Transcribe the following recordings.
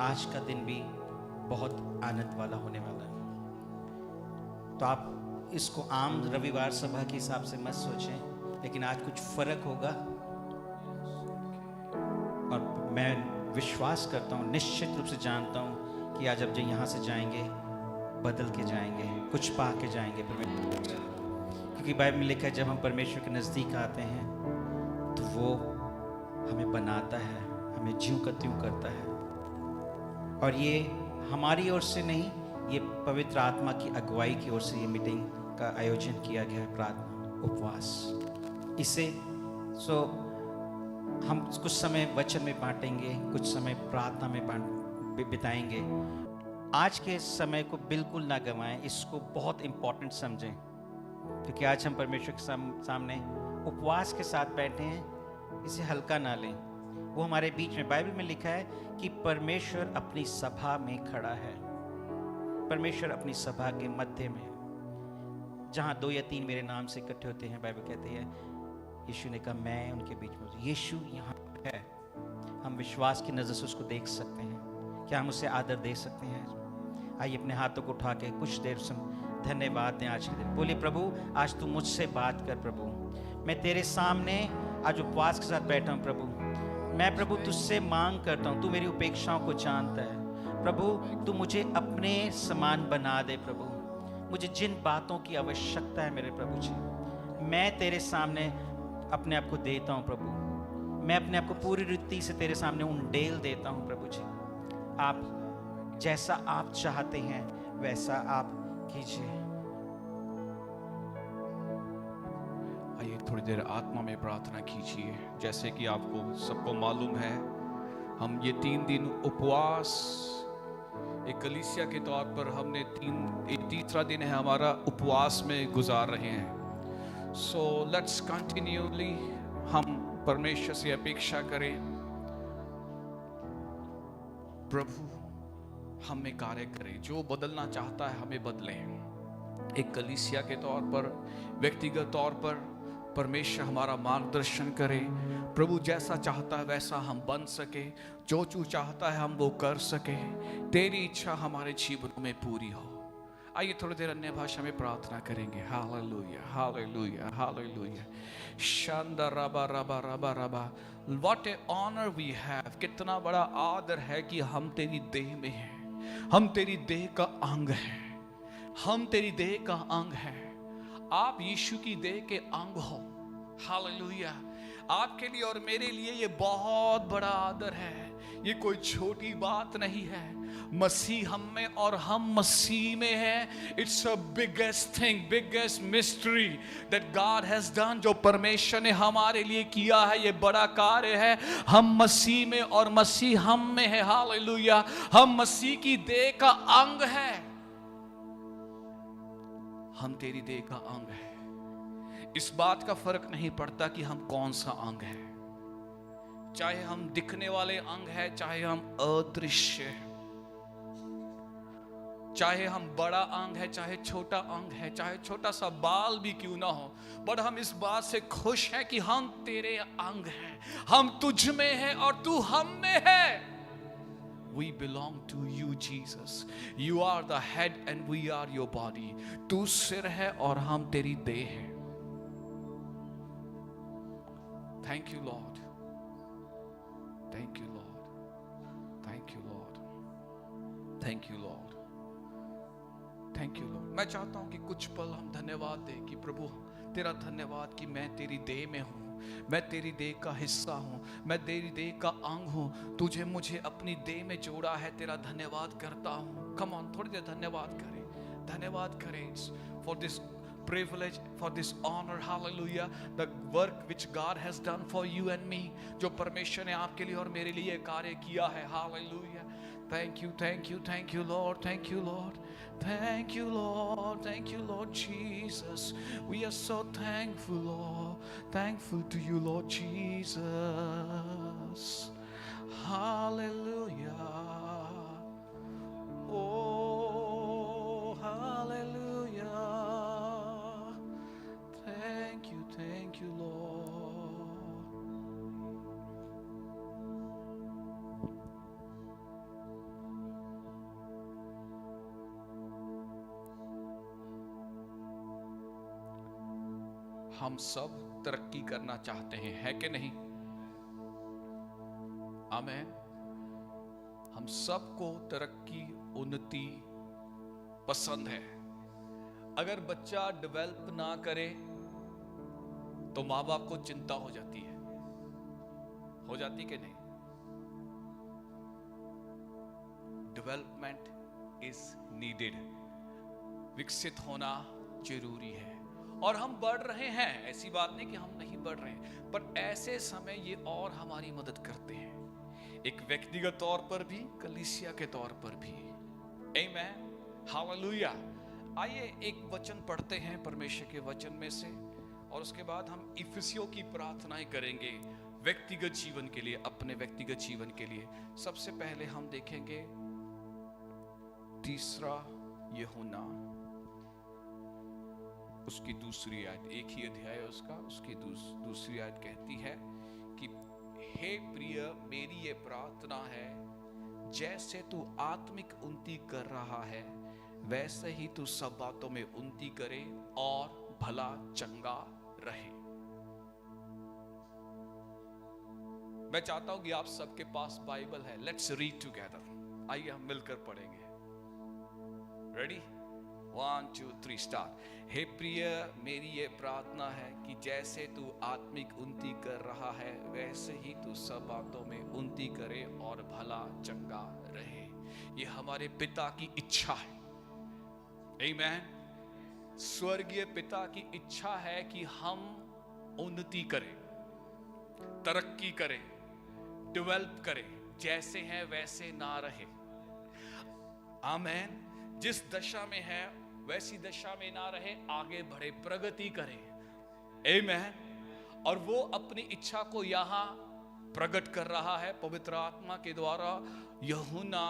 आज का दिन भी बहुत आनंद वाला होने वाला है। तो आप इसको आम रविवार सभा के हिसाब से मत सोचें, लेकिन आज कुछ फर्क होगा। और मैं विश्वास करता हूँ, निश्चित रूप से जानता हूँ कि आज अब जो यहाँ से जाएंगे बदल के जाएंगे, कुछ पा के जाएंगे परमेश्वर से। क्योंकि बाइबल में लिखा है जब हम परमेश्वर के नज़दीक आते हैं तो वो हमें बनाता है, हमें ज्यों का त्यों करता है। और ये हमारी ओर से नहीं, ये पवित्र आत्मा की अगुवाई की ओर से ये मीटिंग का आयोजन किया गया है, प्रार्थना उपवास। इसे हम कुछ समय वचन में बांटेंगे, कुछ समय प्रार्थना में बिताएंगे। आज के समय को बिल्कुल ना गंवाएं, इसको बहुत इम्पोर्टेंट समझें, क्योंकि आज हम परमेश्वर के सामने उपवास के साथ बैठे हैं। इसे हल्का ना लें। वो हमारे बीच में, बाइबल में लिखा है कि परमेश्वर अपनी सभा में खड़ा है। परमेश्वर अपनी सभा के मध्य में है। जहाँ 2 या 3 मेरे नाम से इकट्ठे होते हैं, बाइबल कहती है, यीशु ने कहा मैं उनके बीच में हूँ। यीशु यहाँ है। हम विश्वास की नज़र से उसको देख सकते हैं। क्या हम उसे आदर दे सकते हैं? आइए अपने हाथों को उठा के कुछ देर से धन्यवाद दें आज के दिन। बोलिए प्रभु आज तू मुझसे बात कर। प्रभु मैं तेरे सामने आज उपवास के साथ बैठा हूँ। प्रभु मैं प्रभु तुझसे मांग करता हूँ, तू मेरी उपेक्षाओं को जानता है। प्रभु तू मुझे अपने समान बना दे। प्रभु मुझे जिन बातों की आवश्यकता है मेरे प्रभु जी, मैं तेरे सामने अपने आप को देता हूँ। प्रभु मैं अपने आप को पूरी रीति से तेरे सामने उंडेल देता हूँ। प्रभु जी आप जैसा आप चाहते हैं वैसा आप कीजिए। आइए थोड़ी देर आत्मा में प्रार्थना कीजिए। जैसे कि आपको सबको मालूम है, हम ये 3 दिन उपवास एक कलीसिया के तौर पर हमने तीसरा दिन है हमारा उपवास में गुजार रहे हैं। सो लेट्स कंटिन्यूअली हम परमेश्वर से अपेक्षा करें, प्रभु हमें कार्य करें, जो बदलना चाहता है हमें बदलें। एक कलीसिया के तौर पर, व्यक्तिगत तौर पर परमेश्वर हमारा मार्गदर्शन करे। प्रभु जैसा चाहता है वैसा हम बन सके, जो तू चाहता है हम वो कर सके। तेरी इच्छा हमारे जीवन में पूरी हो। आइए थोड़ी देर अन्य भाषा में प्रार्थना करेंगे। Hallelujah hallelujah hallelujah. शांदा रबा रबा रबा रबा। What a honour we have. कितना बड़ा आदर है कि हम तेरी देह में हैं। हम तेरी देह का अंग हैं। हम तेरी देह का अंग हैं। आप यीशु की देह के अंग हो। हालेलुया। आपके लिए और मेरे लिए ये बहुत बड़ा आदर है। ये कोई छोटी बात नहीं है। मसीह हम में और हम मसीह में हैं। It's a biggest thing, biggest mystery that God has done. जो परमेश्वर ने हमारे लिए किया है, ये बड़ा कार्य है। हम मसीह में और मसीह हम में है। हालेलुया। हम मसीह की देह का अंग है। हम तेरी देह का अंग है। इस बात का फर्क नहीं पड़ता कि हम कौन सा अंग है, चाहे हम दिखने वाले अंग है, चाहे हम अदृश्य है, चाहे हम बड़ा अंग है, चाहे छोटा अंग है, चाहे छोटा सा बाल भी क्यों ना हो, बट हम इस बात से खुश हैं कि हम तेरे अंग हैं। हम तुझ में हैं और तू हम में है। We belong to you, Jesus. You are the head and we are your body. तू सिर है और हम तेरी देह हैं। Thank you, Lord. Thank you, Lord. Thank you, Lord. Thank you, Lord. Thank you, Lord. मैं चाहता हूं कि कुछ पल हम धन्यवाद दें कि प्रभु तेरा धन्यवाद कि मैं तेरी देह में हूं, मैं तेरी देह का हिस्सा हूं, मैं तेरी देह का अंग हूं। तुझे मुझे अपनी देह में जोड़ा है। तेरा धन्यवाद करता हूं। कम ऑन थोड़ी देर धन्यवाद करें, धन्यवाद करें for this privilege, for this honor. Hallelujah. The work which God has done for you and me, जो परमेश्वर ने आपके लिए और मेरे लिए कार्य किया है। Hallelujah. Thank you, thank you, thank you, Lord. Thank you, Lord. Thank you, Lord. Thank you, Lord Jesus. We are so thankful, Lord. Thankful to you, Lord Jesus. Hallelujah. Oh, hallelujah. Thank you, Lord. हम सब तरक्की करना चाहते हैं, है कि नहीं? आमीन। हम सबको तरक्की, उन्नति पसंद है। अगर बच्चा डेवलप ना करे तो माँ बाप को चिंता हो जाती है, हो जाती कि नहीं? डेवलपमेंट इज नीडेड, विकसित होना जरूरी है। और हम बढ़ रहे हैं, ऐसी बात नहीं कि हम नहीं बढ़ रहे हैं, पर ऐसे समय ये और हमारी मदद करते हैं, एक व्यक्तिगत तौर पर भी, कलीसिया के तौर पर भी। आमीन, हालेलुया। आइए एक वचन पढ़ते हैं परमेश्वर के वचन में से, और उसके बाद हम इफिसियों की प्रार्थनाएं करेंगे व्यक्तिगत जीवन के लिए, अपने व्यक्तिगत जीवन के लिए। सबसे पहले हम देखेंगे 3 यूहन्ना, उसकी 2 आयत, एक ही अध्याय है उसका, उसकी दूसरी आयत कहती है कि हे प्रिय, मेरी ये प्रार्थना है, जैसे तू आत्मिक उन्नति कर रहा है वैसे ही तू सब बातों में उन्नति करे और भला चंगा रहे। मैं चाहता हूं कि आप सबके पास बाइबल है, लेट्स रीड टुगेदर। आइए हम मिलकर पढ़ेंगे। रेडी? 1 2 3 स्टार्ट। हे प्रिय, मेरी ये प्रार्थना है कि जैसे तू आत्मिक उन्नति कर रहा है वैसे ही तू सब बातों में उन्नति करे और भला चंगा रहे। ये हमारे पिता की इच्छा है। आमीन। स्वर्गीय पिता की इच्छा है कि हम उन्नति करें, तरक्की करें, डेवलप करें, जैसे हैं वैसे ना रहे। आमीन। जिस दशा में है वैसी दशा में ना रहे, आगे बढ़े, प्रगति करें। आमीन। और वो अपनी इच्छा को यहां प्रकट कर रहा है पवित्र आत्मा के द्वारा। यूहन्ना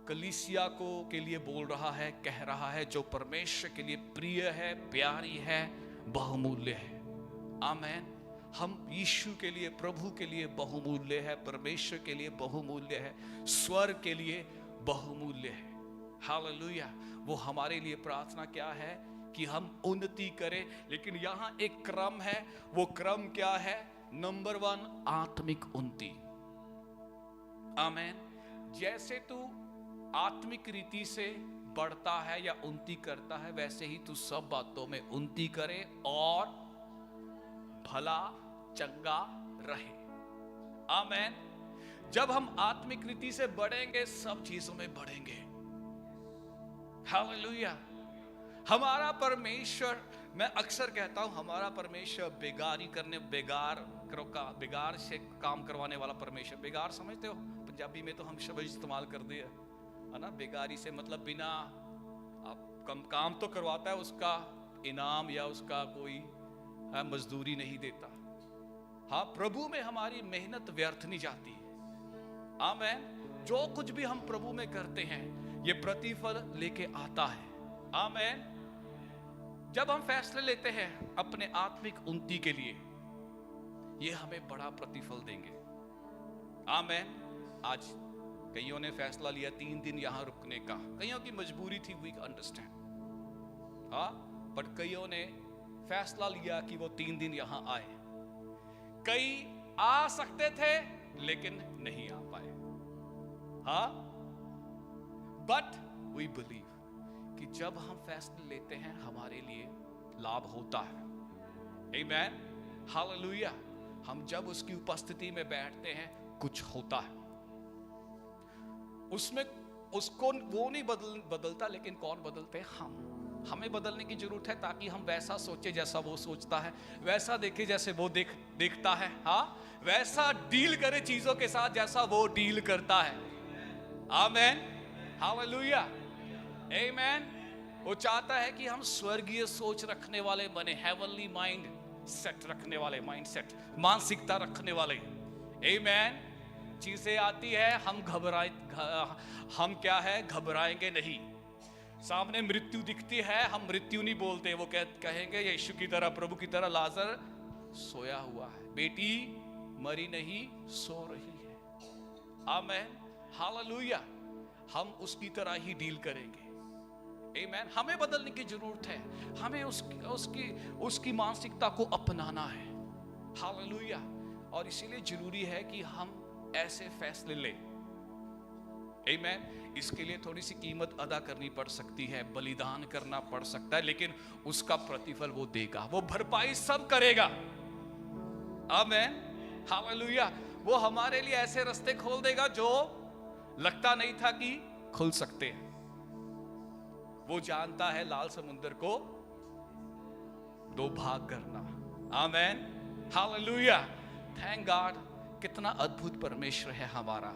कलीसिया को के लिए बोल रहा है, कह रहा है, जो परमेश्वर के लिए प्रिय है, प्यारी है, बहुमूल्य है। आमीन। हम यीशु के लिए, प्रभु के लिए बहुमूल्य है, परमेश्वर के लिए बहुमूल्य है, स्वर्ग के लिए बहुमूल्य है। हालेलुया। वो हमारे लिए प्रार्थना क्या है कि हम उन्नति करें, लेकिन यहां एक क्रम है। वो क्रम क्या है? नंबर 1, आत्मिक उन्नति। आमीन। जैसे तू आत्मिक रीति से बढ़ता है या उन्नति करता है वैसे ही तू सब बातों में उन्नति करे और भला चंगा रहे। आमीन। जब हम आत्मिक रीति से बढ़ेंगे सब चीजों में बढ़ेंगे। हालेलुया। हमारा परमेश्वर, मैं अक्सर कहता हूं, हमारा परमेश्वर बेगारी करने, बेगार से काम करवाने वाला परमेश्वर। बेगार समझते हो? पंजाबी में तो हम शब्द इस्तेमाल कर दिए है ना। बेगारी से मतलब बिना आप काम तो करवाता है, उसका इनाम या उसका कोई मजदूरी नहीं देता। हाँ, प्रभु में हमारी मेहनत व्यर्थ नहीं जाती। आमीन। जो कुछ भी हम प्रभु में करते हैं ये प्रतिफल लेके आता है। आमीन। जब हम फैसले लेते हैं अपने आत्मिक उन्नति के लिए, ये हमें बड़ा प्रतिफल देंगे। आमीन। आज कईयों ने फैसला लिया 3 दिन यहां रुकने का, कईयों की मजबूरी थी, वी अंडरस्टैंड। हाँ, बट कईयों ने फैसला लिया कि वो 3 दिन यहां आए। कई आ सकते थे लेकिन नहीं आ पाए। हाँ, बट वी बिलीव कि जब हम फैसले लेते हैं हमारे लिए लाभ होता है। आमीन। हालेलुया। हम जब उसकी उपस्थिति में बैठते हैं कुछ होता है उसमें। उसको वो नहीं बदलता, लेकिन कौन बदलते हैं? हम। हमें बदलने की जरूरत है ताकि हम वैसा सोचे जैसा वो सोचता है, वैसा देखे जैसे वो देखता है। हाँ, वैसा डील करे चीजों के साथ जैसा वो डील करता है। आमीन। हालेलुया। आमीन। वो चाहता है कि हम स्वर्गीय सोच रखने वाले बने, हेवनली माइंड सेट रखने वाले, माइंडसेट, मानसिकता रखने वाले। आमीन। चीजें आती है, हम क्या है, घबराएंगे नहीं। सामने मृत्यु दिखती है, हम मृत्यु नहीं बोलते, वो कहेंगे यीशु की तरह, प्रभु की तरह, लाजर सोया हुआ है, बेटी मरी नहीं सो रही है। आमीन। हालेलुया। हम उसकी तरह ही डील करेंगे। आमेन। हमें बदलने की जरूरत है, हमें उसकी मानसिकता को अपनाना है। हालेलुया। और इसीलिए जरूरी है कि हम ऐसे फैसले लें। आमेन। इसके लिए थोड़ी सी कीमत अदा करनी पड़ सकती है, बलिदान करना पड़ सकता है, लेकिन उसका प्रतिफल वो देगा, वो भरपाई सब करेगा। आमेन। हालेलुया। वो हमारे लिए ऐसे रास्ते खोल देगा जो लगता नहीं था कि खुल सकते हैं। वो जानता है लाल समुद्र को दो भाग करना। आमेन। हालेलुया। Thank God. कितना अद्भुत परमेश्वर है हमारा।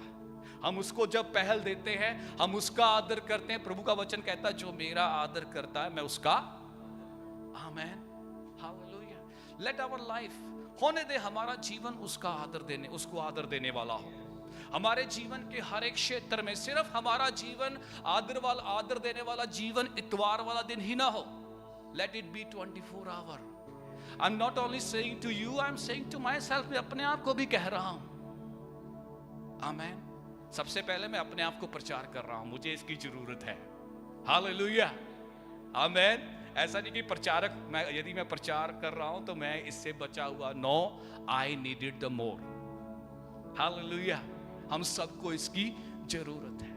हम उसको जब पहल देते हैं, हम उसका आदर करते हैं। प्रभु का वचन कहता है जो मेरा आदर करता है मैं उसका। आमेन। हालेलुया। लेट आवर लाइफ होने दे, हमारा जीवन उसको आदर देने वाला हो। हमारे जीवन के हर एक क्षेत्र में सिर्फ हमारा जीवन आदर देने वाला जीवन इतवार वाला दिन ही ना हो। Let it be 24 hour. I am not only saying to you, I am saying to myself. मैं अपने आप को भी कह रहा हूं। आमेन। सबसे पहले मैं अपने आप को प्रचार कर रहा हूं, मुझे इसकी जरूरत है। हालेलुया। आमेन। ऐसा नहीं कि यदि मैं प्रचार कर रहा हूं तो मैं इससे बचा हुआ। No, I needed the more. Hallelujah. हम सबको इसकी जरूरत है।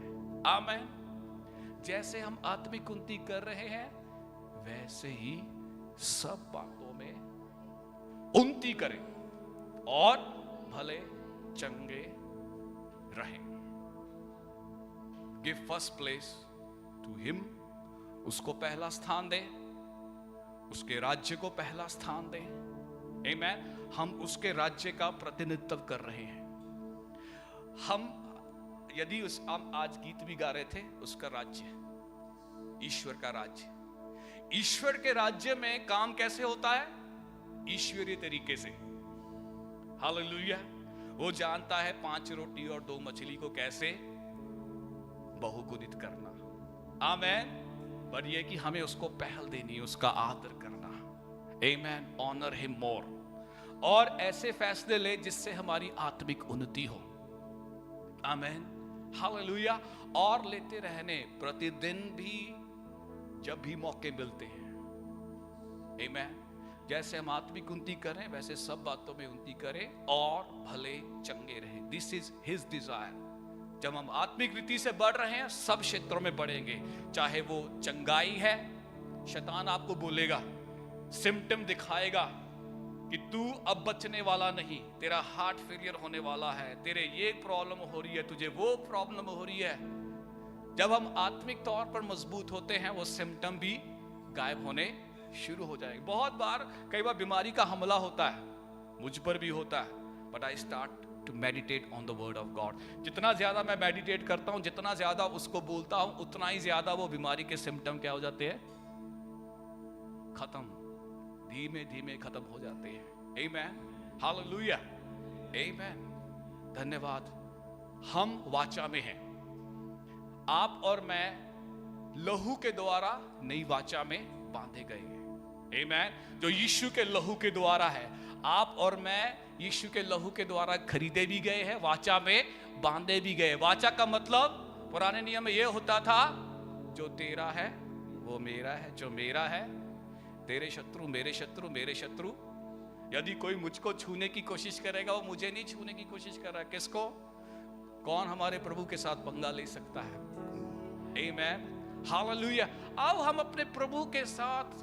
आमेन। जैसे हम आत्मिक उन्नति कर रहे हैं वैसे ही सब बातों में उन्नति करें और भले चंगे रहें। Give first place to him. उसको पहला स्थान दें, उसके राज्य को पहला स्थान दें। आमेन। हम उसके राज्य का प्रतिनिधित्व कर रहे हैं। हम आज गीत भी गा रहे थे, उसका राज्य, ईश्वर का राज्य। ईश्वर के राज्य में काम कैसे होता है? ईश्वरीय तरीके से। हालेलुया। वो जानता है 5 रोटी और 2 मछली को कैसे बहुगुणित करना। आमेन। पर यह कि हमें उसको पहल देनी, उसका आदर करना। आमेन। Honour him more. और ऐसे फैसले ले जिससे हमारी आत्मिक उन्नति हो। आमेन। हालेलुया। और लेते रहने प्रतिदिन भी, जब भी मौके मिलते हैं। आमेन। जैसे हम आत्मिक उन्नति करें वैसे सब बातों में उन्नति करें और भले चंगे रहे। This is his Dzire. जब हम आत्मिक रीति से बढ़ रहे हैं सब क्षेत्रों में बढ़ेंगे। चाहे वो चंगाई है, शैतान आपको बोलेगा, सिम्टम दिखाएगा कि तू अब बचने वाला नहीं, तेरा हार्ट फेलियर होने वाला है, तेरे ये प्रॉब्लम हो रही है, तुझे वो प्रॉब्लम हो रही है। जब हम आत्मिक तौर पर मजबूत होते हैं वो सिम्टम भी गायब होने शुरू हो जाएंगे। बहुत बार कई बार बीमारी का हमला होता है, मुझ पर भी होता है, but I start to meditate on the word of God. जितना ज्यादा मैं मेडिटेट करता हूं, जितना ज्यादा उसको बोलता हूं, उतना ही ज्यादा वो बीमारी के सिम्टम क्या हो जाते हैं? खत्म, धीमे धीमे खत्म हो जाते हैं। आमेन। हालेलुया। आमेन। धन्यवाद। हम वाचा में हैं। आप और मैं लहू के द्वारा नई वाचा में बांधे गए हैं। आमेन। जो यीशु के लहू के द्वारा है। आप और मैं यीशु के लहू के द्वारा खरीदे भी गए हैं, वाचा में बांधे भी गए। वाचा का मतलब पुराने नियम में यह होता था, जो तेरा है वो मेरा है, जो मेरा है तेरे शत्रु मेरे शत्रु मेरे शत्रु। यदि कोई मुझको छूने की कोशिश करेगा वो मुझे नहीं छूने की कोशिश कर रहा है। किसको? कौन हमारे प्रभु के साथ पंगा ले सकता है? आमेन। हालेलुया। आओ हम अपने प्रभु के साथ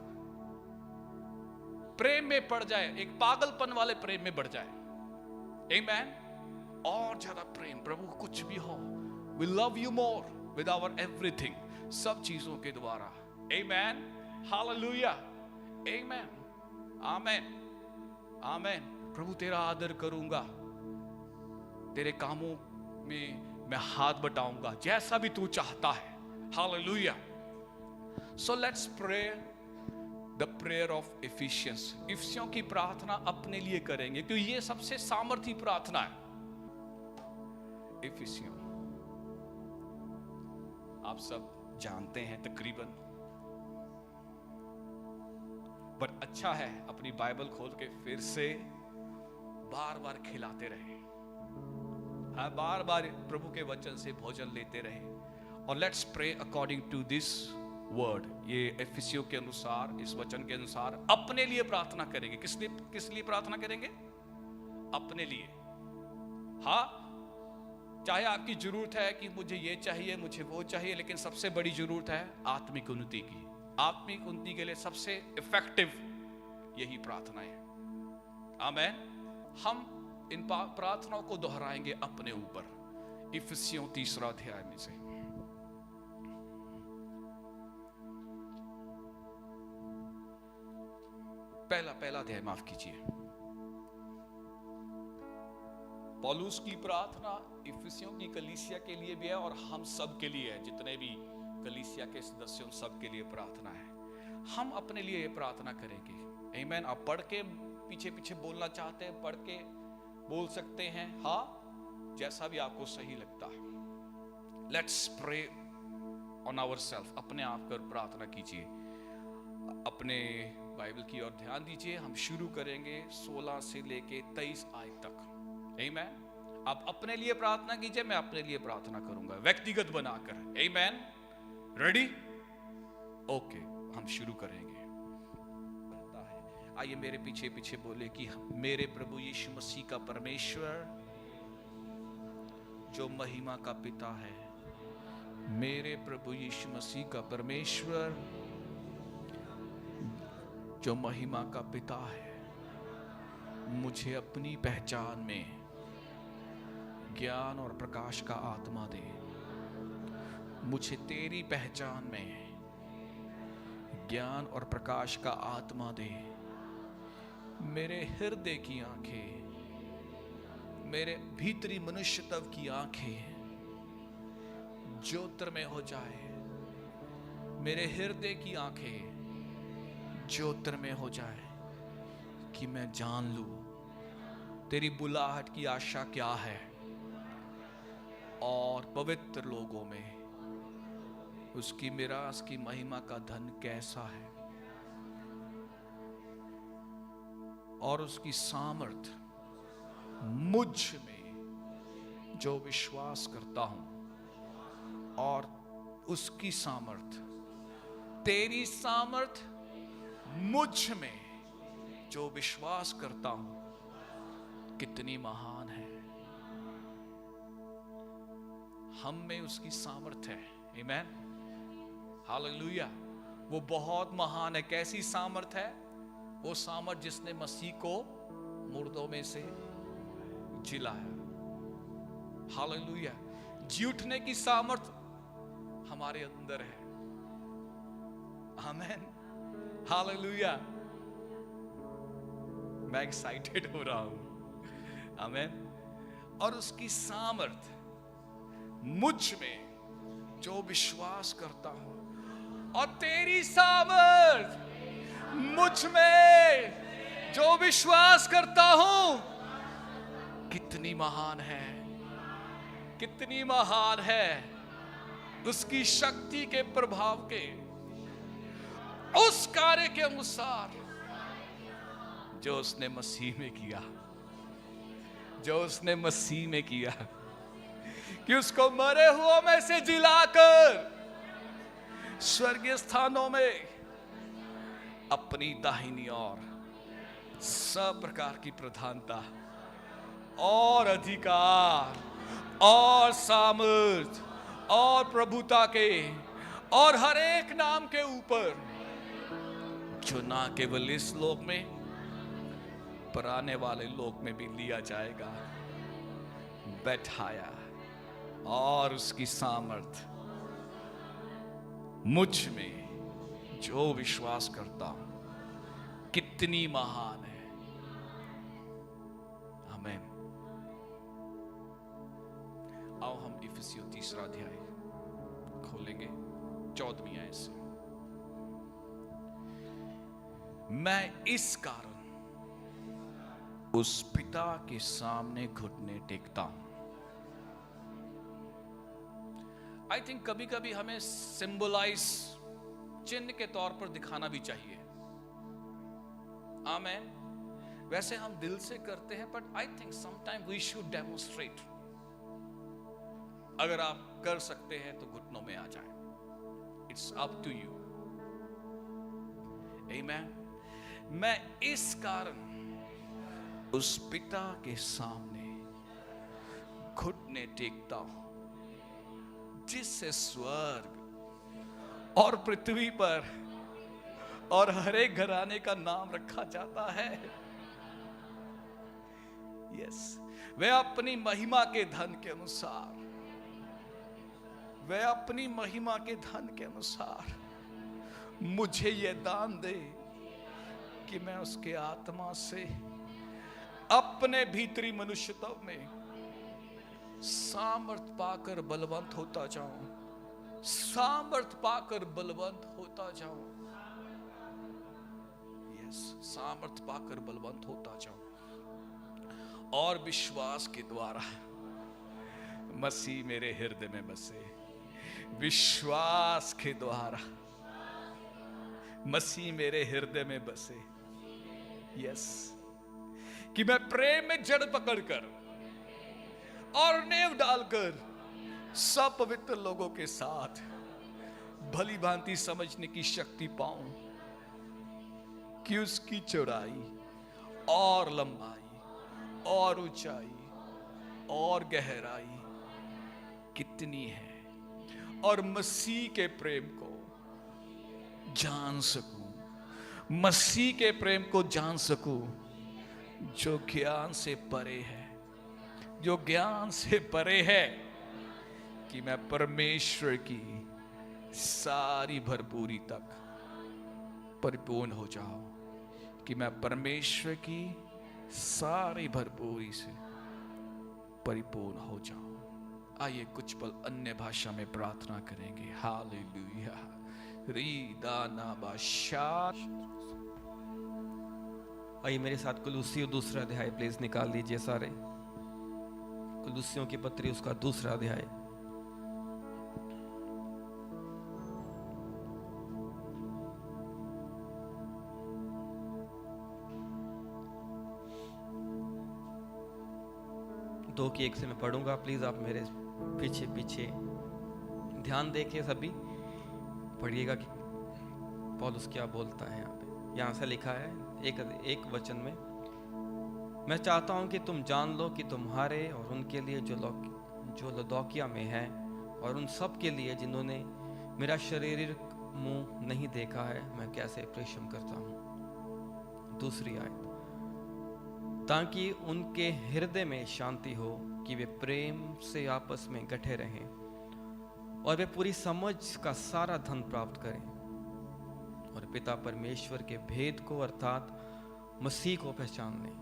प्रेम में पड़ जाए, एक पागलपन वाले प्रेम में बढ़ जाए। आमेन। और ज्यादा प्रेम, प्रभु कुछ भी हो, we love you more with our everything, सब चीजों के द्वारा। आमेन। हालेलुया। आमेन। आमेन। आमेन। प्रभु तेरा आदर करूंगा, तेरे कामों में मैं हाथ बटाऊंगा, जैसा भी तू चाहता है। हालेलुया। So let's pray the prayer of Ephesians. इफिसियों की प्रार्थना अपने लिए करेंगे क्योंकि ये सबसे सामर्थी प्रार्थना है। इफिसियों आप सब जानते हैं तकरीबन, पर अच्छा है अपनी बाइबल खोल के फिर से बार बार खिलाते रहे, बार बार प्रभु के वचन से भोजन लेते रहे। और let's pray according to this word, ये एफिसियों के अनुसार, इस वचन के अनुसार अपने लिए प्रार्थना करेंगे। किस लिए प्रार्थना करेंगे? अपने लिए। हाँ, चाहे आपकी जरूरत है कि मुझे ये चाहिए, मुझे वो चाहिए, लेकिन सबसे बड़ी जरूरत है आत्मिक उन्नति की। आत्मिक उन्नति के लिए सबसे इफेक्टिव यही प्रार्थना है। आमीन। हम इन प्रार्थनाओं को दोहराएंगे अपने ऊपर। इफिसियों 3 अध्याय में से पहला अध्याय, माफ कीजिए, पौलुस की प्रार्थना इफिसियों की कलीसिया के लिए भी है और हम सब के लिए है। जितने भी कलीसिया के सदस्य उन सब के लिए प्रार्थना है। हम अपने लिए प्रार्थना करेंगे। आमीन। आप पढ़ के पीछे पीछे बोलना चाहते हैं, पढ़ के बोल सकते हैं, हाँ, जैसा भी आपको सही लगता है। Let's pray on ourself. अपने आप कर प्रार्थना कीजिए, अपने बाइबल की ओर ध्यान दीजिए। हम शुरू करेंगे 16 से लेके 23 आयत तक। आमीन। आप अपने लिए प्रार्थना कीजिए, मैं अपने लिए प्रार्थना करूंगा व्यक्तिगत बनाकर। आमीन। रेडी? ओके, हम शुरू करेंगे। आइए मेरे पीछे पीछे बोले कि मेरे प्रभु यीशु मसीह का परमेश्वर जो महिमा का पिता है, मेरे प्रभु यीशु मसीह का परमेश्वर जो महिमा का पिता है, मुझे अपनी पहचान में ज्ञान और प्रकाश का आत्मा दे। मुझे तेरी पहचान में ज्ञान और प्रकाश का आत्मा दे। मेरे हृदय की आंखें, मेरे भीतरी मनुष्यत्व की आंखें ज्योतिर्मय हो जाए। मेरे हृदय की आंखें ज्योतिर्मय हो जाए कि मैं जान लूं तेरी बुलाहट की आशा क्या है और पवित्र लोगों में उसकी मिरास की महिमा का धन कैसा है और उसकी सामर्थ मुझ में जो विश्वास करता हूं, और उसकी सामर्थ, तेरी सामर्थ मुझ में जो विश्वास करता हूं कितनी महान है। हम में उसकी सामर्थ है। आमीन। हालेलुया। वो बहुत महान है। कैसी सामर्थ है? वो सामर्थ जिसने मसीह को मुर्दों में से जिलाया। हालेलुया। जी उठने की सामर्थ हमारे अंदर है। आमीन। हालेलुया। मैं एक्साइटेड हो रहा हूं। आमीन। और उसकी सामर्थ मुझ में जो विश्वास करता हूं, और तेरी सामर्थ मुझ में जो विश्वास करता हूं कितनी महान है, कितनी महान है। उसकी शक्ति के प्रभाव के उस कार्य के अनुसार जो उसने मसीह में किया, जो उसने मसीह में किया, कि उसको मरे हुओं में से जिलाकर स्वर्गीय स्थानों में अपनी दाहिनी ओर सब प्रकार की प्रधानता और अधिकार और सामर्थ और प्रभुता के और हर एक नाम के ऊपर, जो ना केवल इस लोक में पर आने वाले लोक में भी लिया जाएगा, बैठाया। और उसकी सामर्थ मुझ में जो विश्वास करता हूं कितनी महान है। आमीन। आओ हम इफिसियों 3 अध्याय खोलेंगे 14वीं आयत से। मैं इस कारण उस पिता के सामने घुटने टेकता हूं। आई थिंक कभी कभी हमें सिंबलाइज, चिन्ह के तौर पर दिखाना भी चाहिए। आमीन। वैसे हम दिल से करते हैं, but I think sometime we should demonstrate. अगर आप कर सकते हैं तो घुटनों में आ जाए। It's up to you. आमीन। मैं इस कारण उस पिता के सामने घुटने टेकता हूं जिससे स्वर्ग और पृथ्वी पर और हर एक घराने का नाम रखा जाता है। यस, वह अपनी महिमा के धन के अनुसार, वह अपनी महिमा के धन के अनुसार मुझे यह दान दे कि मैं उसके आत्मा से अपने भीतरी मनुष्यत्व में सामर्थ पाकर बलवंत होता जाऊं, सामर्थ पाकर बलवंत होता जाऊं। यस, सामर्थ पाकर बलवंत होता जाऊं और विश्वास के द्वारा मसीह मेरे हृदय में बसे। विश्वास के द्वारा मसीह मेरे हृदय में बसे। यस, कि मैं प्रेम में जड़ पकड़कर और नेव डालकर सब पवित्र लोगों के साथ भली भांति समझने की शक्ति पाऊं कि उसकी चौड़ाई और लंबाई और ऊंचाई और गहराई कितनी है, और मसीह के प्रेम को जान सकूं, मसीह के प्रेम को जान सकूं जो ज्ञान से परे है, जो ज्ञान से परे है, कि मैं परमेश्वर की सारी भरपूरी तक परिपूर्ण हो जाऊं, कि मैं परमेश्वर की सारी भरपूरी से परिपूर्ण हो जाऊं। आइए कुछ पल अन्य भाषा में प्रार्थना करेंगे। हालेलुया। आइए मेरे साथ कुलुस्सियों दूसरा अध्याय प्लीज निकाल लीजिए सारे। कुलुस्सियों की पत्री उसका दूसरा अध्याय। दो की एक से मैं पढ़ूंगा, प्लीज आप मेरे पीछे पीछे ध्यान देखिए, सभी पढ़िएगा कि पौलुस क्या बोलता है। यहाँ से लिखा है एक वचन में, मैं चाहता हूं कि तुम जान लो कि तुम्हारे और उनके लिए जो लौदोकिया में है, और उन सब के लिए जिन्होंने मेरा शारीरिक मुंह नहीं देखा है, मैं कैसे परिश्रम करता हूं। दूसरी आयत, ताकि उनके हृदय में शांति हो, कि वे प्रेम से आपस में गठे रहें और वे पूरी समझ का सारा धन प्राप्त करें, और पिता परमेश्वर के भेद को अर्थात मसीह को पहचान लें,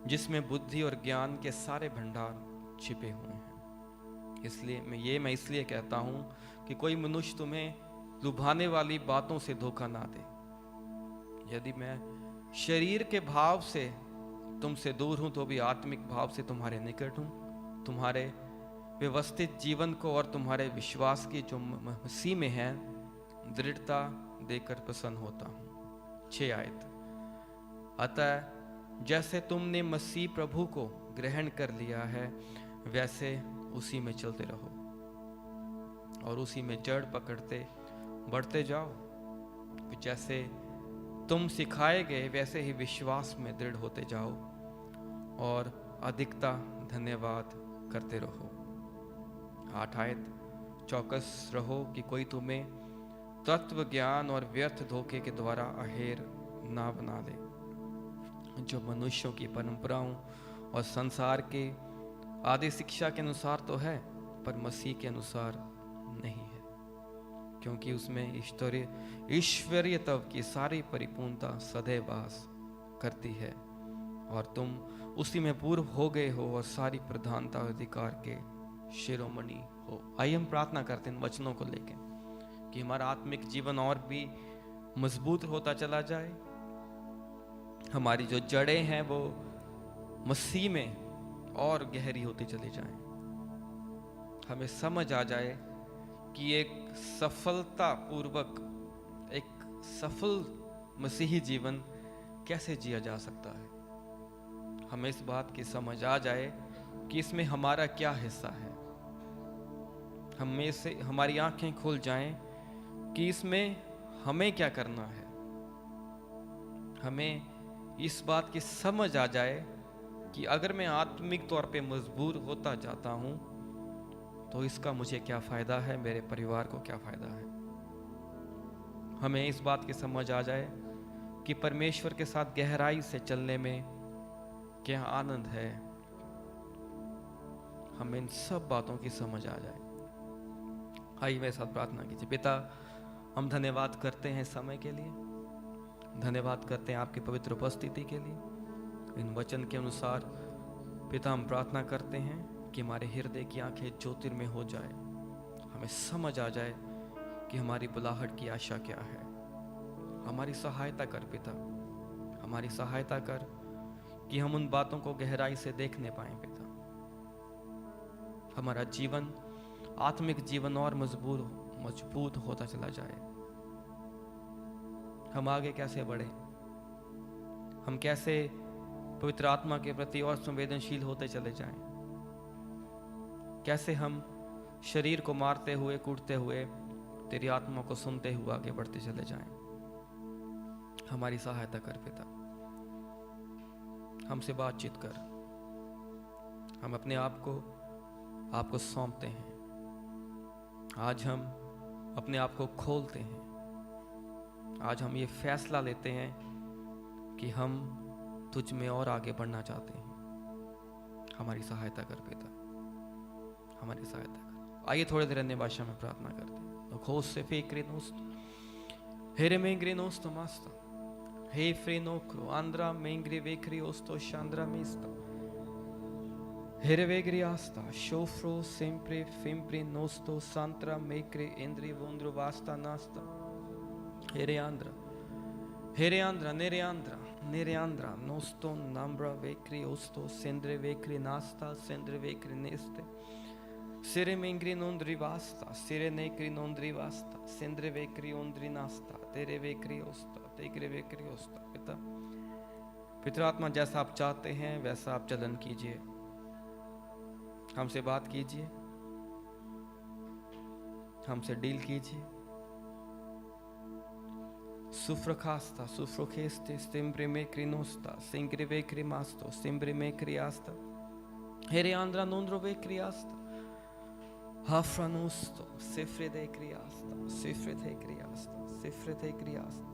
जिसमें बुद्धि और ज्ञान के सारे भंडार छिपे हुए हैं। इसलिए मैं इसलिए कहता हूं कि कोई मनुष्य तुम्हें लुभाने वाली बातों से धोखा ना दे। यदि मैं शरीर के भाव से तुमसे दूर हूं तो भी आत्मिक भाव से तुम्हारे निकट हूं। तुम्हारे व्यवस्थित जीवन को और तुम्हारे विश्वास की जो मसीह में है दृढ़ता देकर प्रसन्न होता हूं। 6 आयत, अतः जैसे तुमने मसीह प्रभु को ग्रहण कर लिया है, वैसे उसी में चलते रहो और उसी में जड़ पकड़ते बढ़ते जाओ। जैसे तुम सिखाए गए वैसे ही विश्वास में दृढ़ होते जाओ और अधिकता धन्यवाद करते रहो। 8 आयत, चौकस रहो कि कोई तुम्हें तत्व ज्ञान और व्यर्थ धोखे के द्वारा अहेर ना बना ले, जो मनुष्यों की परंपराओं और संसार के आदि शिक्षा के अनुसार तो है, पर मसीह के अनुसार नहीं है, क्योंकि उसमें ईश्वरीय तत्व की सारी परिपूर्णता सदैव वास करती है, और तुम उसी में पूर्व हो गए हो और सारी प्रधानता और अधिकार के शिरोमणि हो। आइए हम प्रार्थना करते हैं वचनों को लेकर कि हमारा आत्मिक जीवन और भी मजबूत होता चला जाए, हमारी जो जड़ें हैं वो मसीह में और गहरी होती चली जाएं, हमें समझ आ जाए कि एक सफलता पूर्वक एक सफल मसीही जीवन कैसे जिया जा सकता है। हमें इस बात की समझ आ जाए कि इसमें हमारा क्या हिस्सा है। हमें से हमारी आंखें खुल जाएं कि इसमें हमें क्या करना है। हमें इस बात की समझ आ जाए कि अगर मैं आत्मिक तौर पे मजबूर होता जाता हूं तो इसका मुझे क्या फ़ायदा है, मेरे परिवार को क्या फ़ायदा है। हमें इस बात की समझ आ जाए कि परमेश्वर के साथ गहराई से चलने में क्या आनंद है। हमें इन सब बातों की समझ आ जाए। आइए मेरे साथ प्रार्थना कीजिए। पिता, हम धन्यवाद करते हैं समय के लिए, धन्यवाद करते हैं आपकी पवित्र उपस्थिति के लिए। इन वचन के अनुसार पिता हम प्रार्थना करते हैं कि हमारे हृदय की आंखें ज्योतिर्मय हो जाए, हमें समझ आ जाए कि हमारी बुलाहट की आशा क्या है। हमारी सहायता कर पिता, हमारी सहायता कर कि हम उन बातों को गहराई से देखने पाएं पिता। हमारा जीवन, आत्मिक जीवन और मजबूत होता चला जाए। हम आगे कैसे बढ़े, हम कैसे पवित्र आत्मा के प्रति और संवेदनशील होते चले जाएं, कैसे हम शरीर को मारते हुए, कूटते हुए तेरी आत्मा को सुनते हुए आगे बढ़ते चले जाएं। हमारी सहायता कर पिता, हमसे बातचीत कर। हम अपने आप को आपको सौंपते हैं। आज हम अपने आप को खोलते हैं। आज हम ये फैसला लेते हैं कि हम तुझ में और आगे बढ़ना चाहते हैं। हमारी सहायता कर पिता, हमारी सहायता कर। आइए थोड़ी देर अन्य भाषा में प्रार्थना करते हैं। Jose fekrinost, here mengrinost masta, he frenokro, andra mengri vekriosto, chandra mista, here vegriasta, shofro sempre fempri nosto, santra mekri endri vondro vasta nasta, here andra, nere andra, nosto nambra vekri osto, sendre vekri nasta, sendre vekri neste. Sere mengri nondri vasta, sere nekri nondri vasta, sendre vekri ondri nasta, तेरे वेकरी ओस्ता, तेरे वेकरी ओस्ता। पिता, पिता आत्मा जैसा आप चाहते हैं वैसा आप चलन कीजिए, हमसे बात कीजिए, हमसे डील कीजिए। सुफ्रखास्ता, सुफ्रोखेस्ते, सिम्ब्रे मेक्री नोस्ता, सिंग्रे वेकरी मास्तो, सिम्ब्रे मेक्री आस्ता, हेरे आंद्रा नोंद्रो वेकरी आस्ता, Hafranusto, sifre de criasta, sifre de criasta, sifre de criasta.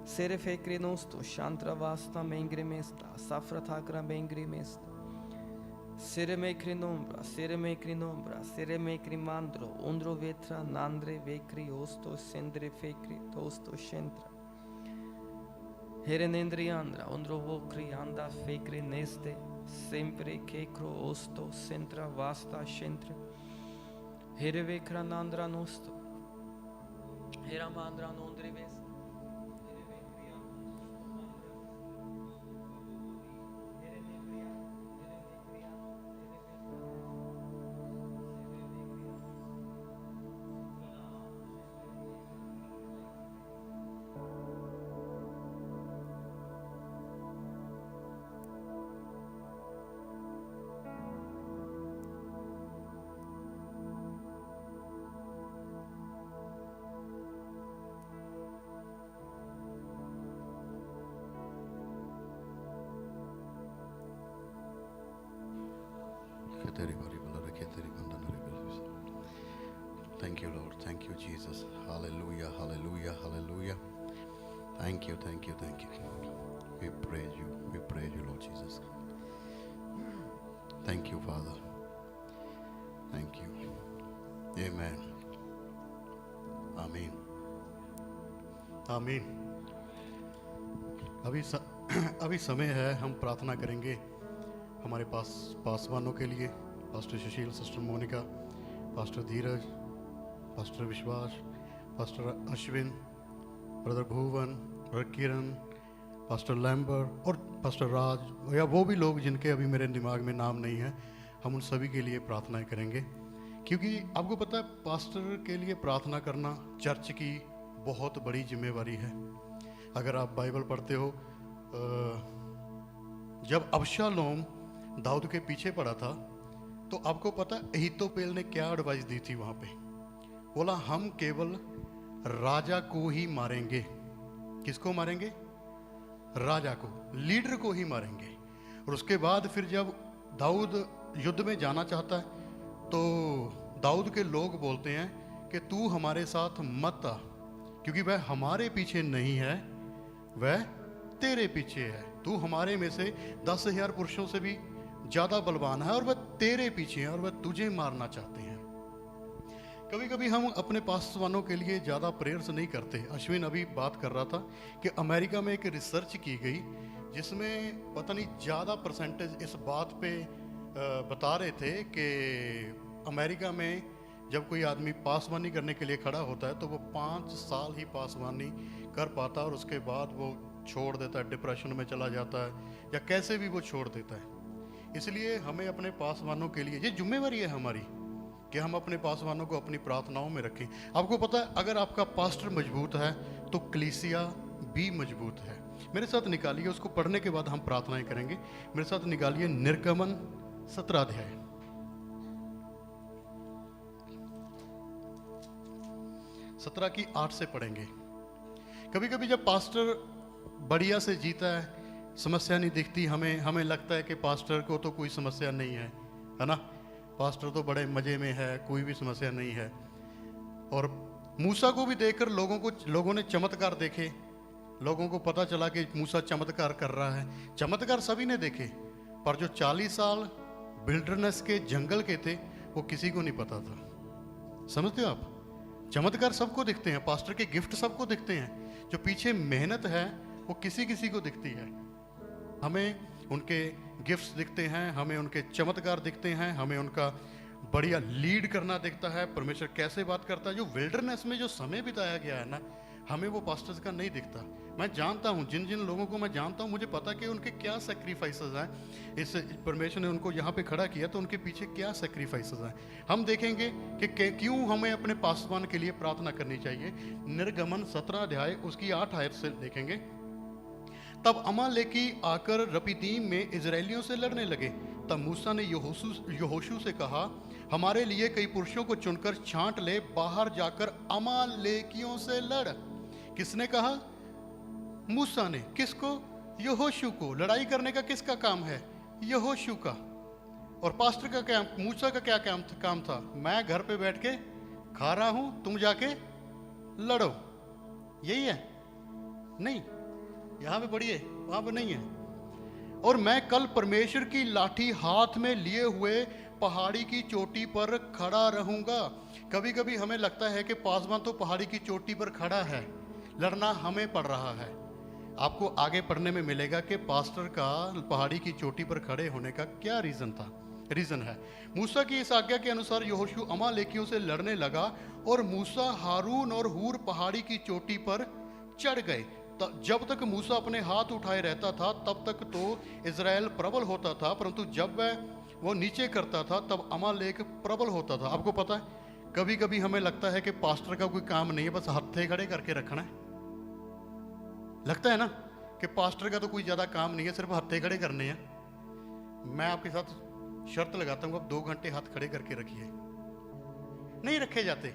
Sere fekri nosto, shantra vasta mengrimesta, safra tagra mengrimesta. Sere mekri nombra, sere mekri mandro, undro vetra, nandre vekri osto, sendre fekri, tosto scentra. Herenendri andra, undro vokri anda fekri neste, sempre kekro osto, centra vasta scentra. Here vekra nandra nosto, here mandra nondri vesta. Thank you, Lord. Thank you, Jesus. Hallelujah, hallelujah, hallelujah. Thank you, thank you, thank you. We praise you. We praise you, Lord Jesus. Thank you, Father. Thank you. Amen. Amen. Amen. अभी समय है, हम प्रार्थना करेंगे हमारे पासवानों के लिए, pastor सुशील, sister Monika, pastor धीरज, pastor विश्वास, पास्टर अश्विन, ब्रदर भुवन, ब्रदर किरण, पास्टर लैम्बर और पास्टर राज, या वो भी लोग जिनके अभी मेरे दिमाग में नाम नहीं है, हम उन सभी के लिए प्रार्थनाएं करेंगे। क्योंकि आपको पता है, पास्टर के लिए प्रार्थना करना चर्च की बहुत बड़ी जिम्मेवारी है। अगर आप बाइबल पढ़ते हो, जब अबशालोम दाऊद के पीछे पड़ा था, तो आपको पता है अहीतोपेल ने क्या एडवाइस दी थी वहाँ पे? बोला हम केवल राजा को ही मारेंगे। किसको मारेंगे? राजा को, लीडर को ही मारेंगे। और उसके बाद फिर जब दाऊद युद्ध में जाना चाहता है तो दाऊद के लोग बोलते हैं कि तू हमारे साथ मत आ, क्योंकि वह हमारे पीछे नहीं है, वह तेरे पीछे है। तू हमारे में से 10,000 पुरुषों से भी ज्यादा बलवान है और वह तेरे पीछे है और वह तुझे मारना चाहते हैं। कभी कभी हम अपने पासवानों के लिए ज़्यादा प्रेयर्स नहीं करते। अश्विन अभी बात कर रहा था कि अमेरिका में एक रिसर्च की गई जिसमें पता नहीं ज़्यादा परसेंटेज इस बात पे बता रहे थे कि अमेरिका में जब कोई आदमी पासवानी करने के लिए खड़ा होता है तो वो 5 साल ही पासवानी कर पाता है और उसके बाद वो छोड़ देता है, डिप्रेशन में चला जाता है या कैसे भी वो छोड़ देता है। इसलिए हमें अपने पासवानों के लिए ये जिम्मेवारी है हमारी कि हम अपने पासवानों को अपनी प्रार्थनाओं में रखें। आपको पता है अगर आपका पास्टर मजबूत है तो कलीसिया भी मजबूत है। मेरे साथ निकालिए, उसको पढ़ने के बाद हम प्रार्थनाएं करेंगे। मेरे साथ निकालिए निर्गमन 17 अध्याय। सत्रह की 8 से पढ़ेंगे। कभी कभी जब पास्टर बढ़िया से जीता है, समस्या नहीं दिखती, हमें लगता है कि पास्टर को तो कोई समस्या नहीं है ना, पास्टर तो बड़े मजे में है, कोई भी समस्या नहीं है। और मूसा को भी देखकर लोगों ने चमत्कार देखे, लोगों को पता चला कि मूसा चमत्कार कर रहा है। चमत्कार सभी ने देखे, पर जो 40 साल विल्डरनेस के जंगल के थे वो किसी को नहीं पता था। समझते हो आप? चमत्कार सबको दिखते हैं, पास्टर के गिफ्ट सबको दिखते हैं, जो पीछे मेहनत है वो किसी किसी को दिखती है। हमें उनके गिफ्ट्स दिखते हैं, हमें उनके चमत्कार दिखते हैं, हमें उनका बढ़िया लीड करना दिखता है, परमेश्वर कैसे बात करता है। जो विल्डरनेस में जो समय बिताया गया है ना, हमें वो पास्टर्स का नहीं दिखता। मैं जानता हूँ, जिन जिन लोगों को मैं जानता हूँ, मुझे पता कि उनके क्या सेक्रीफाइसेस हैं। इस परमेश्वर ने उनको यहाँ पे खड़ा किया तो उनके पीछे क्या सेक्रीफाइसेस हैं। हम देखेंगे कि क्यों हमें अपने पासवान के लिए प्रार्थना करनी चाहिए। निर्गमन 17 अध्याय उसकी 8 आयत से देखेंगे। तब अमालेकी आकर रपीदीम में इजरायलियों से लड़ने लगे। तब मूसा ने यहोशू से कहा, हमारे लिए कई पुरुषों को चुनकर छांट ले, बाहर जाकर अमालेकियों से लड़। किसने कहा? मूसा ने। किसको? यहोशू को। लड़ाई करने का किसका काम है? यहोशू का। और पास्टर का क्या, मूसा का क्या काम था? मैं घर पे बैठ के खा रहा हूं, तुम जाके लड़ो, यही है? नहीं, यहां पे पढ़िए, वहां पे नहीं है। और मैं कल परमेश्वर की लाठी हाथ में लिए हुए पहाड़ी की चोटी पर खड़ा रहूंगा। कभी कभी हमें लगता है कि पासवान तो पहाड़ी की चोटी पर खड़ा है, लड़ना हमें पड़ रहा है। आपको आगे पढ़ने में मिलेगा कि पास्टर का पहाड़ी की चोटी पर खड़े होने का क्या रीजन है। मूसा की इस आज्ञा के अनुसार यहोशू अमालेकियों से लड़ने लगा और मूसा, हारून और हूर पहाड़ी की चोटी पर चढ़ गए। जब तक मूसा अपने हाथ उठाए रहता था तब तक तो इजराइल प्रबल होता था, परंतु जब वो नीचे करता था तब अमालेक प्रबल होता था। आपको पता है, कभी कभी हमें लगता है कि पास्टर का कोई काम नहीं है, बस हत्थे खड़े करके रखना है। लगता है ना कि पास्टर का तो कोई ज्यादा काम नहीं है, सिर्फ हत्थे खड़े करने हैं। मैं आपके साथ शर्त लगाता हूँ, आप 2 घंटे हाथ खड़े करके रखिए, नहीं रखे जाते।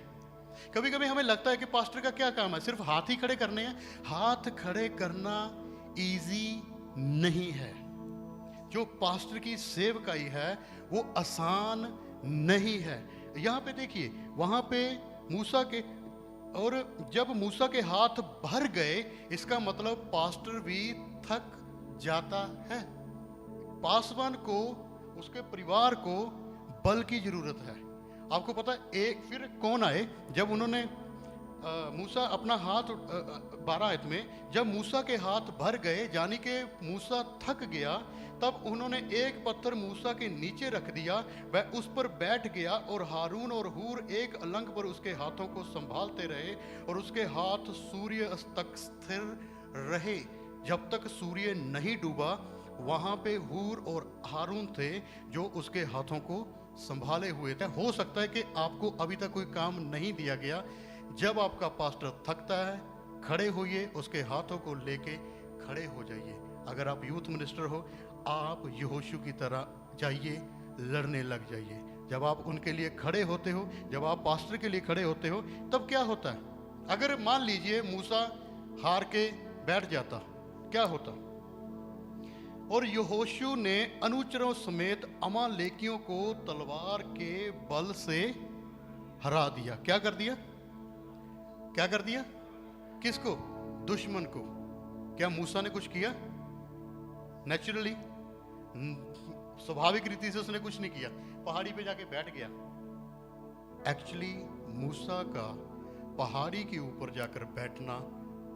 कभी कभी हमें लगता है कि पास्टर का क्या काम है, सिर्फ हाथ ही खड़े करने हैं। हाथ खड़े करना इजी नहीं है। जो पास्टर की सेवकाई है वो आसान नहीं है। यहाँ पे देखिए, वहां पे मूसा के, और जब मूसा के हाथ भर गए, इसका मतलब पास्टर भी थक जाता है। पासवान को, उसके परिवार को बल की जरूरत है। आपको पता है फिर कौन आए? जब उन्होंने मूसा अपना हाथ 12 आयत में, जब मूसा के हाथ भर गए, यानी कि मूसा थक गया, तब उन्होंने एक पत्थर मूसा के नीचे रख दिया, वह उस पर बैठ गया और हारून और हूर एक अलंग पर उसके हाथों को संभालते रहे और उसके हाथ सूर्य तक स्थिर रहे जब तक सूर्य नहीं डूबा। वहां पे हूर और हारून थे जो उसके हाथों को संभाले हुए थे। हो सकता है कि आपको अभी तक कोई काम नहीं दिया गया। जब आपका पास्टर थकता है, खड़े होइए, उसके हाथों को लेके खड़े हो जाइए। अगर आप यूथ मिनिस्टर हो, आप यहोशू की तरह जाइए, लड़ने लग जाइए। जब आप उनके लिए खड़े होते हो, जब आप पास्टर के लिए खड़े होते हो, तब क्या होता है? अगर मान लीजिए मूसा हार के बैठ जाता, क्या होता? और यहोशू ने अनुचरों समेत अमालेकियों को तलवार के बल से हरा दिया। क्या कर दिया? क्या कर दिया? किसको? दुश्मन को। क्या मूसा ने कुछ किया? नेचुरली, स्वाभाविक रीति से उसने कुछ नहीं किया, पहाड़ी पे जाके बैठ गया। एक्चुअली मूसा का पहाड़ी के ऊपर जाकर बैठना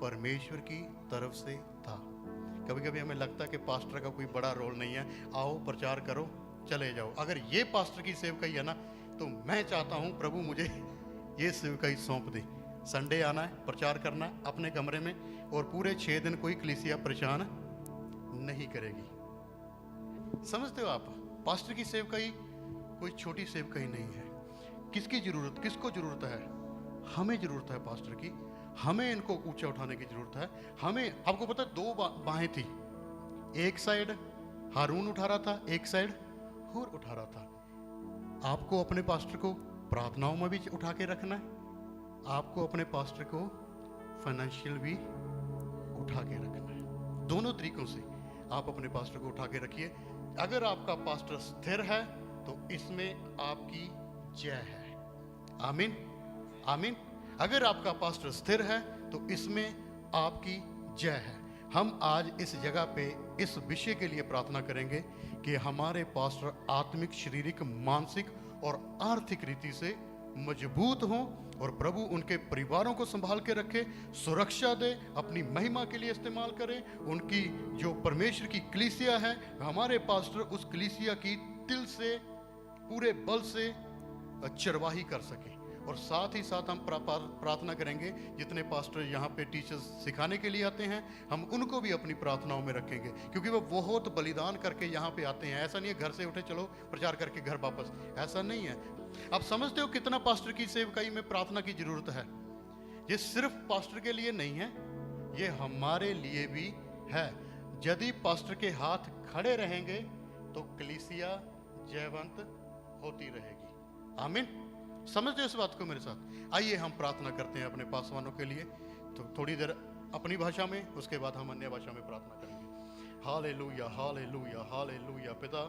परमेश्वर की तरफ से था। कभी कभी हमें लगता है कि पास्टर का कोई बड़ा रोल नहीं है, आओ प्रचार करो चले जाओ। अगर ये पास्टर की सेवकाई है ना, तो मैं चाहता हूं प्रभु मुझे ये सेवकाई सौंप दे। संडे आना है, प्रचार करना है अपने कमरे में, और पूरे 6 दिन कोई कलीसिया परेशान नहीं करेगी। समझते हो आप? पास्टर की सेवकाई कोई छोटी सेवकाई नहीं है। किसकी जरूरत, किसको जरूरत है? हमें जरूरत है पास्टर की। हमें इनको ऊंचा उठाने की जरूरत है। हमें, आपको पता है 2 बाहें थी, एक साइड हारून उठा रहा था, एक साइड हूर उठा रहा था। आपको अपने पास्टर को प्रार्थनाओं में भी उठा के रखना है, आपको अपने पास्टर को फाइनेंशियल भी उठा के रखना है। दोनों तरीकों से आप अपने पास्टर को उठा के रखिए। अगर आपका पास्टर स्थिर है तो इसमें आपकी जय है। आमीन, आमीन। अगर आपका पास्टर स्थिर है तो इसमें आपकी जय है। हम आज इस जगह पे इस विषय के लिए प्रार्थना करेंगे कि हमारे पास्टर आत्मिक, शारीरिक, मानसिक और आर्थिक रीति से मजबूत हों और प्रभु उनके परिवारों को संभाल के रखे, सुरक्षा दे, अपनी महिमा के लिए इस्तेमाल करें। उनकी जो परमेश्वर की कलीसिया है, हमारे पास्टर उस कलीसिया की दिल से, पूरे बल से चरवाही कर सके। और साथ ही साथ हम प्रार्थना करेंगे, जितने पास्टर यहाँ पे टीचर्स सिखाने के लिए आते हैं, हम उनको भी अपनी प्रार्थनाओं में रखेंगे, क्योंकि वो बहुत बलिदान करके यहाँ पे आते हैं। ऐसा नहीं है घर से उठे चलो प्रचार करके घर वापस, ऐसा नहीं है। आप समझते हो कितना पास्टर की सेवकाई में प्रार्थना की जरूरत है? ये सिर्फ पास्टर के लिए नहीं है, ये हमारे लिए भी है। यदि पास्टर के हाथ खड़े रहेंगे तो कलीसिया जयवंत होती रहेगी। आमीन। समझते हो इस बात को मेरे साथ? आइए हम प्रार्थना करते हैं अपने पासवानों के लिए। तो थोड़ी देर अपनी भाषा में, उसके बाद हम अन्य भाषा में प्रार्थना करेंगे। Hallelujah, hallelujah, hallelujah. पिता,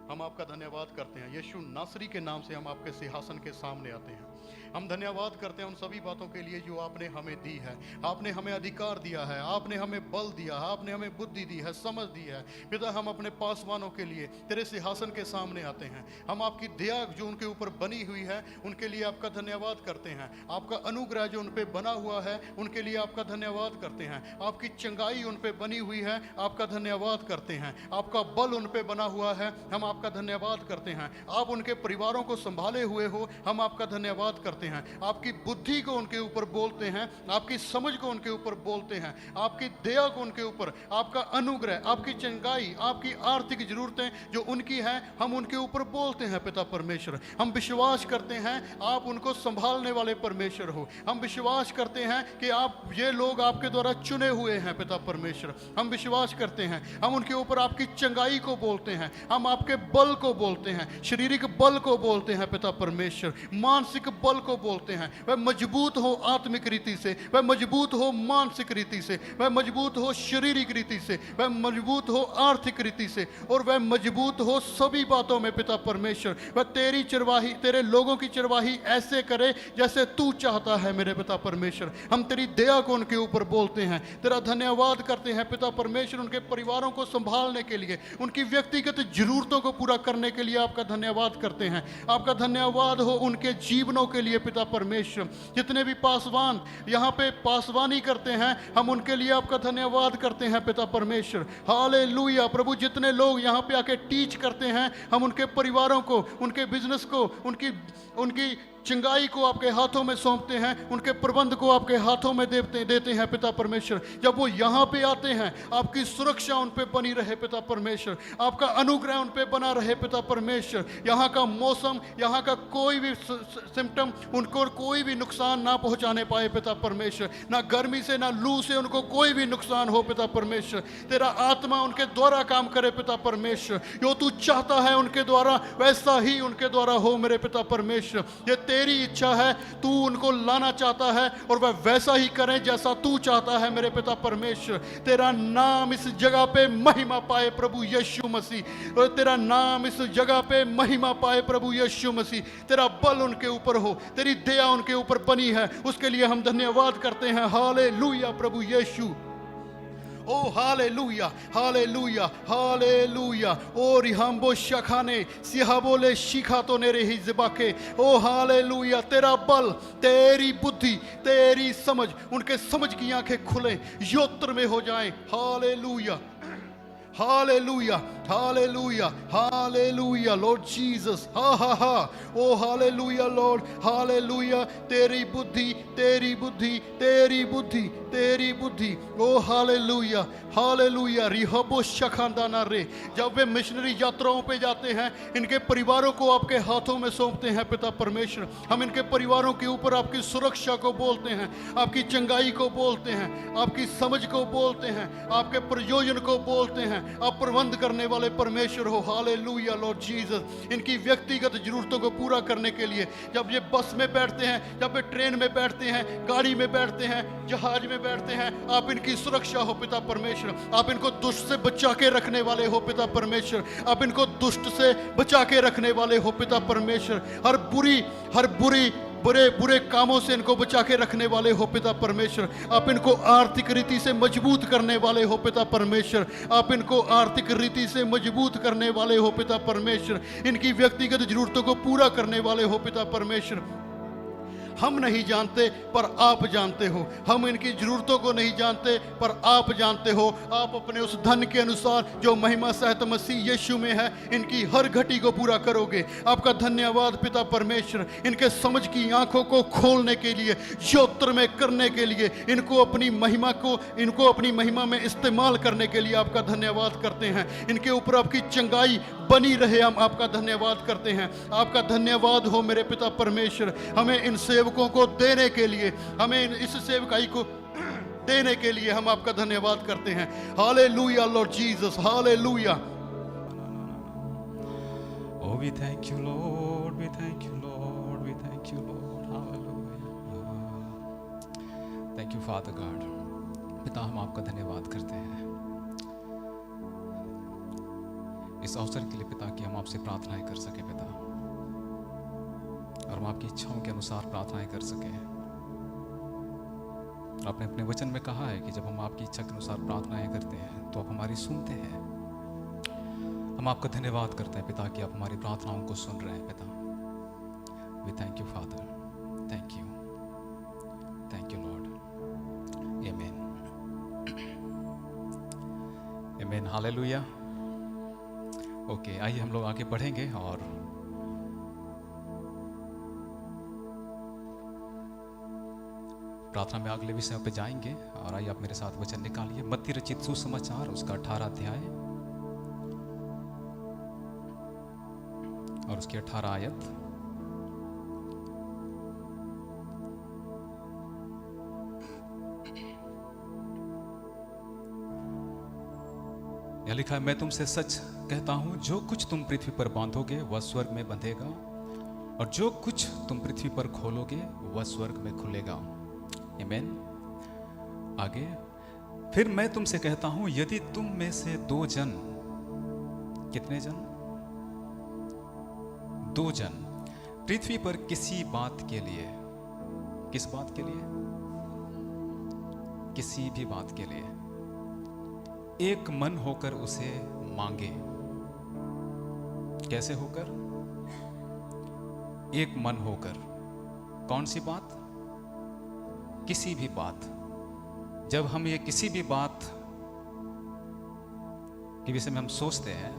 हम आपका धन्यवाद करते हैं। यीशु नासरी के नाम से हम आपके सिंहासन के सामने आते हैं। हम धन्यवाद करते हैं उन सभी बातों के लिए जो आपने हमें दी है। आपने हमें अधिकार दिया है, आपने हमें बल दिया है, आपने हमें बुद्धि दी है, समझ दी है। पिता, हम अपने पासवानों के लिए तेरे सिंहासन के सामने आते हैं। हम आपकी दया जो उनके ऊपर बनी हुई है, उनके लिए आपका धन्यवाद करते हैं। आपका अनुग्रह जो उन पर बना हुआ है, उनके लिए आपका धन्यवाद करते हैं। आपकी चंगाई उन पर बनी हुई है, आपका धन्यवाद करते हैं। आपका बल उन पर बना हुआ है, हम आपका धन्यवाद करते हैं। आप उनके परिवारों को संभाले हुए हो, हम आपका धन्यवाद करते हैं। आपकी बुद्धि को उनके ऊपर बोलते हैं, आपकी समझ को उनके ऊपर बोलते हैं, आपकी दया को उनके ऊपर, आपका अनुग्रह, आपकी चंगाई, आपकी आर्थिक जरूरतें जो उनकी हैं, हम उनके ऊपर बोलते हैं। पिता परमेश्वर, हम विश्वास करते हैं आप उनको संभालने वाले परमेश्वर हो। हम विश्वास करते हैं कि आप, ये लोग आपके द्वारा चुने हुए हैं। पिता परमेश्वर, हम विश्वास करते हैं, हम उनके ऊपर आपकी चंगाई को बोलते हैं, हम आपके बल को बोलते हैं, शारीरिक बल को बोलते हैं। पिता परमेश्वर, मानसिक बल को बोलते हैं। वह मजबूत हो आत्मिक रीति से, वह मजबूत हो मानसिक रीति से, वह मजबूत हो शारीरिक रीति से, वह मजबूत हो आर्थिक रीति से, और वह मजबूत हो सभी बातों में। पिता परमेश्वर, वह तेरी चरवाही, तेरे लोगों की चरवाही ऐसे करे जैसे तू चाहता है। मेरे पिता परमेश्वर, हम तेरी दया को उनके ऊपर बोलते हैं, तेरा धन्यवाद करते हैं। पिता परमेश्वर, उनके परिवारों को संभालने के लिए, उनकी व्यक्तिगत जरूरतों को पूरा करने के लिए आपका धन्यवाद करते हैं। आपका धन्यवाद हो उनके जीवनों के लिए। पिता परमेश्वर, जितने भी पासवान यहाँ पे पासवानी करते हैं, हम उनके लिए आपका धन्यवाद करते हैं। पिता परमेश्वर, हालेलुया। प्रभु, जितने लोग यहाँ पे आके टीच करते हैं, हम उनके परिवारों को, उनके बिजनेस को, उनकी चंगाई को आपके हाथों में सौंपते हैं, उनके प्रबंध को आपके हाथों में देते हैं। पिता परमेश्वर, जब वो यहाँ पे आते हैं, आपकी सुरक्षा उन पे बनी रहे। पिता परमेश्वर, आपका अनुग्रह उन पे बना रहे। पिता परमेश्वर, यहाँ का मौसम, यहाँ का कोई भी सिम्टम उनको कोई भी नुकसान ना पहुँचाने पाए। पिता परमेश्वर, ना गर्मी से, ना लू से उनको कोई भी नुकसान हो। पिता परमेश्वर, तेरा आत्मा उनके द्वारा काम करे। पिता परमेश्वर, जो तू चाहता है उनके द्वारा, वैसा ही उनके द्वारा हो। मेरे पिता परमेश्वर, ये तेरी इच्छा है, तू उनको लाना चाहता है और वह वैसा ही करें जैसा तू चाहता है मेरे पिता परमेश्वर। तेरा नाम इस जगह पे महिमा पाए प्रभु यीशु मसीह, और तेरा नाम इस जगह पे महिमा पाए प्रभु यीशु मसीह। तेरा बल उनके ऊपर हो, तेरी दया उनके ऊपर बनी है, उसके लिए हम धन्यवाद करते हैं। हालेलुया प्रभु यीशु। ओ हालेलुया, हालेलुया, हालेलुया। ओ रिहाम्बो शखाने सिहाबोले शिखा तो नेरे ही जिबाके। ओ हालेलुया। तेरा बल, तेरी बुद्धि, तेरी समझ, उनके समझ की आंखें खुले, योत्र में हो जाएं। Hallelujah, hallelujah, hallelujah, hallelujah Lord Jesus. हा हा हा। ओ हालेलुया लॉर्ड, हालेलुया। तेरी बुद्धि, तेरी बुद्धि, तेरी बुद्धि, तेरी बुद्धि। ओ हालेलुया, हालेलुया। रिहबो शखांदाना रे। जब वे मिशनरी यात्राओं पे जाते हैं, इनके परिवारों को आपके हाथों में सौंपते हैं पिता परमेश्वर। हम इनके परिवारों के ऊपर आपकी सुरक्षा को बोलते हैं, आपकी चंगाई को बोलते हैं, आपकी समझ को बोलते हैं, आपके प्रयोजन को बोलते हैं। आप प्रबंध करने वाले परमेश्वर हो। Hallelujah Lord Jesus. इनकी व्यक्तिगत जरूरतों को पूरा करने के लिए जब ये बस में बैठते हैं, जब ये ट्रेन में बैठते हैं, गाड़ी में बैठते हैं, जहाज में बैठते हैं, आप इनकी सुरक्षा हो पिता परमेश्वर। आप इनको दुष्ट से बचा के रखने वाले हो पिता परमेश्वर। आप इनको दुष्ट से बचा के रखने वाले हो पिता परमेश्वर। हर बुरी बुरे बुरे कामों से इनको बचा के रखने वाले हो पिता परमेश्वर। आप इनको आर्थिक रीति से मजबूत करने वाले हो पिता परमेश्वर। आप इनको आर्थिक रीति से मजबूत करने वाले हो पिता परमेश्वर। इनकी व्यक्तिगत जरूरतों को पूरा करने वाले हो पिता परमेश्वर। हम नहीं जानते पर आप जानते हो, हम इनकी जरूरतों को नहीं जानते पर आप जानते हो। आप अपने उस धन के अनुसार जो महिमा सहित मसीह यीशु में है, इनकी हर घटी को पूरा करोगे। आपका धन्यवाद पिता परमेश्वर। इनके समझ की आंखों को खोलने के लिए, योत्र में करने के लिए, इनको अपनी महिमा में इस्तेमाल करने के लिए आपका धन्यवाद करते हैं। इनके ऊपर आपकी चंगाई बनी रहे, हम आपका धन्यवाद करते हैं। आपका धन्यवाद हो मेरे पिता परमेश्वर। हमें इन सेवकों को देने के लिए, हमें इस सेवकाई को देने के लिए हम आपका धन्यवाद करते हैं। Hallelujah Lord Jesus, hallelujah. Oh, we thank you, Lord. We thank you, Lord. We thank you, Lord. Hallelujah. Thank you, Father God. पिता, हम आपका धन्यवाद करते हैं इस अवसर के लिए पिता, कि हम आपसे प्रार्थनाएं कर सके पिता, और हम आपकी इच्छाओं के अनुसार प्रार्थनाएं कर सके। आपने अपने वचन में कहा है कि जब हम आपकी इच्छा के अनुसार प्रार्थनाएं करते हैं तो आप हमारी सुनते हैं। हम आपका धन्यवाद करते हैं पिता कि आप हमारी प्रार्थनाओं को सुन रहे हैं पिता। We thank you father, thank you lord. आमीन, आमीन, हालेलुया। ओके, आइए हम लोग आगे बढ़ेंगे और प्रार्थना में अगले विषय पे जाएंगे। और आइए आप मेरे साथ वचन निकालिए, मत्ती रचित सुसमाचार उसका 18 अध्याय और उसकी 18 आयत। यह लिखा है, मैं तुमसे सच कहता हूं, जो कुछ तुम पृथ्वी पर बांधोगे वह स्वर्ग में बंधेगा, और जो कुछ तुम पृथ्वी पर खोलोगे वह स्वर्ग में खुलेगा। आमीन। आगे, फिर मैं तुमसे कहता हूं, यदि तुम में से 2 जन, कितने जन? 2 जन पृथ्वी पर किसी बात के लिए, किस बात के लिए? किसी भी बात के लिए एक मन होकर उसे मांगे। कैसे होकर? एक मन होकर। कौन सी बात? किसी भी बात। जब हम ये किसी भी बात के विषय में हम सोचते हैं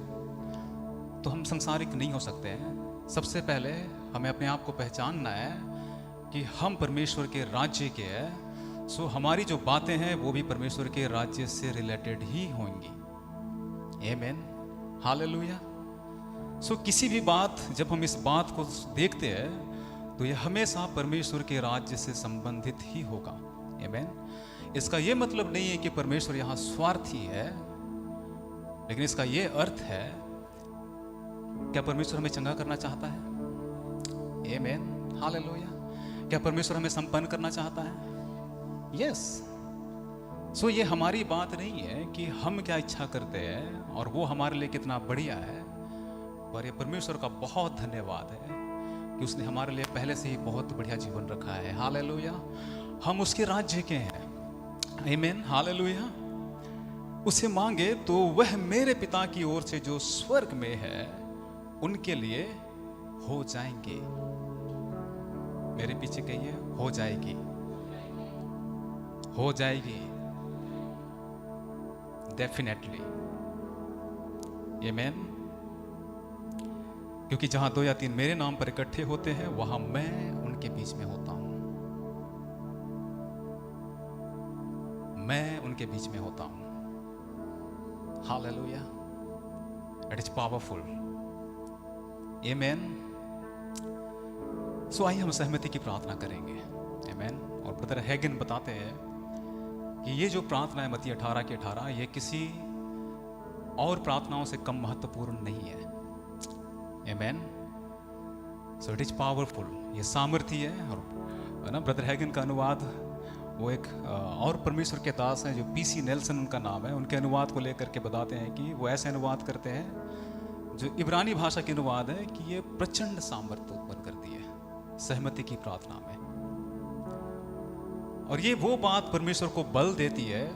तो हम संसारिक नहीं हो सकते हैं। सबसे पहले हमें अपने आप को पहचानना है कि हम परमेश्वर के राज्य के हैं। सो हमारी जो बातें हैं वो भी परमेश्वर के राज्य से रिलेटेड ही होंगी। आमीन, हालेलुया। सो किसी भी बात, जब हम इस बात को देखते हैं तो यह हमेशा परमेश्वर के राज्य से संबंधित ही होगा। आमीन। इसका यह मतलब नहीं है कि परमेश्वर यहां स्वार्थी है, लेकिन इसका यह अर्थ है, क्या परमेश्वर हमें चंगा करना चाहता है? आमीन, हालेलुया। क्या परमेश्वर हमें संपन्न करना चाहता है? यस। सो ये हमारी बात नहीं है कि हम क्या इच्छा करते हैं और वो हमारे लिए कितना बढ़िया है, पर ये परमेश्वर का बहुत धन्यवाद है कि उसने हमारे लिए पहले से ही बहुत बढ़िया जीवन रखा है। हालेलुया। हम उसके राज्य के हैं। आमीन। हालेलुया। उसे मांगे तो वह मेरे पिता की ओर से जो स्वर्ग में है उनके लिए हो जाएंगे। मेरे पीछे कहिए, हो जाएगी, हो जाएगी, डेफिनेटली। आमीन। क्योंकि जहां 2 या 3 मेरे नाम पर इकट्ठे होते हैं वहां मैं उनके बीच में होता हूं। मैं उनके बीच में होता हूं। हालेलुया। It is powerful. आमीन। सो आइए हम सहमति की प्रार्थना करेंगे। आमीन। और ब्रदर हैगन बताते हैं कि ये जो प्रार्थना है मत्ती 18 के 18, ये किसी और प्रार्थनाओं से कम महत्वपूर्ण नहीं है। आमीन। So it is powerful. ये सामर्थी है। और ना ब्रदर हैगन का अनुवाद, वो एक और परमेश्वर के दास हैं जो पीसी नेल्सन उनका नाम है, उनके अनुवाद को लेकर के बताते हैं कि वो ऐसे अनुवाद करते हैं जो इब्रानी भाषा के अनुवाद है कि ये प्रचंड सामर्थ्य उत्पन्न करती है सहमति की प्रार्थना में। और ये वो बात परमेश्वर को बल देती है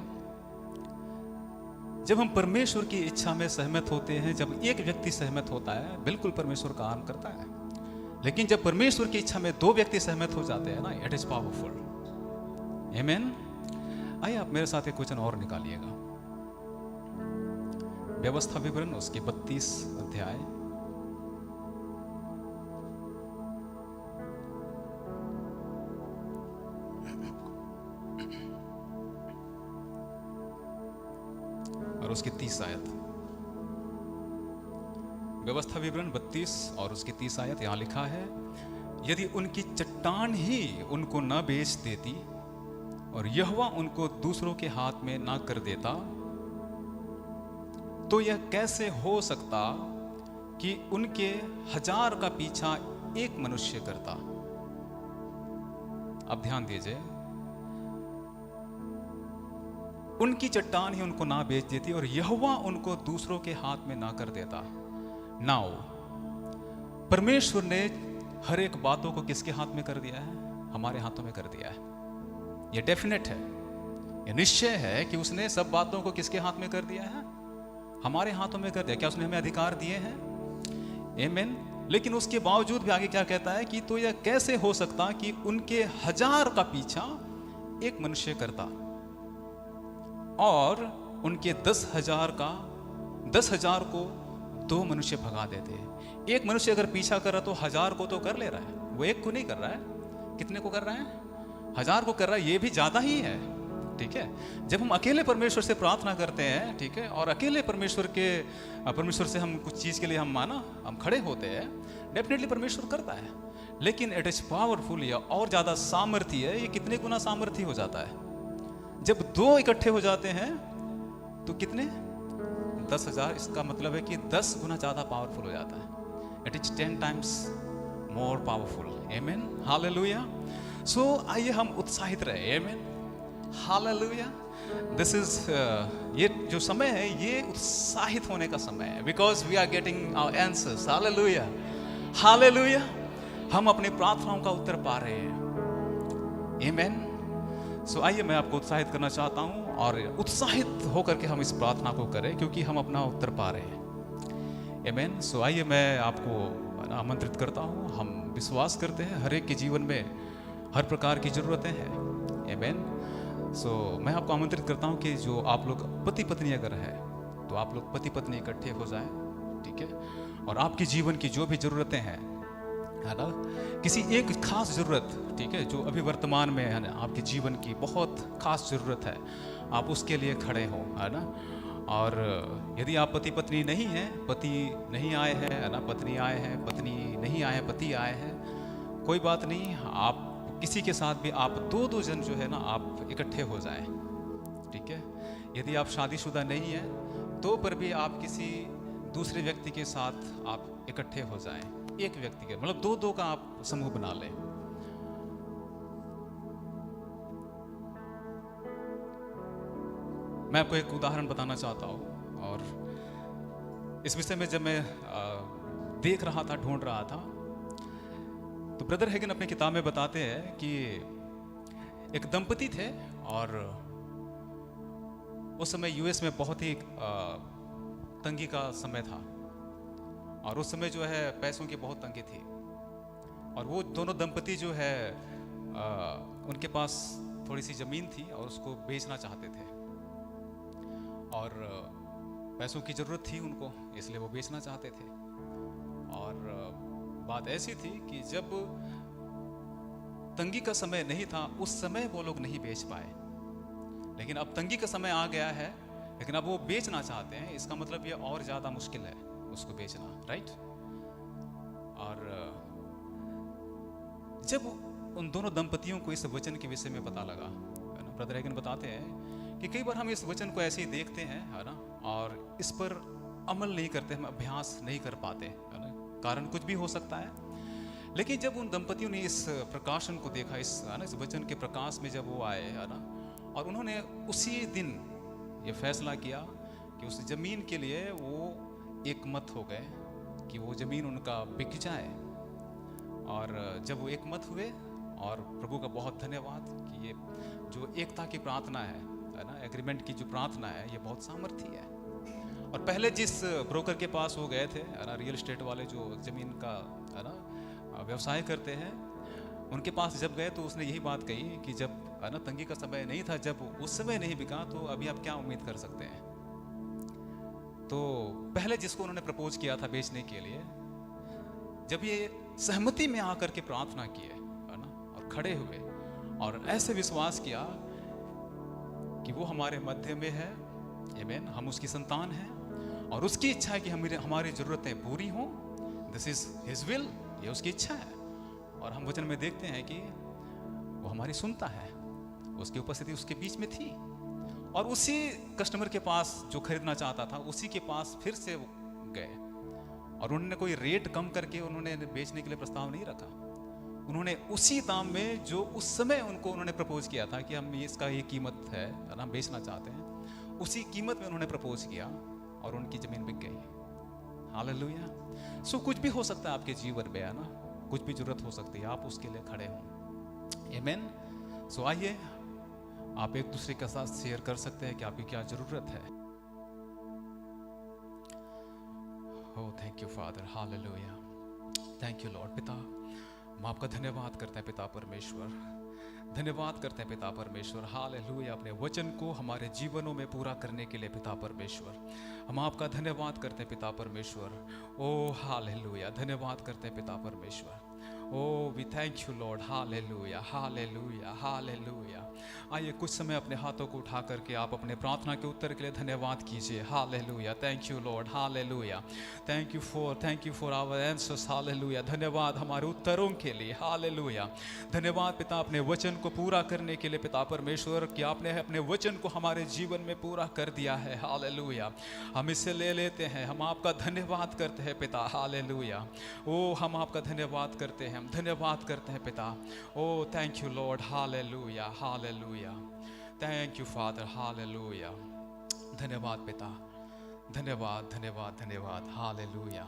जब हम परमेश्वर की इच्छा में सहमत होते हैं। जब एक व्यक्ति सहमत होता है बिल्कुल परमेश्वर काम करता है, लेकिन जब परमेश्वर की इच्छा में 2 व्यक्ति सहमत हो जाते हैं ना, इट इज पावरफुल। आमीन। आइए आप मेरे साथ एक वचन और निकालिएगा। व्यवस्था विवरण उसके 32 अध्याय और उसकी 30 आयत। व्यवस्था विवरण 32 और उसकी 30 आयत। यहां लिखा है, यदि उनकी चट्टान ही उनको न बेच देती और यहोवा उनको दूसरों के हाथ में ना कर देता, तो यह कैसे हो सकता कि उनके 1000 का पीछा एक मनुष्य करता। अब ध्यान दीजिए, उनकी चट्टान ही उनको ना बेच देती और यहोवा उनको दूसरों के हाथ में ना कर देता। नाउ परमेश्वर ने हर एक बातों को किसके हाथ में कर दिया है? हमारे हाथों में कर दिया है। यह डेफिनेट है, यह निश्चय है कि उसने सब बातों को किसके हाथ में कर दिया है? हमारे हाथों में कर दिया। क्या उसने हमें अधिकार दिए हैं? आमीन। लेकिन उसके बावजूद भी आगे क्या कहता है कि तो यह कैसे हो सकता कि उनके 1000 का पीछा एक मनुष्य करता और उनके 10,000 को 2 मनुष्य भगा देते। एक मनुष्य अगर पीछा कर रहा तो 1000 को तो कर ले रहा है, वो एक को नहीं कर रहा है। कितने को कर रहा है? 1000 को कर रहा है। ये भी ज्यादा ही है। ठीक है। जब हम अकेले परमेश्वर से प्रार्थना करते हैं, ठीक है, और अकेले परमेश्वर से हम कुछ चीज के लिए हम खड़े होते हैं, डेफिनेटली परमेश्वर करता है। लेकिन इट इज पावरफुल, या और ज्यादा सामर्थी है। ये कितने गुना सामर्थी हो जाता है? जब 2 इकट्ठे हो जाते हैं तो कितने? 10,000। इसका मतलब है कि 10 गुना ज्यादा पावरफुल हो जाता है। It is 10 times more powerful. आमीन। हालेलुया। सो आइए हम उत्साहित रहे। आमीन। हालेलुया। दिस इज ये जो समय है ये उत्साहित होने का समय है, because we are getting our answers. Hallelujah. Hallelujah. हम अपनी प्रार्थनाओं का उत्तर पा रहे हैं। आमीन। सो आइए मैं आपको उत्साहित करना चाहता हूं और उत्साहित होकर के हम इस प्रार्थना को करें, क्योंकि हम अपना उत्तर पा रहे हैं। आमीन। सो आइए मैं आपको आमंत्रित करता हूं। हम विश्वास करते हैं हर एक के जीवन में हर प्रकार की जरूरतें हैं। आमीन। सो मैं आपको आमंत्रित करता हूं कि जो आप लोग पति पत्नी अगर है तो आप लोग पति पत्नी इकट्ठे हो जाएं। ठीक है। और आपके जीवन की जो भी जरूरतें हैं, है ना, किसी एक खास जरूरत, ठीक है, जो अभी वर्तमान में है ना आपके जीवन की बहुत खास जरूरत है, आप उसके लिए खड़े हो, है ना। और यदि आप पति पत्नी नहीं हैं, पति नहीं आए हैं, है ना, पत्नी आए हैं, पत्नी नहीं आए हैं, पति आए हैं, कोई बात नहीं। आप किसी के साथ भी आप 2-2 जन जो है ना आप इकट्ठे हो जाएं। ठीक है। यदि आप शादीशुदा नहीं हैं तो पर भी आप किसी दूसरे व्यक्ति के साथ आप इकट्ठे हो जाएं। एक व्यक्ति के मतलब 2-2 का आप समूह बना लें। मैं आपको एक उदाहरण बताना चाहता हूँ, और इस विषय में जब मैं देख रहा था, ढूंढ रहा था, तो ब्रदर हेगन अपनी किताब में बताते हैं कि एक दंपति थे, और उस समय यूएस में बहुत ही तंगी का समय था, और उस समय जो है पैसों की बहुत तंगी थी, और वो दोनों दंपति जो है उनके पास थोड़ी सी ज़मीन थी और उसको बेचना चाहते थे, और पैसों की ज़रूरत थी उनको, इसलिए वो बेचना चाहते थे। और बात ऐसी थी कि जब तंगी का समय नहीं था उस समय वो लोग नहीं बेच पाए, लेकिन अब तंगी का समय आ गया है, लेकिन अब वो बेचना चाहते हैं, इसका मतलब ये और ज़्यादा मुश्किल है उसको बेचना, राइट। और जब उन दोनों दंपतियों को इस वचन के विषय में पता लगा, है ना, ब्रदर हेगन बताते हैं कि कई बार हम इस वचन को ऐसे ही देखते हैं, है ना, और इस पर अमल नहीं करते, हम अभ्यास नहीं कर पाते, है ना, कारण कुछ भी हो सकता है। लेकिन जब उन दंपतियों ने इस प्रकाशन को देखा, इस, है ना, इस वचन के प्रकाश में जब वो आए, है ना, और उन्होंने उसी दिन ये फैसला किया कि उस ज़मीन के लिए वो एक मत हो गए कि वो ज़मीन उनका बिक जाए। और जब वो एक मत हुए, और प्रभु का बहुत धन्यवाद कि ये जो एकता की प्रार्थना है ना, एग्रीमेंट की जो प्रार्थना है, ये बहुत सामर्थी है। और पहले जिस ब्रोकर के पास वो गए थे, है ना, रियल एस्टेट वाले जो ज़मीन का, है ना, व्यवसाय करते हैं, उनके पास जब गए तो उसने यही बात कही कि जब, है ना, तंगी का समय नहीं था, जब उस समय नहीं बिका तो अभी आप क्या उम्मीद कर सकते हैं। तो पहले जिसको उन्होंने प्रपोज किया था बेचने के लिए, जब ये सहमति में आकर के प्रार्थना किए, है ना, और खड़े हुए और ऐसे विश्वास किया कि वो हमारे मध्य में है, आमीन, हम उसकी संतान हैं, और उसकी इच्छा है कि हमारी ज़रूरतें पूरी हों, दिस इज हिज विल, ये उसकी इच्छा है। और हम वचन में देखते हैं कि वो हमारी सुनता है, उसकी उपस्थिति उसके बीच में थी, और उसी कस्टमर के पास जो खरीदना चाहता था उसी के पास फिर से वो गए, और उन्होंने कोई रेट कम करके उन्होंने बेचने के लिए प्रस्ताव नहीं रखा। उन्होंने उसी दाम में जो उस समय उन्होंने प्रपोज किया था कि हम इसका ये कीमत है, हम बेचना चाहते हैं, उसी कीमत में उन्होंने प्रपोज किया और उनकी ज़मीन बिक गई। हालेलुया। सो कुछ भी हो सकता है आपके जीवन में, है ना, कुछ भी जरूरत हो सकती है, आप उसके लिए खड़े हों, आमीन। सो आइए आप एक दूसरे के साथ शेयर कर सकते हैं कि आपकी क्या जरूरत है। Oh thank you Father, hallelujah, thank you Lord. पिता, हम आपका धन्यवाद करते हैं पिता परमेश्वर, धन्यवाद करते हैं पिता परमेश्वर, हालेलुया, अपने वचन को हमारे जीवनों में पूरा करने के लिए पिता परमेश्वर हम आपका धन्यवाद करते हैं पिता परमेश्वर। ओह हालेलुया, धन्यवाद करते हैं पिता परमेश्वर। Oh, we thank you, Lord. Hallelujah, hallelujah, hallelujah. आइए कुछ समय अपने हाथों को उठा करके आप अपने प्रार्थना के उत्तर के लिए धन्यवाद कीजिए। Hallelujah, thank you, Lord. Hallelujah, thank you for our answers. Hallelujah, धन्यवाद हमारे उत्तरों के लिए। Hallelujah, धन्यवाद पिता अपने वचन को पूरा करने के लिए पिता परमेश्वर कि आपने अपने वचन को हमारे जीवन में पूरा कर दिया है। Hallelujah, हम इसे ले लेते हैं, हम आपका धन्यवाद करते हैं पिता। Hallelujah, ओ हम आपका धन्यवाद करते हैं, हम धन्यवाद करते हैं पिता। ओ थैंक यू लॉर्ड, हालेलुया, हालेलुया, थैंक यू फादर, हालेलुया, धन्यवाद पिता, धन्यवाद धन्यवाद धन्यवाद, हालेलुया,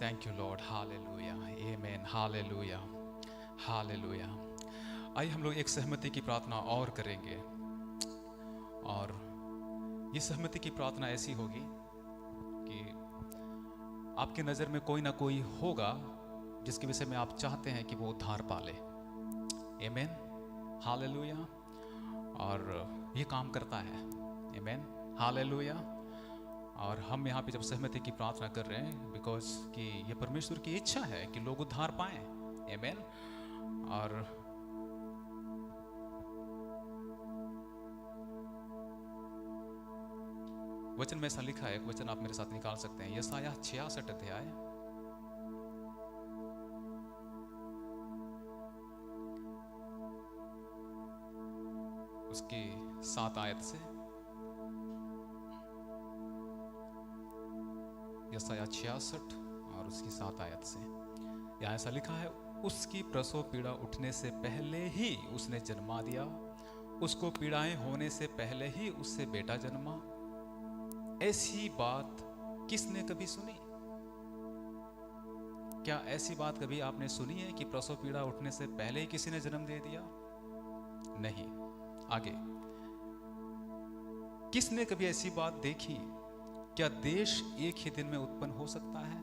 थैंक यू लॉर्ड, हालेलुया, आमीन, हालेलुया, हालेलुया। आइए हम लोग एक सहमति की प्रार्थना और करेंगे, और ये सहमति की प्रार्थना ऐसी होगी कि आपकी नज़र में कोई ना कोई होगा जिसके विषय में आप चाहते हैं कि वो उद्धार पाले, आमीन, हालेलुया, और ये काम करता है, आमीन, हालेलुया। और हम यहाँ पे जब सहमति की प्रार्थना कर रहे हैं बिकॉज कि ये परमेश्वर की इच्छा है कि लोग उद्धार पाएं, आमीन। और वचन में ऐसा लिखा है, एक वचन आप मेरे साथ निकाल सकते हैं, यशायाह 66 अध्याय उसकी 7 आयत से, यशायाह 66 और उसकी 7 आयत से यहाँ ऐसा लिखा है, उसकी प्रसव पीड़ा उठने से पहले ही उसने जन्मा दिया, उसको पीड़ाएं होने से पहले ही उससे बेटा जन्मा। ऐसी बात किसने कभी सुनी? क्या ऐसी बात कभी आपने सुनी है कि प्रसव पीड़ा उठने से पहले ही किसी ने जन्म दे दिया? नहीं। आगे, किसने कभी ऐसी बात देखी? क्या देश एक ही दिन में उत्पन्न हो सकता है?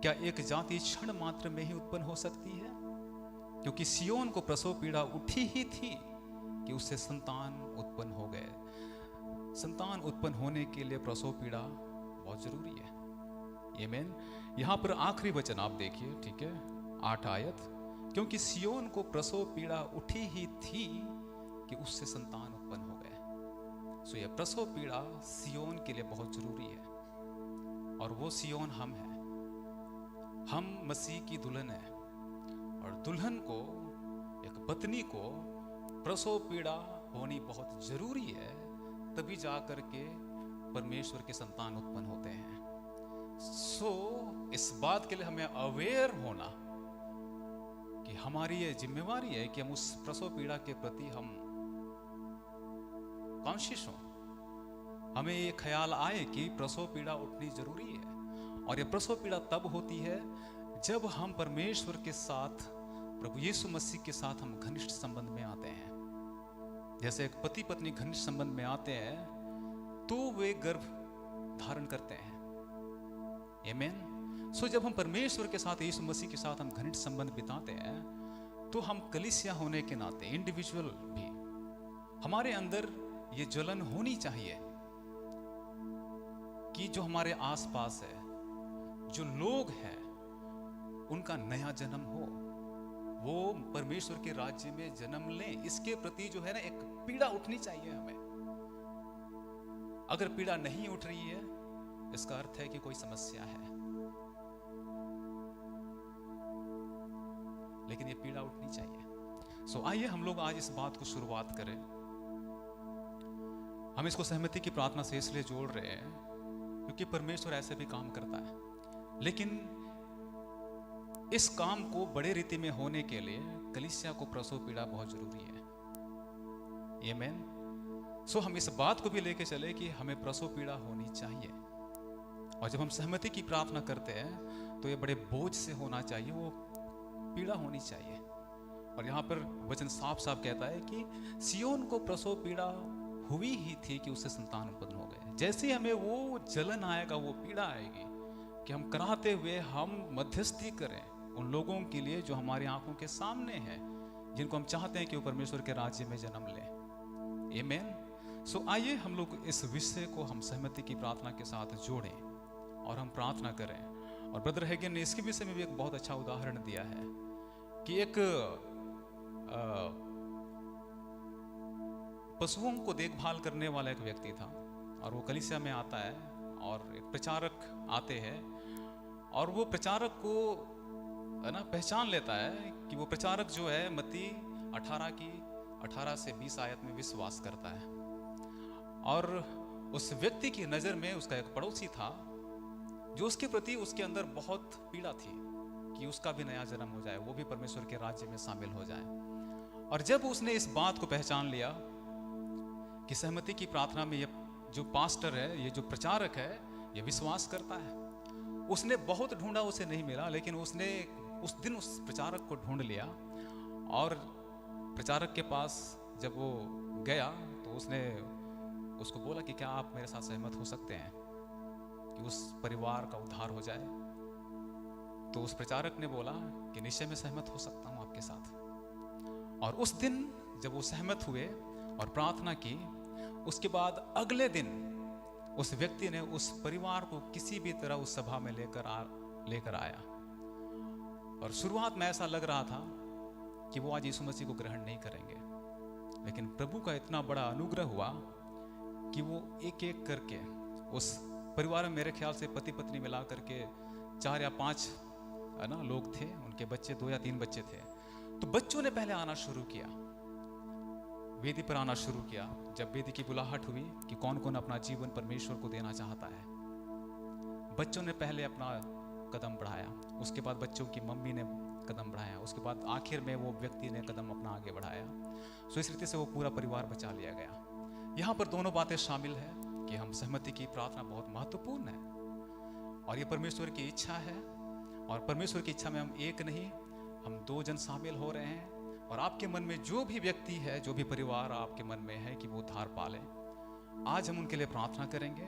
क्या एक जाति क्षण मात्र में ही उत्पन्न हो सकती है? क्योंकि सियोन को प्रसव पीड़ा उठी ही थी कि उससे संतान उत्पन्न हो गए। संतान उत्पन्न होने के लिए प्रसव पीड़ा बहुत जरूरी है। आमीन। यहां पर आखिरी वचन आप देखिए, ठीक है, 8 आयत, क्योंकि सियोन को प्रसव पीड़ा उठी ही थी कि उससे संतान उत्पन्न हो गए। सो यह प्रसव पीड़ा सियोन के लिए बहुत जरूरी है, और वो सियोन हम हैं। हम मसीह की दुल्हन है, और दुल्हन को, एक पत्नी को प्रसव पीड़ा होनी बहुत जरूरी है, तभी जाकर के परमेश्वर के संतान उत्पन्न होते हैं। सो इस बात के लिए हमें अवेयर होना कि हमारी ये जिम्मेवारी है कि हम उस प्रसव पीड़ा के प्रति हम कॉन्शियस हों। हमें ये ख्याल आए कि प्रसव पीड़ा उठनी जरूरी है, और ये प्रसव पीड़ा तब होती है जब हम परमेश्वर के साथ, प्रभु यीशु मसीह के साथ हम घनिष्ठ संबंध में आते हैं। जैसे एक पति पत्नी घनिष्ठ संबंध में आते हैं तो वे गर्भ धारण करते हैं। आमीन। सो जब हम परमेश्वर के साथ, यीशु मसीह के साथ हम घनिष्ठ संबंध बिताते हैं, तो हम कलीसिया होने के नाते, इंडिविजुअल भी, हमारे अंदर ये जलन होनी चाहिए कि जो हमारे आसपास है, जो लोग हैं, उनका नया जन्म हो, वो परमेश्वर के राज्य में जन्म लें। इसके प्रति जो है ना, एक पीड़ा उठनी चाहिए हमें। अगर पीड़ा नहीं उठ रही है, इसका अर्थ है कि कोई समस्या है, लेकिन ये पीड़ा उठनी चाहिए। सो आइए हम लोग आज इस बात को शुरुआत करें। हम इसको सहमति की प्रार्थना से इसलिए जोड़ रहे हैं क्योंकि परमेश्वर ऐसे भी काम करता है, लेकिन इस काम को बड़े रीति में होने के लिए कलीसिया को प्रसव पीड़ा बहुत जरूरी है। आमीन। सो हम इस बात को भी लेके चले कि हमें प्रसव पीड़ा होनी चाहिए, और जब हम सहमति की प्रार्थना करते हैं तो ये बड़े बोझ से होना चाहिए, वो पीड़ा होनी चाहिए। और यहाँ पर वचन साफ साफ कहता है कि सियोन को प्रसव पीड़ा हुई ही थी कि उससे संतान उत्पन्न हो गए। जैसे हमें वो जलन आएगा, वो पीड़ा आएगी कि हम कराते हुए हम मध्यस्थी करें उन लोगों के लिए जो हमारी आंखों के सामने हैं, जिनको हम चाहते हैं कि वो परमेश्वर के राज्य में जन्म लें। आमीन। सो आइए हम लोग इस विषय को हम सहमति की प्रार्थना के साथ जोड़ें और हम प्रार्थना करें। और ब्रदर हेगन ने इसके विषय में भी एक बहुत अच्छा उदाहरण दिया है कि एक पशुओं को देखभाल करने वाला एक व्यक्ति था, और वो कलीसिया में आता है, और एक प्रचारक आते हैं, और वो प्रचारक को है ना पहचान लेता है कि वो प्रचारक जो है मत्ती 18 से 20 आयत में विश्वास करता है। और उस व्यक्ति की नज़र में उसका एक पड़ोसी था जो उसके प्रति, उसके अंदर बहुत पीड़ा थी कि उसका भी नया जन्म हो जाए, वो भी परमेश्वर के राज्य में शामिल हो जाए। और जब उसने इस बात को पहचान लिया कि सहमति की प्रार्थना में ये जो पास्टर है, ये जो प्रचारक है, ये विश्वास करता है, उसने बहुत ढूंढा, उसे नहीं मिला, लेकिन उसने उस दिन उस प्रचारक को ढूंढ लिया। और प्रचारक के पास जब वो गया तो उसने उसको बोला कि क्या आप मेरे साथ सहमत हो सकते हैं कि उस परिवार का उद्धार हो जाए? तो उस प्रचारक ने बोला कि निश्चय में सहमत हो सकता हूं आपके साथ। और उस दिन जब वो सहमत हुए और प्रार्थना की, उसके बाद अगले दिन उस व्यक्ति ने उस परिवार को किसी भी तरह उस सभा में लेकर आया। और शुरुआत में ऐसा लग रहा था कि वो आज यीशु मसीह को ग्रहण नहीं करेंगे, लेकिन प्रभु का इतना बड़ा अनुग्रह हुआ कि वो एक एक करके उस परिवार में, मेरे ख्याल से पति पत्नी मिला करके 4 या 5 है ना लोग थे, उनके बच्चे 2 या 3 बच्चे थे। तो बच्चों ने पहले आना शुरू किया, वेदी पर आना शुरू किया। जब वेदी की बुलाहट हुई कि कौन कौन अपना जीवन परमेश्वर को देना चाहता है, बच्चों ने पहले अपना कदम बढ़ाया। उसके बाद बच्चों की मम्मी ने कदम बढ़ाया, उसके बाद आखिर में वो व्यक्ति ने कदम अपना आगे बढ़ाया। सो इस रीति से वो पूरा परिवार बचा लिया गया। यहाँ पर दोनों बातें शामिल है कि हम सहमति की प्रार्थना बहुत महत्वपूर्ण है और ये परमेश्वर की इच्छा है, और परमेश्वर की इच्छा में हम एक नहीं, हम 2 जन शामिल हो रहे हैं। और आपके मन में जो भी व्यक्ति है, जो भी परिवार आपके मन में है कि वो उद्धार पाले, आज हम उनके लिए प्रार्थना करेंगे।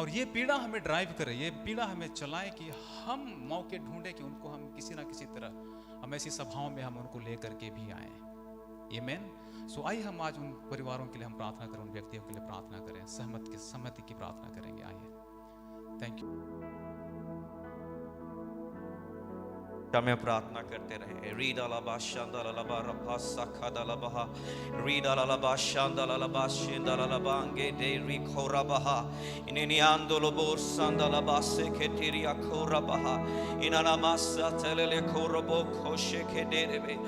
और ये पीड़ा हमें ड्राइव करे, ये पीड़ा हमें चलाए कि हम मौके ढूंढे कि उनको हम किसी ना किसी तरह हम ऐसी सभाओं में हम उनको ले करके भी आए। आमीन। सो आइए हम आज उन परिवारों के लिए हम प्रार्थना करें, उन व्यक्तियों के लिए प्रार्थना करें, सहमति की प्रार्थना करेंगे। आइए। Thank you. हमें प्रार्थना करते रहे। रीडा लबा शांदा लबा रफा सखदा लबा रीडा लबा शांदा लबा शिंदा लबा अंगे दे री खोरा बहा इन्हें आंदोलो बोर शांदा लबा से खेतिरिया खोरा बहा इनाना मासा चले खोरो बो खोशे के दे रे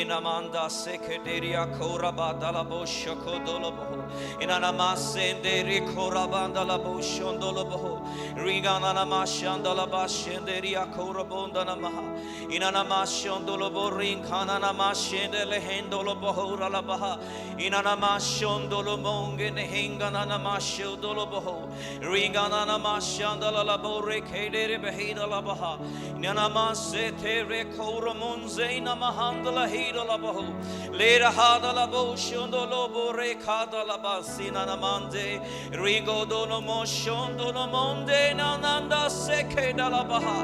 इना मांदा से खेतिरिया खोरा बा दलबो शखो दोलो बो इनाना मासे दे री खोरा बांदा लबो शोंदोलो बो रीगाना ना माशांदा लबा शिंदेरिया खोरो बोंदा ना महा inana mashondolo borin kanana mashendele hendolo bohora la baha inana mashondolo monge ne hingana na mashodolo boho ringana na mashandala la bore kedere behida la baha inana masete re koro monze na mahandala hida la boho le rahada la boshondolo bore kada la basina na mande rigo dono moshondolo monde na nanda sekeda la baha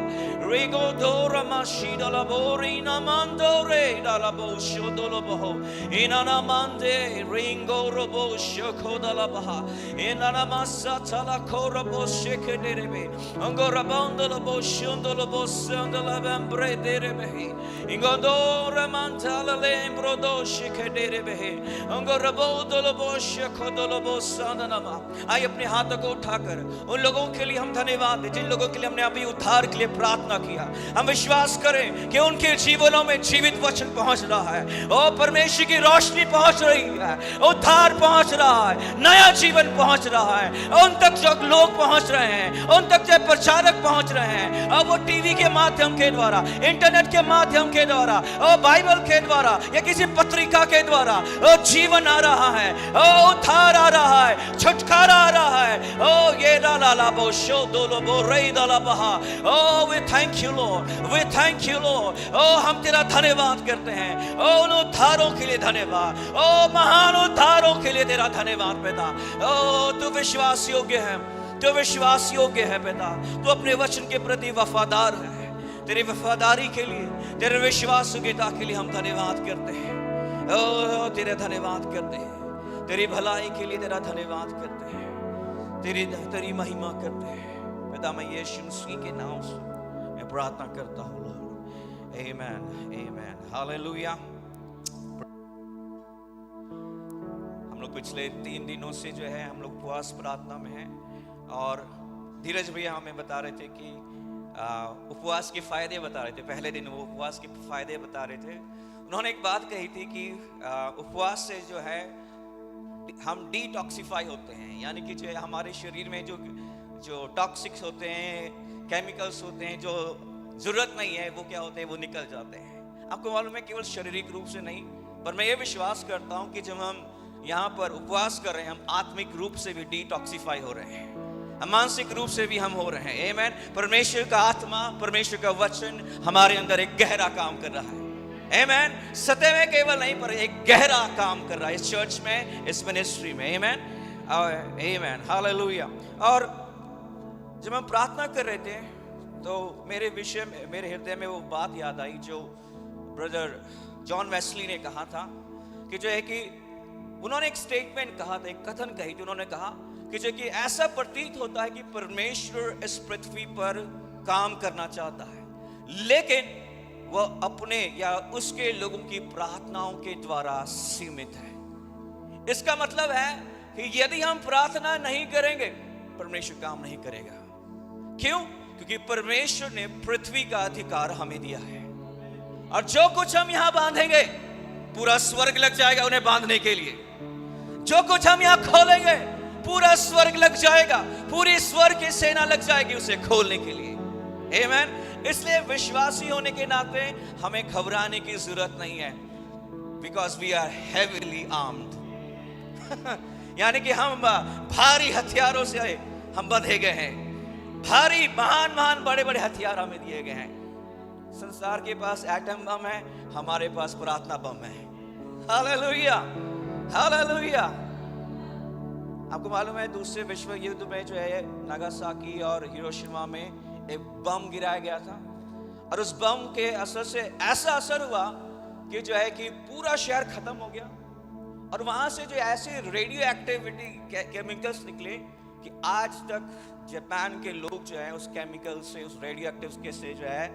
rigo dora Shida la borina mandore da la bosho dolo boho inana mande ringo robo shoko da la baha inana masata la kora boshe kederebe angora bando la bosho dolo bosanda la vembre derebe ingodora mantala lembro doshe kederebe angora bodo la boshe kodolo bosanda nama आइए अपने हाथों को उठाकर उन लोगों के लिए हम धन्यवाद दें जिन लोगों के लिए हमने अभी उद्धार के लिए प्रार्थना किया। हम विश्वास करें कि उनके जीवनों में जीवित वचन पहुंच रहा है, ओ परमेश्वर की रोशनी पहुंच रही है, उद्धार पहुंच रहा है, नया जीवन पहुंच रहा है। उन तक जो लोग पहुंच रहे हैं, उन तक जो प्रचारक पहुंच रहे हैं, और वो टीवी के माध्यम के द्वारा, इंटरनेट के माध्यम के द्वारा, और बाइबल के द्वारा या किसी पत्रिका के द्वारा ओ जीवन आ रहा है, ओ उद्धार आ रहा है, छुटकारा आ रहा है। ओ ये ला बो शो दोलो बो रे ला बहा। Oh we thank you Lord, we thank you Lord. ओ हम तेरा धन्यवाद करते हैं। ओ उन उद्धारों के लिए धन्यवाद, ओ महान उद्धारों के लिए तेरा धन्यवाद पिता। ओ तू विश्वास योग्य है, तू विश्वास योग्य है पिता। तू अपने वचन के प्रति वफादार है। तेरी वफादारी के लिए, तेरे विश्वास योग्यता के लिए हम धन्यवाद करते हैं। ओ तेरे धन्यवाद करते हैं, तेरी भलाई के लिए तेरा धन्यवाद करते हैं, तेरी महिमा करते हैं पिता। मैं यीशु मसीह के नाम से मैं प्रार्थना करता हूँ लॉर्ड। आमेन, आमेन, हालेलुया। हम लोग पिछले 3 दिनों से जो है हम लोग उपवास प्रार्थना में हैं, और धीरज भैया हमें बता रहे थे कि उपवास के फायदे बता रहे थे। पहले दिन वो उपवास के फायदे बता रहे थे। उन्होंने एक बात कही थी कि उपवास से जो है हम डिटॉक्सिफाई होते हैं, यानी कि जो हमारे शरीर में जो टॉक्सिक्स होते हैं, केमिकल्स होते हैं, जो जरूरत नहीं है, वो क्या होते हैं, वो निकल जाते हैं। आपको मालूम है केवल शारीरिक रूप से नहीं, पर मैं ये विश्वास करता हूँ कि जब हम यहाँ पर उपवास कर रहे हैं, हम आत्मिक रूप से भी डिटॉक्सिफाई हो रहे हैं, हम मानसिक रूप से भी हम हो रहे हैं। आमीन। परमेश्वर का आत्मा, परमेश्वर का वचन हमारे अंदर एक गहरा काम कर रहा है। आमीन। सत्य में केवल नहीं, पर एक गहरा काम कर रहा है इस चर्च में, इस मिनिस्ट्री में। आमीन, आमीन, हालेलुया। और जब हम प्रार्थना कर रहे थे तो मेरे विषय में, मेरे हृदय में वो बात याद आई जो ब्रदर जॉन वेस्ली ने कहा था कि जो है कि उन्होंने एक स्टेटमेंट कहा था, एक कथन कही थी। उन्होंने कहा कि जो कि ऐसा प्रतीत होता है कि परमेश्वर इस पृथ्वी पर काम करना चाहता है, लेकिन वह अपने या उसके लोगों की प्रार्थनाओं के द्वारा सीमित है। इसका मतलब है कि यदि हम प्रार्थना नहीं करेंगे, परमेश्वर काम नहीं करेगा। क्यों? क्योंकि परमेश्वर ने पृथ्वी का अधिकार हमें दिया है, और जो कुछ हम यहां बांधेंगे पूरा स्वर्ग लग जाएगा उन्हें बांधने के लिए। जो कुछ हम यहां खोलेंगे पूरा स्वर्ग लग जाएगा, पूरी स्वर्ग की सेना लग जाएगी उसे खोलने के लिए। आमीन। इसलिए विश्वासी होने के नाते हमें घबराने की जरूरत नहीं है, because we are heavily armed. यानी कि हम भारी हथियारों से हम बंधे गए हैं, भारी महान महान बड़े बड़े हथियार हमें दिए गए हैं। संसार के पास एटम बम है, हमारे पास प्रार्थना बम है। Hallelujah, hallelujah. आपको मालूम है दूसरे विश्व युद्ध में जो है नागासाकी और हिरोशिमा में एक बम गिराया गया था, और उस बम के असर से ऐसा असर हुआ कि जो है कि पूरा शहर खत्म हो गया, और वहां से जो ऐसे रेडियो एक्टिविटी केमिकल्स निकले कि आज तक जापान के लोग जो है उस केमिकल से, उस रेडियो एक्टिव के से जो है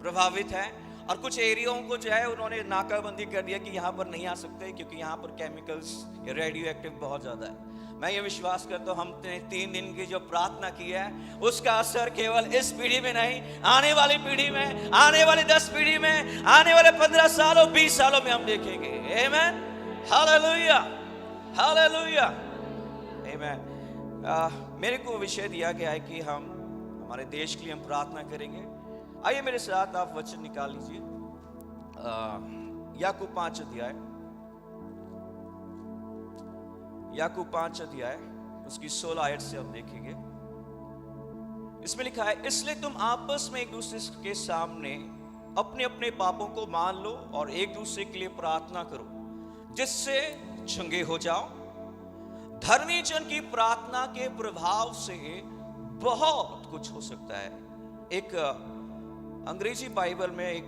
प्रभावित है। और कुछ एरियाओं को जो है उन्होंने नाकाबंदी कर दिया कि यहाँ पर नहीं आ सकते, क्योंकि यहाँ पर केमिकल्स या रेडियो एक्टिव बहुत ज्यादा है। मैं ये विश्वास करता हूँ हमने 3 दिन की जो प्रार्थना की है उसका असर केवल इस पीढ़ी में नहीं, आने वाली पीढ़ी में, आने वाली 10 पीढ़ी में, आने वाले 15 सालों 20 सालों में हम देखेंगे। आमेन, हालेलुया, हालेलुया, आमेन। मेरे को विषय दिया गया है कि हम हमारे देश के लिए हम प्रार्थना करेंगे। आइए मेरे साथ आप वचन निकाल लीजिए, याकूब 5 अध्याय, याकूब 5 अध्याय उसकी 16 आयत से हम देखेंगे। इसमें लिखा है, इसलिए तुम आपस में एक दूसरे के सामने अपने अपने पापों को मान लो और एक दूसरे के लिए प्रार्थना करो, जिससे चंगे हो जाओ। धर्मी जन की प्रार्थना के प्रभाव से बहुत कुछ हो सकता है। एक अंग्रेजी बाइबल में, एक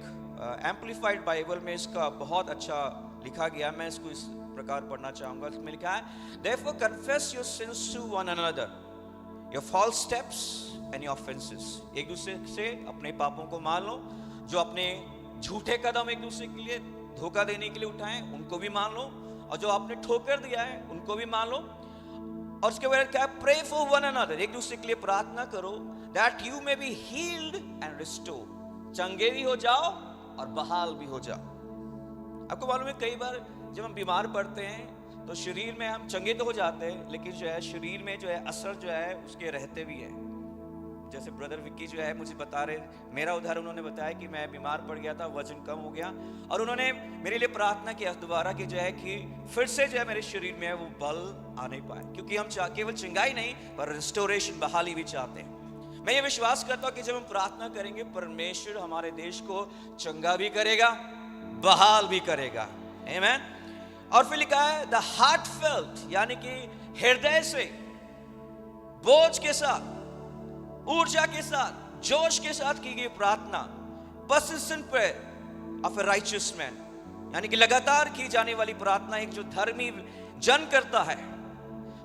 एम्पलीफाइड बाइबल में इसका बहुत अच्छा लिखा गया, मैं इसको इस प्रकार पढ़ना चाहूंगा। इसमें लिखा है, therefore confess your sins to one another, your false steps and your offenses। एक दूसरे से अपने पापों को मान लो, जो अपने झूठे कदम एक दूसरे के लिए धोखा देने के लिए उठाएं उनको भी मान लो, और जो आपने ठोकर दिया है उनको भी मान लो। और उसके बाद क्या, pray for one another, एक दूसरे के लिए प्रार्थना करो, that you may be healed and restored, चंगे भी हो जाओ और बहाल भी हो जाओ। आपको मालूम है कई बार जब हम बीमार पड़ते हैं तो शरीर में हम चंगे तो हो जाते हैं, लेकिन जो है शरीर में जो है असर जो है उसके रहते भी है। जैसे ब्रदर विक्की जो है मुझे बता रहे, मेरा उदाहरण उन्होंने बताया कि मैं बीमार पड़ गया था, वजन कम हो गया, और उन्होंने मेरे लिए प्रार्थना किया दोबारा कि जो है कि फिर से जो है मेरे शरीर में है वो बल आ नहीं पाए, क्योंकि हम केवल चंगाई नहीं पर रिस्टोरेशन, बहाली भी चाहते हैं। मैं ये विश्वास करता हूँ कि जब हम प्रार्थना करेंगे परमेश्वर हमारे देश को चंगा भी करेगा, बहाल भी करेगा। आमीन। और फिर लिखा है द हार्टफेल्ट, यानी कि हृदय से, बोझ के साथ, ऊर्जा के साथ, जोश के साथ की गई प्रार्थना, persistent prayer of a righteous man, यानी कि लगातार की जाने वाली प्रार्थना एक जो धर्मी जन करता है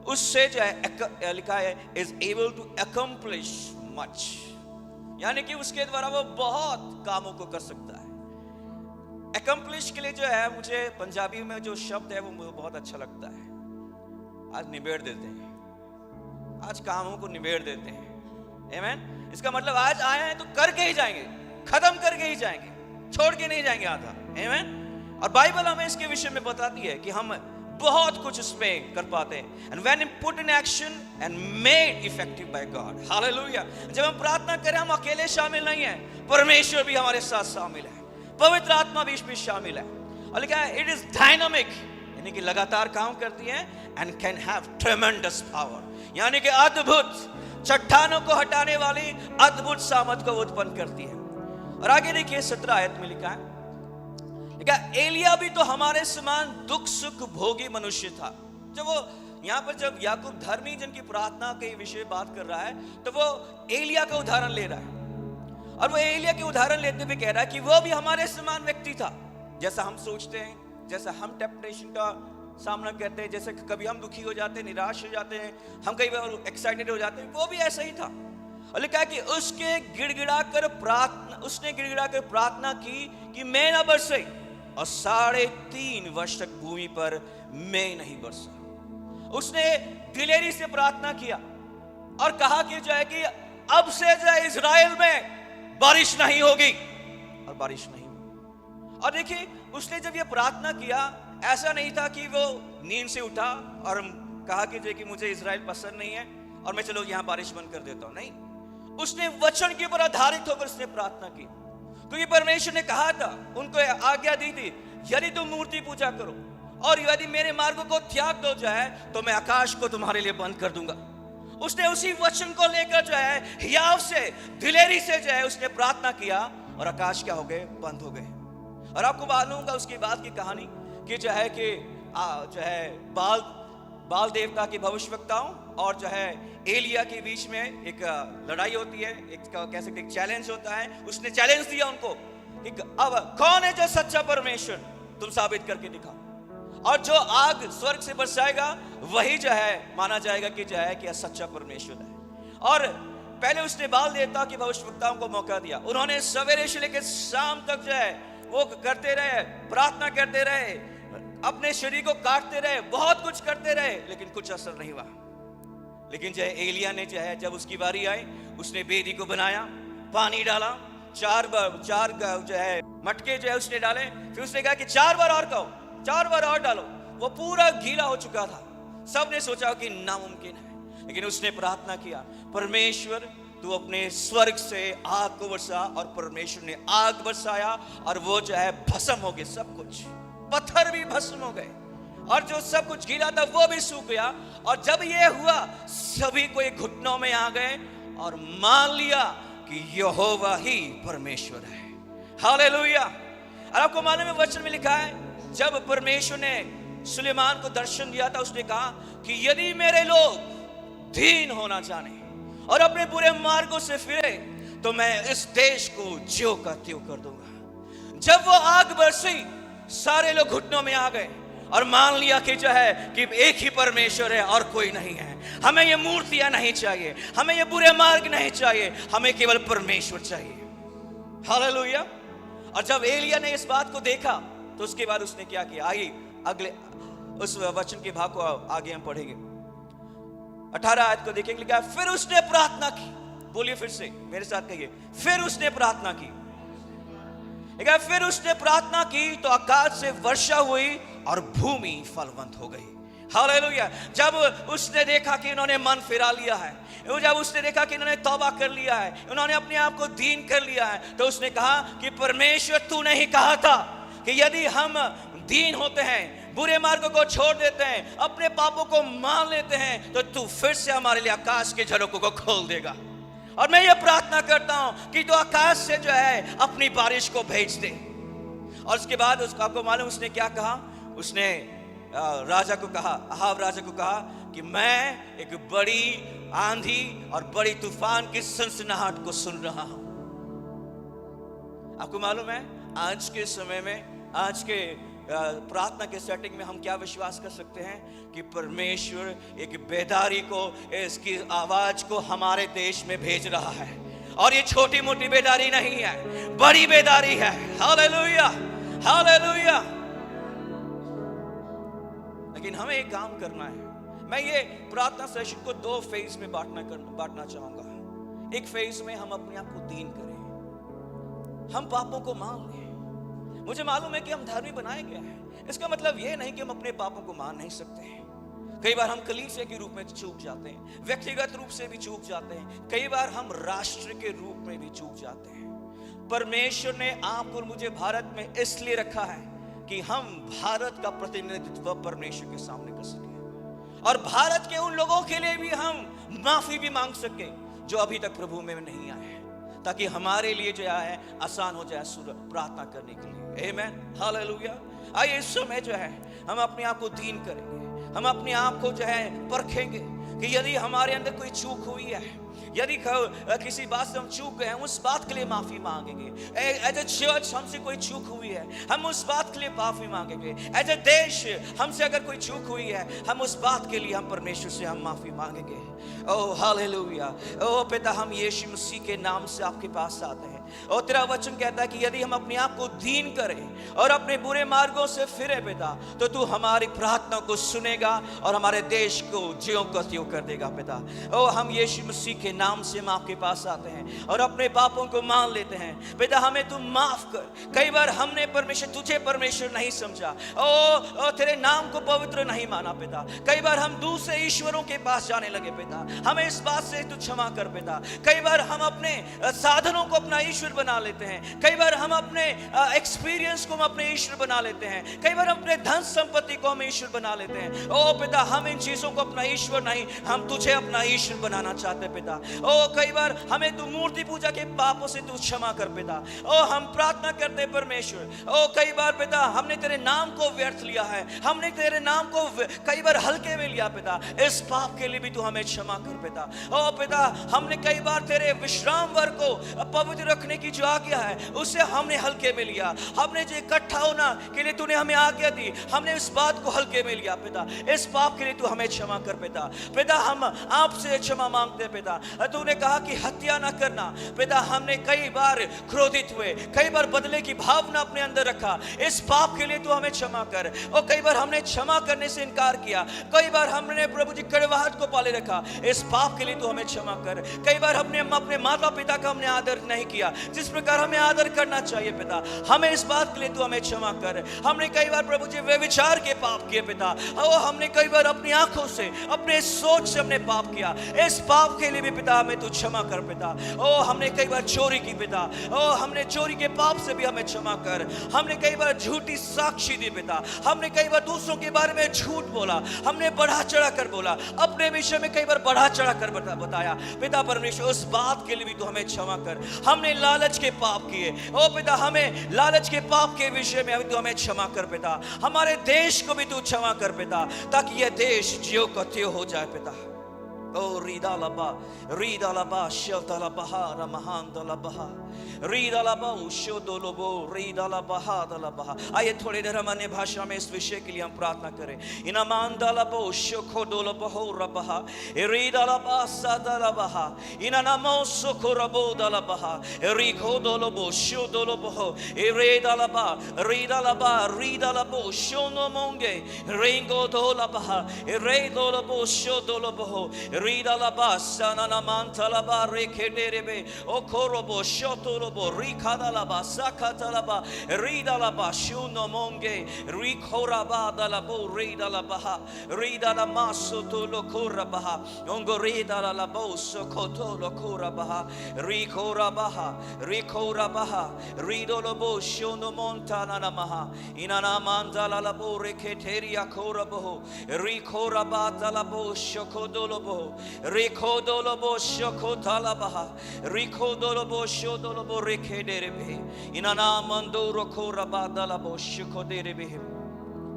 उससे जो है लिखा है is able to accomplish much, यानी कि उसके द्वारा वो बहुत कामों को कर सकता है। accomplish के लिए जो है मुझे पंजाबी में जो शब्द है वो मुझे बहुत अच्छा लगता है, आज निबेड़ देते हैं, आज कामों को निबेड़ देते हैं। आमीन। इसका मतलब आज आए हैं तो करके ही जाएंगे, खत्म करके ही जाएंगे, छोड़ के नहीं जाएंगे आधा। आमीन। और बाइबल हमें इसके विषय में बताती है कि हम बहुत कुछ इसमें कर पाते हैं। And when put in action and made effective by God, hallelujah. जब हम प्रार्थना करें हम अकेले शामिल नहीं हैं, परमेश्वर भी हमारे साथ शामिल है, पवित्र आत्मा भी इसमें शामिल है। और लिखा है इट इज डायनामिक, यानी कि लगातार काम करती है, and can have tremendous power, यानी कि अद्भुत, चट्टानों को हटाने वाली अद्भुत सामर्थ को उत्पन्न करती है। और आगे देखिए 17 आयत में लिखा है, एलिया भी तो हमारे समान दुख सुख भोगी मनुष्य था। जब वो यहाँ पर जब याकूब धर्मी जन की प्रार्थना के विषय बात कर रहा है तो वो एलिया का उदाहरण ले रहा है, और वो एलिया के उदाहरण लेते हुए कह रहा है कि वो भी हमारे समान व्यक्ति था। जैसा हम सोचते हैं, जैसा हम टेम्पटेशन का सामना करते हैं, जैसे कभी हम दुखी हो जाते हैं, निराश हो जाते हैं, हम कई बार एक्साइटेड हो जाते हैं, वो भी ऐसा ही था। और लिखा है कि उसने गिड़गिड़ाकर प्रार्थना की कि मैं ना बरसे, और 3.5 वर्ष तक भूमि पर मैं नहीं बरसा। उसने दिलेरी से प्रार्थना किया और कहा कि जो है कि अब से जो है इजराइल में बारिश नहीं होगी, और बारिश नहीं हुई। और देखिए उसने जब ये प्रार्थना किया, ऐसा नहीं था कि वो नींद से उठा और कहा कि जो कि मुझे इजराइल पसंद नहीं है और मैं चलो यहां बारिश बंद कर देता हूं, नहीं। उसने वचन के ऊपर आधारित होकर उसने प्रार्थना की, क्योंकि परमेश्वर ने कहा था, उनको आज्ञा दी थी, यदि तुम मूर्ति पूजा करो और यदि मेरे मार्गों को त्याग दो जाए तो मैं आकाश को तुम्हारे लिए बंद कर दूंगा। उसने उसी वचन को लेकर जो है हियाव से, दिलेरी से जो है उसने प्रार्थना किया और आकाश क्या हो गए? बंद हो गए। और आपको मालूम होगा उसके बाद की कहानी कि जो है कि जो है बाल देवता की भविष्यवक्ताओं और जो है एलिया के बीच में एक लड़ाई होती है, एक कह सकते एक चैलेंज होता है। उसने चैलेंज दिया उनको कि अब कौन है जो सच्चा परमेश्वर, तुम साबित करके दिखाओ, और जो आग स्वर्ग से बरसाएगा वही जो है माना जाएगा कि जो है कि सच्चा परमेश्वर है। और पहले उसने बाल देवता की भविष्यवक्ताओं को मौका दिया, उन्होंने सवेरे से लेकर शाम तक जो है वो करते रहे, प्रार्थना करते रहे, अपने शरीर को काटते रहे, बहुत कुछ करते रहे, लेकिन कुछ असर नहीं हुआ। लेकिन जो है एलिया ने जो है जब उसकी बारी आई, उसने बेदी को बनाया, पानी डाला, चार जो है मटके जो है उसने डाले, फिर उसने कहा कि 4 बार और कहो, 4 बार और डालो। वो पूरा गीला हो चुका था, सबने सोचा कि नामुमकिन है, लेकिन उसने प्रार्थना किया, परमेश्वर तू अपने स्वर्ग से आग को बरसा, और परमेश्वर ने आग बरसाया और वो जो है भस्म हो गए, सब कुछ, पत्थर भी भस्म हो गए और जो सब कुछ गीला था वो भी सूख गया। और जब ये हुआ सभी कोई घुटनों में आ गए और मान लिया कि यहोवा ही परमेश्वर है। हालेलुया। और आपको मालूम है वचन में लिखा है, जब परमेश्वर ने सुलेमान को दर्शन दिया था, उसने कहा कि यदि मेरे लोग दीन होना जाने और अपने बुरे मार्गों से फिरे तो मैं इस देश को ज्यों का त्यों कर दूंगा। जब वो आग बरसी सारे लोग घुटनों में आ गए और मान लिया कि जो है कि एक ही परमेश्वर है और कोई नहीं है। हमें ये मूर्तियां नहीं चाहिए, हमें ये बुरे मार्ग नहीं चाहिए, हमें केवल परमेश्वर चाहिए। हालेलुया। और जब एलिया ने इस बात को देखा तो उसके बाद उसने क्या किया? आइए अगले उस वचन के भाग को आगे हम पढ़ेंगे। 18 आयत को देखेंगे, लिखा है फिर उसने प्रार्थना की। बोलिए फिर से मेरे साथ कहिए, फिर उसने प्रार्थना की। फिर उसने प्रार्थना की तो आकाश से वर्षा हुई और भूमि फलवंत हो गई। हालेलुया। जब उसने देखा कि इन्होंने मन फिरा लिया है, जब उसने देखा कि इन्होंने तौबा कर लिया है, उन्होंने अपने आप को दीन कर लिया है, तो उसने कहा कि परमेश्वर तूने ही कहा था कि यदि हम दीन होते हैं, बुरे मार्गों को छोड़ देते हैं, अपने पापों को मान लेते हैं, तो तू फिर से हमारे लिए आकाश के झरोकों को खोल देगा। और मैं ये प्रार्थना करता हूं कि तो आकाश से जो है अपनी बारिश को भेज दे। और उसके बाद उसको आपको मालूम उसने क्या कहा? उसने राजा को कहा, अहाब राजा को कहा कि मैं एक बड़ी आंधी और बड़ी तूफान की सनसनाहट को सुन रहा हूं। आपको मालूम है आज के समय में, आज के प्रार्थना के सेटिंग में हम क्या विश्वास कर सकते हैं कि परमेश्वर एक बेदारी को, इसकी आवाज को हमारे देश में भेज रहा है। और ये छोटी मोटी बेदारी नहीं है, बड़ी बेदारी है। Hallelujah, hallelujah. लेकिन हमें एक काम करना है। मैं ये प्रार्थना सेशन को 2 फेज में बांटना चाहूंगा। एक फेज में हम अपने आप को दीन करें, हम पापों को मान लें। मुझे मालूम है कि हम धर्मी बनाए गए हैं, इसका मतलब यह नहीं कि हम अपने पापों को मान नहीं सकते हैं। कई बार हम कलीसिया के रूप में चूक जाते हैं, व्यक्तिगत रूप से भी चूक जाते हैं, कई बार हम राष्ट्र के रूप में भी चूक जाते हैं। परमेश्वर ने आपको और मुझे भारत में इसलिए रखा है कि हम भारत का प्रतिनिधित्व परमेश्वर के सामने कर सके, और भारत के उन लोगों के लिए भी हम माफी भी मांग सके जो अभी तक प्रभु में नहीं आए, ताकि हमारे लिए जो है आसान हो जाए प्रार्थना करने के लिए। आमीन, हालेलुया। आइए इस समय जो है हम अपने आप को दीन करेंगे, हम अपने आप को जो है परखेंगे कि यदि हमारे अंदर कोई चूक हुई है, यदि किसी बात से हम चूक गए हैं, उस बात के लिए माफी मांगेंगे। एज ए चर्च हमसे कोई चूक हुई है, हम उस बात के लिए माफी मांगेंगे। एज ए देश हमसे अगर कोई चूक हुई है, हम उस बात के लिए हम परमेश्वर से हम माफी मांगेंगे। Oh hallelujah. ओह पिता, हम यीशु मसीह के नाम से आपके पास आते हैं। और तेरा वचन कहता है कि यदि हम अपने आप को दीन करें और अपने बुरे मार्गों से फिरे पिता, तो तू हमारी प्रार्थना को सुनेगा और हमारे देश को ज्यों का त्यों कर देगा पिता। ओ हम यीशु मसीह के नाम से हम आपके पास आते हैं और अपने पापों को मान लेते हैं पिता, हमें तू माफ कर। कई बार हमने परमेश्वर तुझे परमेश्वर नहीं समझा, ओ तेरे नाम को पवित्र नहीं माना पिता। कई बार हम दूसरे ईश्वरों के पास जाने लगे पिता, हमें इस बात से तू क्षमा कर पिता। कई बार हम अपने साधनों को अपना ईश्वर बना लेते हैं, कई बार हम अपने एक्सपीरियंस को हम अपने ईश्वर बना लेते हैं, कई बार अपने धन संपत्ति को हम ईश्वर बना लेते हैं। ओ पिता, हम इन चीजों को अपना ईश्वर नहीं, हम तुझे अपना ईश्वर बनाना चाहते पिता। ओ कई बार हमें तू मूर्ति पूजा के पापों से तू क्षमा कर पिता। ओ हम प्रार्थना करते परमेश्वर, ओ कई बार पिता हमने तेरे नाम को व्यर्थ लिया है, हमने तेरे नाम को कई बार हल्के में लिया पिता, इस पाप के लिए भी तू हमें क्षमा कर पिता। ओ पिता, हमने कई बार तेरे विश्राम वर्ग को पवित्र रखने की जो आज्ञा है उसे हमने हल्के में लिया, हमने जो इकट्ठा होना के लिए तूने हमें आज्ञा दी, हमने इस बात को हल्के में लिया पिता। इस पाप के लिए तू हमें क्षमा कर पिता। पिता हम आपसे क्षमा मांगते हैं पिता। तूने कहा कि हत्या ना करना पिता, हमने कई बार क्रोधित हुए, कई बार बदले की भावना अपने अंदर रखा, इस पाप के लिए तू हमें क्षमा कर। और कई बार हमने क्षमा करने से इनकार किया, कई बार हमने प्रभु जी कड़वाहट को पाले रखा, इस पाप के लिए तू हमें क्षमा कर। कई बार हमने अपने माता पिता का हमने आदर नहीं किया जिस प्रकार हमें आदर करना चाहिए पिता, हमें इस बात के लिए तू हमें क्षमा कर। हमने कई बार प्रभु जी व्यभिचार के पाप किए पिता, और हमने कई बार अपनी आंखों से अपने सोच से हमने पाप किया, इस पाप के लिए भी पिता हमें तू क्षमा कर पिता। ओ हमने कई बार चोरी की पिता, ओ हमने चोरी के पाप से भी हमें क्षमा कर। हमने कई बार झूठी साक्षी दी पिता, हमने कई बार दूसरों के बारे में झूठ बोला, हमने बढ़ा चढ़ा कर बोला, अपने विषय में कई बार बढ़ा चढ़ा कर बताया पिता परमेश्वर, उस बात के लिए भी तू हमें क्षमा कर। हमने लालच के पाप किए, ओ पिता हमें लालच के पाप के विषय में अभी तू हमें क्षमा कर पिता। हमारे देश को भी तू क्षमा कर पिता, ताकि यह देश ज्यों का त्यों हो जाए पिता। ओ रीदा लबा शवतला बहा महान लबहा रीदा लबा उशोदोलोबो रीदा लबहा दलबहा। आइए थोड़ी देर हम अन्य भाषा में इस विषय के लिए हम प्रार्थना करें। इनामान दलबो शोखोदोलोबहो रबहा रीदा लबा सदलबहा इनानामो सोखोरबो दलबहा रिखोदोलोबो शोदोलोबहो रीदा लबा रीदा लबो शोनोमोंगे रेंगो दोलबहा रेदोलोबो शोदोलोबहो रीदा लबा sanana mantalaba rekenerebe okorobo shotorobo rikadalaba sakatalaba ridalaba shunomonge rikoraba dalabo ridalabaha ridalama sotolo korabaha ongo ridalabo sokotolo korabaha rikorabaha ridolobo shunomontana namaha inana mandalabo reketeria koraboho rikorabadalabo shokodolobo Rikodolobo shokotalabaha Rikodolobo shodolobo rekedebe Inana mandoro korabadalabo shokoderebe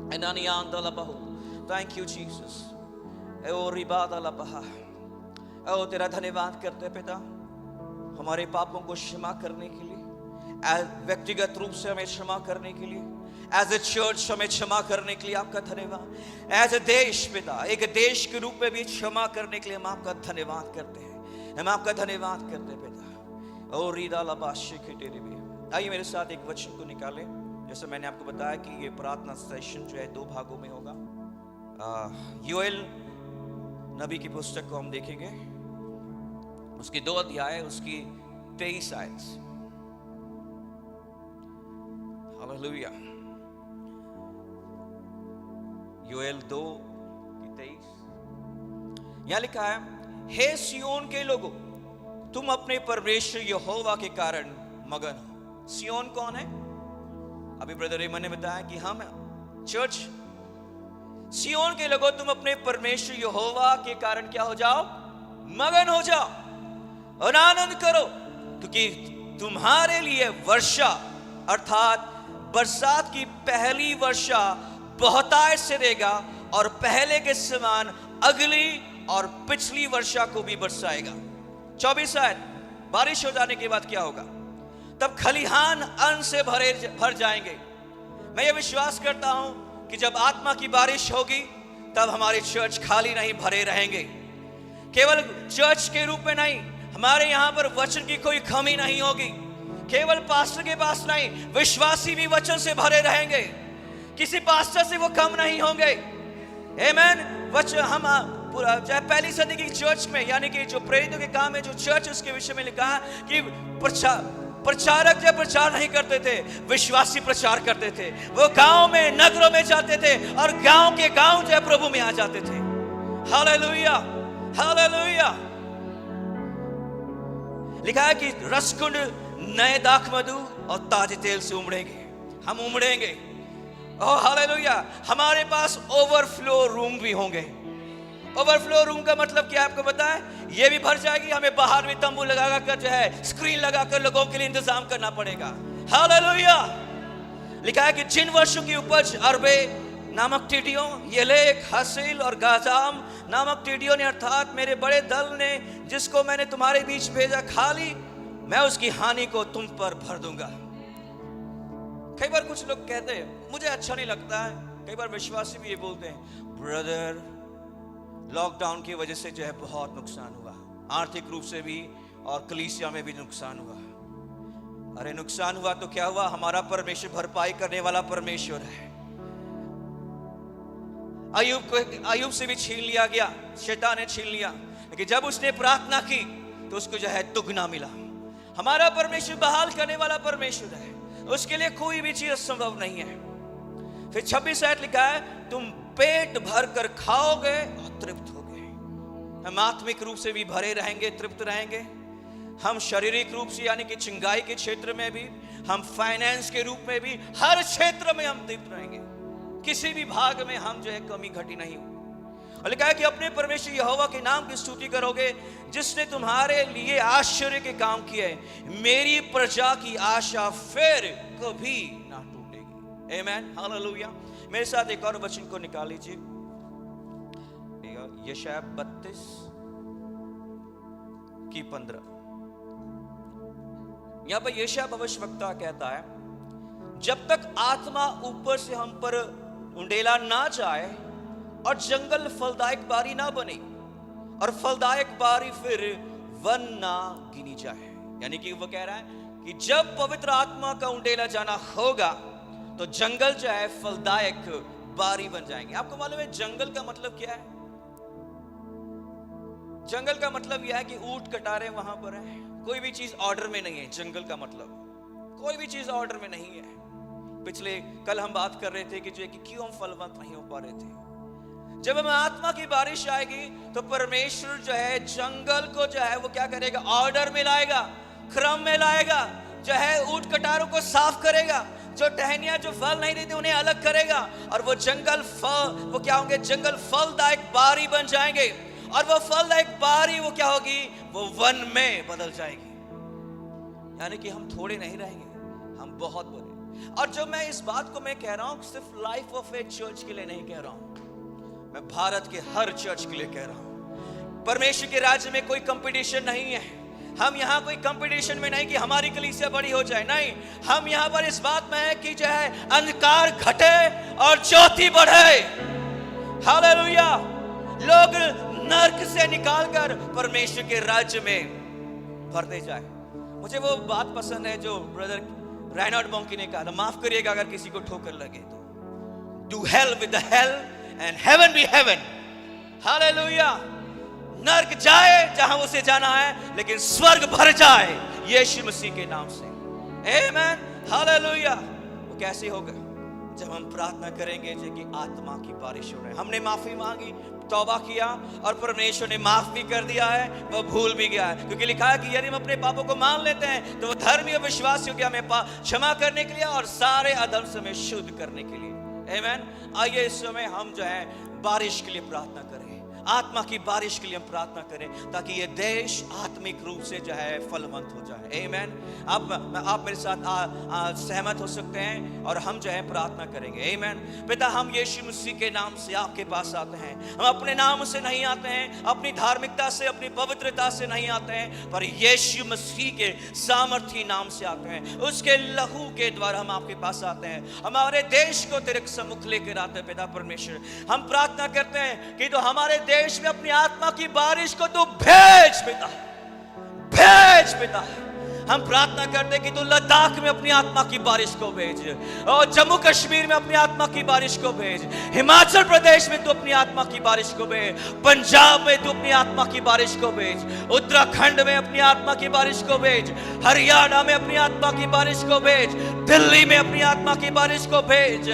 Enaniandalabaho. Thank you Jesus. O ribadalabaha. O तेरा धन्यवाद करते पिता हमारे पापों को क्षमा करने के लिए, व्यक्तिगत रूप से हमें क्षमा करने के लिए, एज ए चर्च हमें क्षमा करने के लिए आपका धन्यवाद। एज ए देश पिता, एक देश के रूप में भी क्षमा करने के लिए हम आपका धन्यवाद करते हैं, हम आपका धन्यवाद करते हैं पिता। ओ रीदा लबाशे के तेरे भी। आइए मेरे साथ एक वचन को निकालें। जैसे मैंने आपको बताया कि ये प्रार्थना सेशन जो है 2 भागों में होगा। योएल नबी की पुस्तक को हम देखेंगे, उसके 2 अध्याय, उसकी 23 आयत। हालेलुया। योएल 2:23 यहां लिखा है, हे सियोन के लोगों, तुम अपने परमेश्वर यहोवा के कारण मगन हो। सियोन कौन है? अभी ब्रदर रेमन ने बताया कि हम चर्च। सियोन के लोगों, तुम अपने परमेश्वर यहोवा के कारण क्या हो जाओ? मगन हो जाओ और आनंद करो, क्योंकि तुम्हारे लिए वर्षा अर्थात बरसात की पहली वर्षा बहुतायत से देगा और पहले के समान अगली और पिछली वर्षा को भी बरसाएगा। 24 आयत। बारिश हो जाने के बाद क्या होगा? तब खलिहान अन्न से भर जाएंगे। मैं ये विश्वास करता हूं कि जब आत्मा की बारिश होगी तब हमारे चर्च खाली नहीं भरे रहेंगे। केवल चर्च के रूप में नहीं, हमारे यहां पर वचन की कोई कमी नहीं होगी। केवल पास्टर के पास नहीं, विश्वासी भी वचन से भरे रहेंगे, किसी पास्टर से वो कम नहीं होंगे। आमेन। वचन हम पूरा चाहे पहली सदी की चर्च में, यानी कि जो प्रेरितों के काम है, जो चर्च उसके विषय में लिखा है कि प्रचारक जब प्रचार नहीं करते थे, विश्वासी प्रचार करते थे। वो गांव में, नगरों में जाते थे और गांव के गांव जो है प्रभु में आ जाते थे। Hallelujah, hallelujah. लिखा है कि रसकुंड नए दाख मधु और ताजे तेल से उमड़ेंगे, हम उमड़ेंगे। Oh hallelujah. हमारे पास ओवरफ्लो रूम भी होंगे। ओवरफ्लो रूम का मतलब क्या आपको पता है? ये भी भर जाएगी, हमें बाहर भी तंबू लगा कर जो है स्क्रीन लगाकर लोगों के लिए इंतजाम करना पड़ेगा। हालेलुया। लिखा है कि जिन वर्षों की उपज अरबे नामक टिड्डियों, येलेक, हसील और गाजाम नामक टिड्डियों ने, अर्थात मेरे बड़े दल ने, जिसको मैंने तुम्हारे बीच भेजा, खा ली, मैं उसकी हानि को तुम पर भर दूंगा। कई बार कुछ लोग कहते हैं, मुझे अच्छा नहीं लगता है, कई बार विश्वासी भी ये बोलते हैं, ब्रदर लॉकडाउन की वजह से जो है बहुत नुकसान हुआ, आर्थिक रूप से भी और कलीसिया में भी नुकसान हुआ। अरे नुकसान हुआ तो क्या हुआ? हमारा परमेश्वर भरपाई करने वाला परमेश्वर है। अय्यूब से भी छीन लिया गया, शैतान ने छीन लिया, लेकिन जब उसने प्रार्थना की तो उसको जो है दुगना मिला। हमारा परमेश्वर बहाल करने वाला परमेश्वर है, उसके लिए कोई भी चीज असंभव नहीं है। फिर 26 आयत लिखा है, तुम पेट भर कर खाओगे और तृप्त होगे। हम आत्मिक रूप से भी भरे रहेंगे, तृप्त रहेंगे। हम शारीरिक रूप से, यानी कि चिंगाई के क्षेत्र में भी, हम फाइनेंस के रूप में भी, हर क्षेत्र में हम तृप्त रहेंगे। किसी भी भाग में हम जो है कमी घटी नहीं हो। और लिखा है कि अपने परमेश्वर यहोवा के नाम की स्तुति करोगे, जिसने तुम्हारे लिए आश्चर्य के काम किए। मेरी प्रजा की आशा फिर कभी ना टूटेगी। आमेन, हालेलुया। मेरे साथ एक और वचन को निकाल लीजिए, यशायाह 32 की 15। यहां पर यशायाह भविष्यवक्ता कहता है, जब तक आत्मा ऊपर से हम पर उंडेला ना जाए और जंगल फलदायक बारी ना बने और फलदायक बारी फिर वन ना गिनी जाए। यानी कि वो कह रहा है कि जब पवित्र आत्मा का उंडेला जाना होगा तो जंगल जो है फलदायक बारी बन जाएंगे। आपको मालूम है जंगल का मतलब क्या है? जंगल का मतलब यह है कि ऊंट कटारे वहां पर है, कोई भी चीज ऑर्डर में नहीं है। जंगल का मतलब कोई भी चीज ऑर्डर में नहीं है। पिछले कल हम बात कर रहे थे कि जो है कि क्यों हम फलवंत नहीं हो पा रहे थे। जब हमें आत्मा की बारिश आएगी तो परमेश्वर जो है जंगल को जो है वो क्या करेगा? ऑर्डर में लाएगा, क्रम में लाएगा, जो है ऊंट कटारों को साफ करेगा, जो टहनियां जो फल नहीं देते उन्हें अलग करेगा, और वो जंगल फल वो क्या होंगे? जंगल फलदायक बारी बन जाएंगे, और वो फलदायक बारी वो क्या होगी? वो वन में बदल जाएगी। यानी कि हम थोड़े नहीं रहेंगे, हम बहुत बड़े। और जो मैं इस बात को मैं कह रहा हूं, सिर्फ लाइफ ऑफ ए चर्च के लिए नहीं कह रहा हूं, मैं भारत के हर चर्च के लिए कह रहा हूं। परमेश्वर के राज्य में कोई कंपटीशन नहीं है। हम यहाँ कोई कंपटीशन में नहीं कि हमारी कलीसिया बड़ी हो जाए, नहीं। हम यहाँ पर इस बात में है कि जो है अंधकार घटे और ज्योति बढ़े। हालेलुया। लोग नरक से निकालकर परमेश्वर के राज्य में भरते जाए। मुझे वो बात पसंद है जो ब्रदर राइनहार्ड बॉन्की ने कहा था, माफ करिएगा अगर किसी को ठोकर लगे तो, do hell with the hell and heaven be heaven. Hallelujah. नरक जाए जहां उसे जाना है, लेकिन स्वर्ग भर जाए यीशु मसीह के नाम से। आमेन, हालेलुया। वो कैसे होगा? जब हम प्रार्थना करेंगे कि आत्मा की बारिश हो रही है। हमने माफी मांगी, तौबा किया, और परमेश्वर ने माफ भी कर दिया है, वो भूल भी गया है। क्योंकि लिखा है कि यदि हम अपने पापों को मान लेते हैं तो वो धर्मी और विश्वासी हो गया हमें क्षमा करने के लिए और सारे अधर्म से हमें शुद्ध करने के लिए। आमेन। आइए इस समय हम जो है बारिश के लिए प्रार्थना करें, आत्मा की बारिश के लिए हम प्रार्थना करें, ताकि ये देश आत्मिक रूप से जो है फलवंत हो जाए। आमेन। आप मेरे साथ सहमत हो सकते हैं और हम जो है प्रार्थना करेंगे। आमेन। पिता, हम यीशु मसीह के नाम से आपके पास आते हैं। हम अपने नाम से नहीं आते हैं, अपनी धार्मिकता से, अपनी पवित्रता से नहीं आते हैं, पर यीशु मसीह के सामर्थी नाम से आते हैं। उसके लहू के द्वारा हम आपके पास आते हैं। हमारे देश को तेरे सम्मुख लेकर आते हैं। पिता परमेश्वर, हम प्रार्थना करते हैं कि तो हमारे देश में अपनी आत्मा की बारिश को तू भेज पिता, भेज पिता। हम प्रार्थना करते कि तू लद्दाख में अपनी आत्मा की बारिश को भेज, और जम्मू कश्मीर में अपनी आत्मा की बारिश को भेज, हिमाचल प्रदेश में तू अपनी आत्मा की बारिश को भेज, पंजाब में तू अपनी आत्मा की बारिश को भेज, उत्तराखंड में अपनी आत्मा की बारिश को भेज, हरियाणा में अपनी आत्मा की बारिश को भेज, दिल्ली में अपनी आत्मा की बारिश को भेज,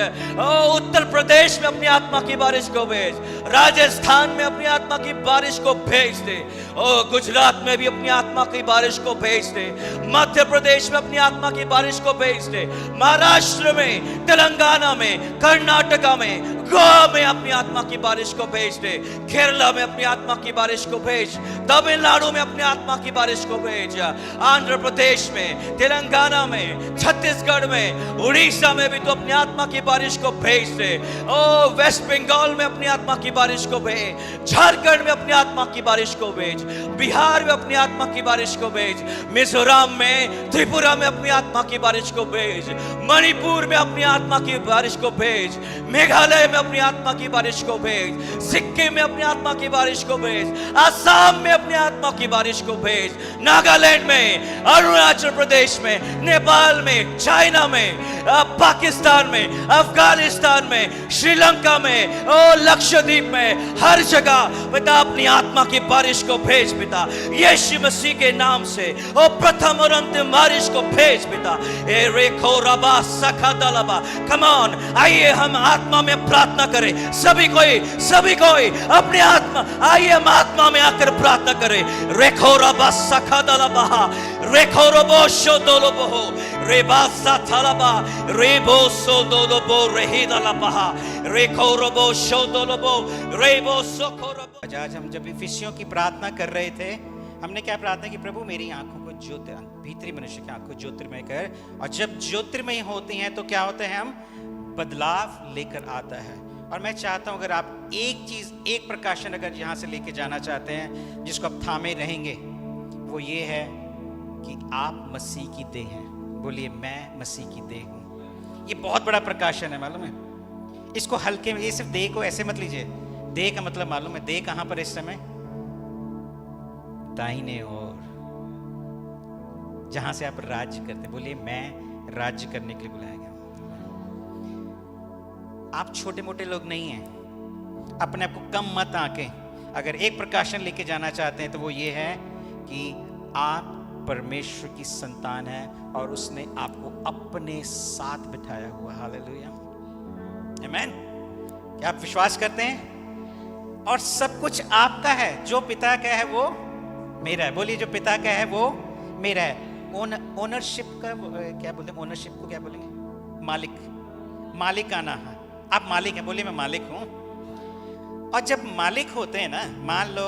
उत्तर प्रदेश में अपनी आत्मा की बारिश को भेज, राजस्थान में अपनी आत्मा की बारिश को भेज दे, और गुजरात में भी अपनी आत्मा की बारिश को भेज दे, मध्य प्रदेश में अपनी आत्मा की बारिश को भेज दे, महाराष्ट्र में, तेलंगाना में, कर्नाटका में, गोवा में अपनी आत्मा की बारिश को भेज दे, केरला में अपनी आत्मा की बारिश को भेज, तमिलनाडु में अपनी आत्मा की बारिश को भेज, आंध्र प्रदेश में, तेलंगाना में, छत्तीसगढ़ में, उड़ीसा में भी तो अपनी आत्मा की बारिश को भेज दे, ओ वेस्ट बंगाल में अपनी आत्मा की बारिश को भेज, झारखंड में अपनी आत्मा की बारिश को भेज, बिहार में अपनी आत्मा की बारिश को भेज, मिजोरम में, त्रिपुरा में अपनी आत्मा की बारिश को भेज, मणिपुर में अपनी आत्मा की बारिश को भेज, मेघालय में अपनी आत्मा की बारिश को भेज, सिक्किम में अपनी आत्मा की बारिश को भेज, असम में अपनी आत्मा की बारिश को भेज, नागालैंड में, अरुणाचल प्रदेश में, नेपाल में, चाइना में, पाकिस्तान में, अफगानिस्तान में, श्रीलंका में, और लक्षद्वीप में, हर जगह पिता अपनी आत्मा की बारिश को भेज पिता, यीशु मसीह के नाम से, और प्रथम और अंतिम बारिश को भेज पिता। ए रेखो रबा सखा दलबा, कम ऑन, आइए हम आत्मा में प्रार्थना करें, सभी कोई अपनी आत्मा, आइए हम आत्मा में आकर प्रार्थना करें। रेखो रबा सखा दलबा, रेखो रबो शोदोलोबो, रेबा साथलबा, रेबो सोदोलोबो रेहिदलबा, रेखो रबो शोदोलोबो, रेबो सोखोरबो। आज हम जब इफिसियों की प्रार्थना कर रहे थे, हमने क्या प्रार्थना की? प्रभु मेरी आंखों को भीतरी मनुष्य की आंखों को ज्योतिर्मय कर, और जब ज्योतिर्मय होती हैं तो क्या होते हैं? हम बदलाव लेकर आता है। और मैं चाहता हूं अगर आप एक चीज, एक प्रकाशन अगर यहां से लेके जाना चाहते हैं जिसको आप थामे रहेंगे, वो ये है कि आप मसीह की देह हैं। बोलिए मैं मसीह की देह हूं। ये बहुत बड़ा प्रकाशन है, मालूम है? इसको हल्के में, ये सिर्फ देह को ऐसे मत लीजिए। देह का मतलब मालूम है? देह कहां पर इस समय? दाहिने ओर, जहां से आप राज्य करते। बोलिए मैं राज्य करने के लिए बुलाया गया हूं। आप छोटे मोटे लोग नहीं हैं, अपने आप को कम मत आंकें। अगर एक प्रकाशन लेके जाना चाहते हैं तो वो ये है कि आप परमेश्वर की संतान है और उसने आपको अपने साथ बिठाया हुआ। हालेलुया, आमीन। क्या आप विश्वास करते हैं? और सब कुछ आपका है। जो पिता का है वो मेरा है। बोलिए जो पिता का है वो मेरा है। ओनरशिप का क्या बोलते हैं? ओनरशिप को क्या बोलेंगे? मालिकाना है। आप मालिक हैं। बोलिए मैं मालिक हूं। और जब मालिक होते हैं ना, मान लो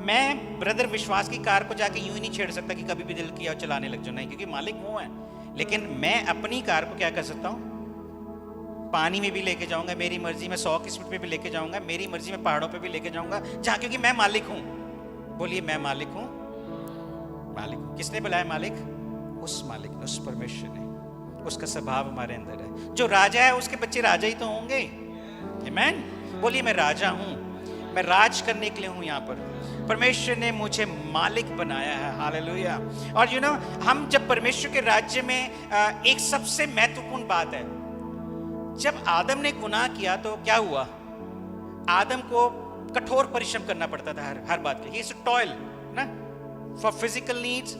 मैं ब्रदर विश्वास की कार को जाके यूं ही नहीं छेड़ सकता कि कभी भी दिल किया और चलाने लग जाओ, नहीं, क्योंकि मालिक वो है। लेकिन मैं अपनी कार को क्या कर सकता हूं? पानी में भी लेके जाऊंगा मेरी मर्जी में, 100 की स्पीड पे भी लेके जाऊंगा मेरी मर्जी में, पहाड़ों पे भी लेके जाऊंगा जहां, क्योंकि मैं मालिक हूं। बोलिए मैं मालिक हूं। मालिक हूं। किसने बुलाया मालिक? उस मालिक ने, उस परमेश्वर ने। उसका स्वभाव हमारे अंदर है। जो राजा है उसके बच्चे राजा ही तो होंगे। आमीन। बोलिए मैं राजा हूं, मैं राज करने के लिए हूं यहाँ पर। परमेश्वर ने मुझे मालिक बनाया है। हालेलुया। और यू नो, हम जब परमेश्वर के राज्य में, एक सबसे महत्वपूर्ण बात है, जब आदम ने गुनाह किया तो क्या हुआ? आदम को कठोर परिश्रम करना पड़ता था हर बात के लिए। ही टॉयल ना, for physical needs,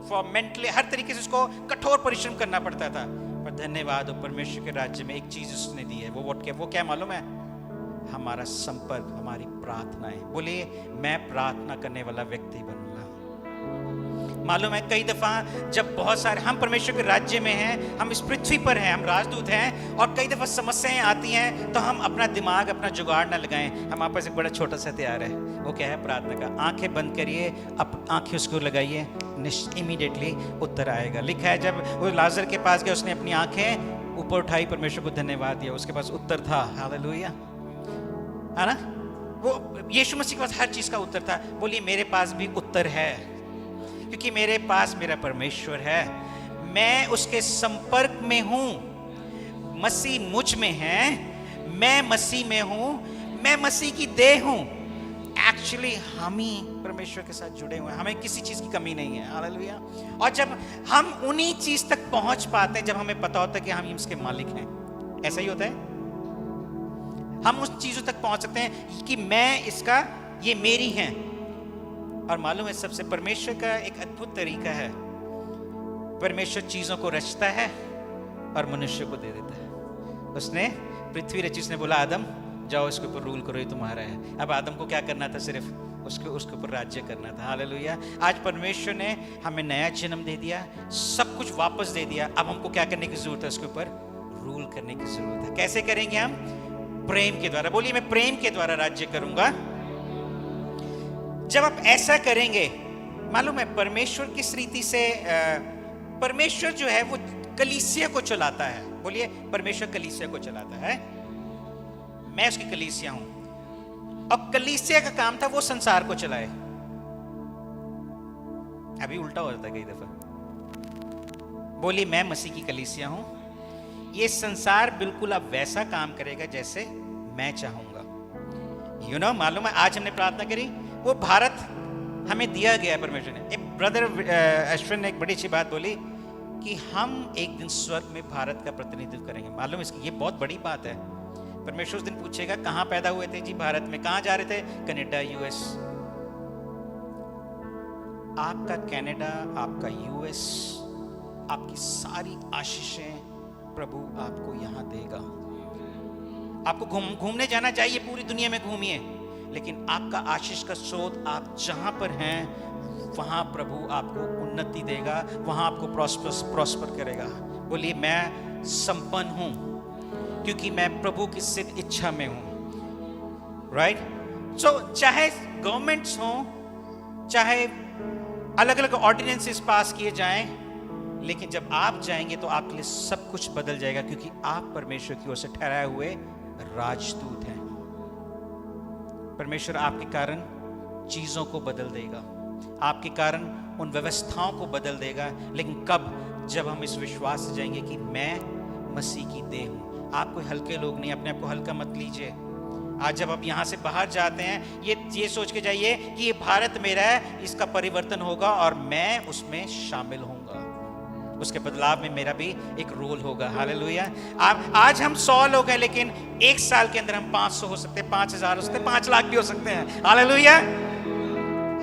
for mentally, हर तरीके से उसको कठोर परिश्रम करना पड़ता था। पर धन्यवाद हो, परमेश्वर के राज्य में एक चीज उसने दी है। वो क्या मालूम है? हमारा संपर्क, हमारी प्रार्थनाएं। बोलिए मैं प्रार्थना करने वाला व्यक्ति बनूंगा। मालूम है कई दफा जब बहुत सारे, हम परमेश्वर के राज्य में हैं, हम इस पृथ्वी पर हैं, हम राजदूत हैं, और कई दफा समस्याएं आती हैं तो हम अपना दिमाग, अपना जुगाड़ ना लगाएं। हमारे पास एक बड़ा छोटा सा हथियार है, वो क्या है? प्रार्थना का। आंखें बंद करिए, अब आंखें उसको लगाइए, इमीडिएटली उत्तर आएगा। लिखा है जब वो लाजर के पास गया, उसने अपनी आंखें ऊपर उठाई, परमेश्वर को धन्यवाद दिया, उसके पास उत्तर था। हालेलुया, है ना? वो यीशु मसीह के पास हर चीज का उत्तर था। बोलिए मेरे पास भी उत्तर है, क्योंकि मेरे पास मेरा परमेश्वर है, मैं उसके संपर्क में हूं। मसीह मुझ में है, मैं मसीह में हूं, मैं मसीह की देह हूं। एक्चुअली हम ही परमेश्वर के साथ जुड़े हुए हैं, हमें किसी चीज की कमी नहीं है। हालेलुया। और जब हम उन्हीं चीज तक पहुंच पाते हैं जब हमें पता होता है कि हम इसके मालिक हैं, ऐसा ही होता है, हम उस चीजों तक पहुंच सकते हैं कि मैं इसका, ये मेरी हैं। और मालूम है सबसे परमेश्वर का एक अद्भुत तरीका है, परमेश्वर चीजों को रचता है और मनुष्य को दे देता है। उसने पृथ्वी रची, उसने बोला आदम जाओ इसके ऊपर रूल करो, ये तुम्हारा है। अब आदम को क्या करना था? सिर्फ उसके ऊपर राज्य करना था। हालेलुया। आज परमेश्वर ने हमें नया जन्म दे दिया, सब कुछ वापस दे दिया। अब हमको क्या करने की जरूरत है? उसके ऊपर रूल करने की जरूरत है। कैसे करेंगे हम? प्रेम के द्वारा। बोलिए मैं प्रेम के द्वारा राज्य करूंगा। जब आप ऐसा करेंगे, मालूम है परमेश्वर किस रीति से, परमेश्वर जो है वो कलीसिया को चलाता है। बोलिए परमेश्वर कलीसिया को चलाता है, मैं उसकी कलीसिया हूं। और कलीसिया का काम था वो संसार को चलाए। अभी उल्टा हो जाता है कई दफा। बोलिए मैं मसीह की कलीसिया हूं, ये संसार बिल्कुल अब वैसा काम करेगा जैसे मैं चाहूंगा। यू नो, मालूम है आज हमने प्रार्थना करी, वो भारत हमें दिया गया है परमेश्वर ने। एक ब्रदर अश्विन ने एक बड़ी अच्छी बात बोली कि हम एक दिन स्वर्ग में भारत का प्रतिनिधित्व करेंगे। मालूम इसकी ये बहुत बड़ी बात है। परमेश्वर उस दिन पूछेगा कहां पैदा हुए थे जी? भारत में। कहां जा रहे थे? Canada, US. आपका कनाडा, आपका यूएस, आपकी सारी आशीषें प्रभु आपको यहां देगा। आपको घूमने जाना चाहिए, पूरी दुनिया में घूमिए, लेकिन आपका आशीष का स्रोत आप जहां पर हैं वहां प्रभु आपको उन्नति देगा, वहां आपको प्रॉस्पर करेगा। बोलिए मैं संपन्न हूं क्योंकि मैं प्रभु की सिद्ध इच्छा में हूं। राइट? सो चाहे गवर्नमेंट्स हो, चाहे अलग अलग ऑर्डिनेंसेस पास किए जाएं, लेकिन जब आप जाएंगे तो आपके लिए सब कुछ बदल जाएगा, क्योंकि आप परमेश्वर की ओर से ठहराए हुए राजदूत हैं। परमेश्वर आपके कारण चीजों को बदल देगा, आपके कारण उन व्यवस्थाओं को बदल देगा। लेकिन कब? जब हम इस विश्वास से जाएंगे कि मैं मसीह की देह हूं। आप कोई हल्के लोग नहीं, अपने आप को हल्का मत लीजिए। आज जब आप यहां से बाहर जाते हैं, ये सोच के जाइए कि ये भारत मेरा है, इसका परिवर्तन होगा और मैं उसमें शामिल होऊंगा, उसके बदलाव में मेरा भी एक रोल होगा। हालेलुया। आज हम 100 लोग हैं, लेकिन एक साल के अंदर हम 500 हो सकते हैं, 5000 हो सकते हैं, 5 लाख भी हो सकते हैं। हालेलुया।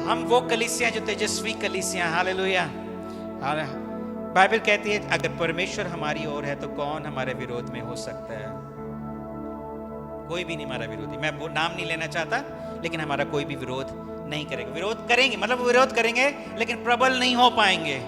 हम वो कलीसिया जो तेजस्वी कलीसिया। हालेलुया। बाइबल कहती है अगर परमेश्वर हमारी ओर है तो कौन हमारे विरोध में हो सकता है? कोई भी नहीं हमारा विरोधी। मैं वो नाम नहीं लेना चाहता, लेकिन हमारा कोई भी विरोध नहीं करेगा। विरोध करेंगे, मतलब विरोध करेंगे, लेकिन प्रबल नहीं हो पाएंगे,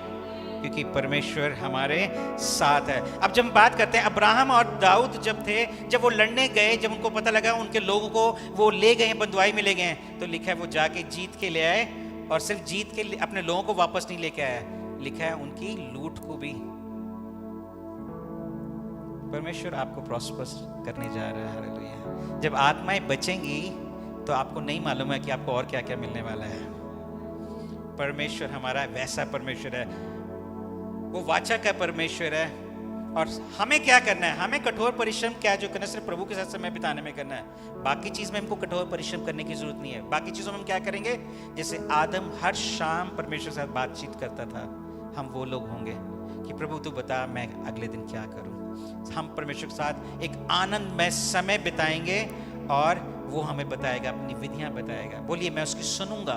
क्योंकि परमेश्वर हमारे साथ है। अब जब हम बात करते हैं, अब्राहम और दाऊद जब थे, जब वो लड़ने गए, जब उनको पता लगा उनके लोगों को वो ले गए, बंधुआई में ले गए, तो लिखा है वो जाके जीत के ले आए, और सिर्फ जीत के अपने लोगों को वापस नहीं लेके आया, लिखा है उनकी लूट को भी। परमेश्वर आपको प्रॉस्पर करने जा रहा है। हालेलुया। जब आत्माएं बचेंगी तो आपको नहीं मालूम है कि आपको और क्या क्या मिलने वाला है। परमेश्वर हमारा वैसा परमेश्वर है, वो वाचा का परमेश्वर है। और हमें क्या करना है? हमें कठोर परिश्रम क्या जो करना है, सिर्फ प्रभु के साथ समय बिताने में करना है। बाकी चीज में हमको कठोर परिश्रम करने की जरूरत नहीं है। बाकी चीजों में हम क्या करेंगे? जैसे आदम हर शाम परमेश्वर के साथ बातचीत करता था, हम वो लोग होंगे कि प्रभु तू बता मैं अगले दिन क्या करूं। हम परमेश्वर के साथ एक आनंदमय समय बिताएंगे और वो हमें बताएगा, अपनी विधियां बताएगा। बोलिए मैं उसकी सुनूंगा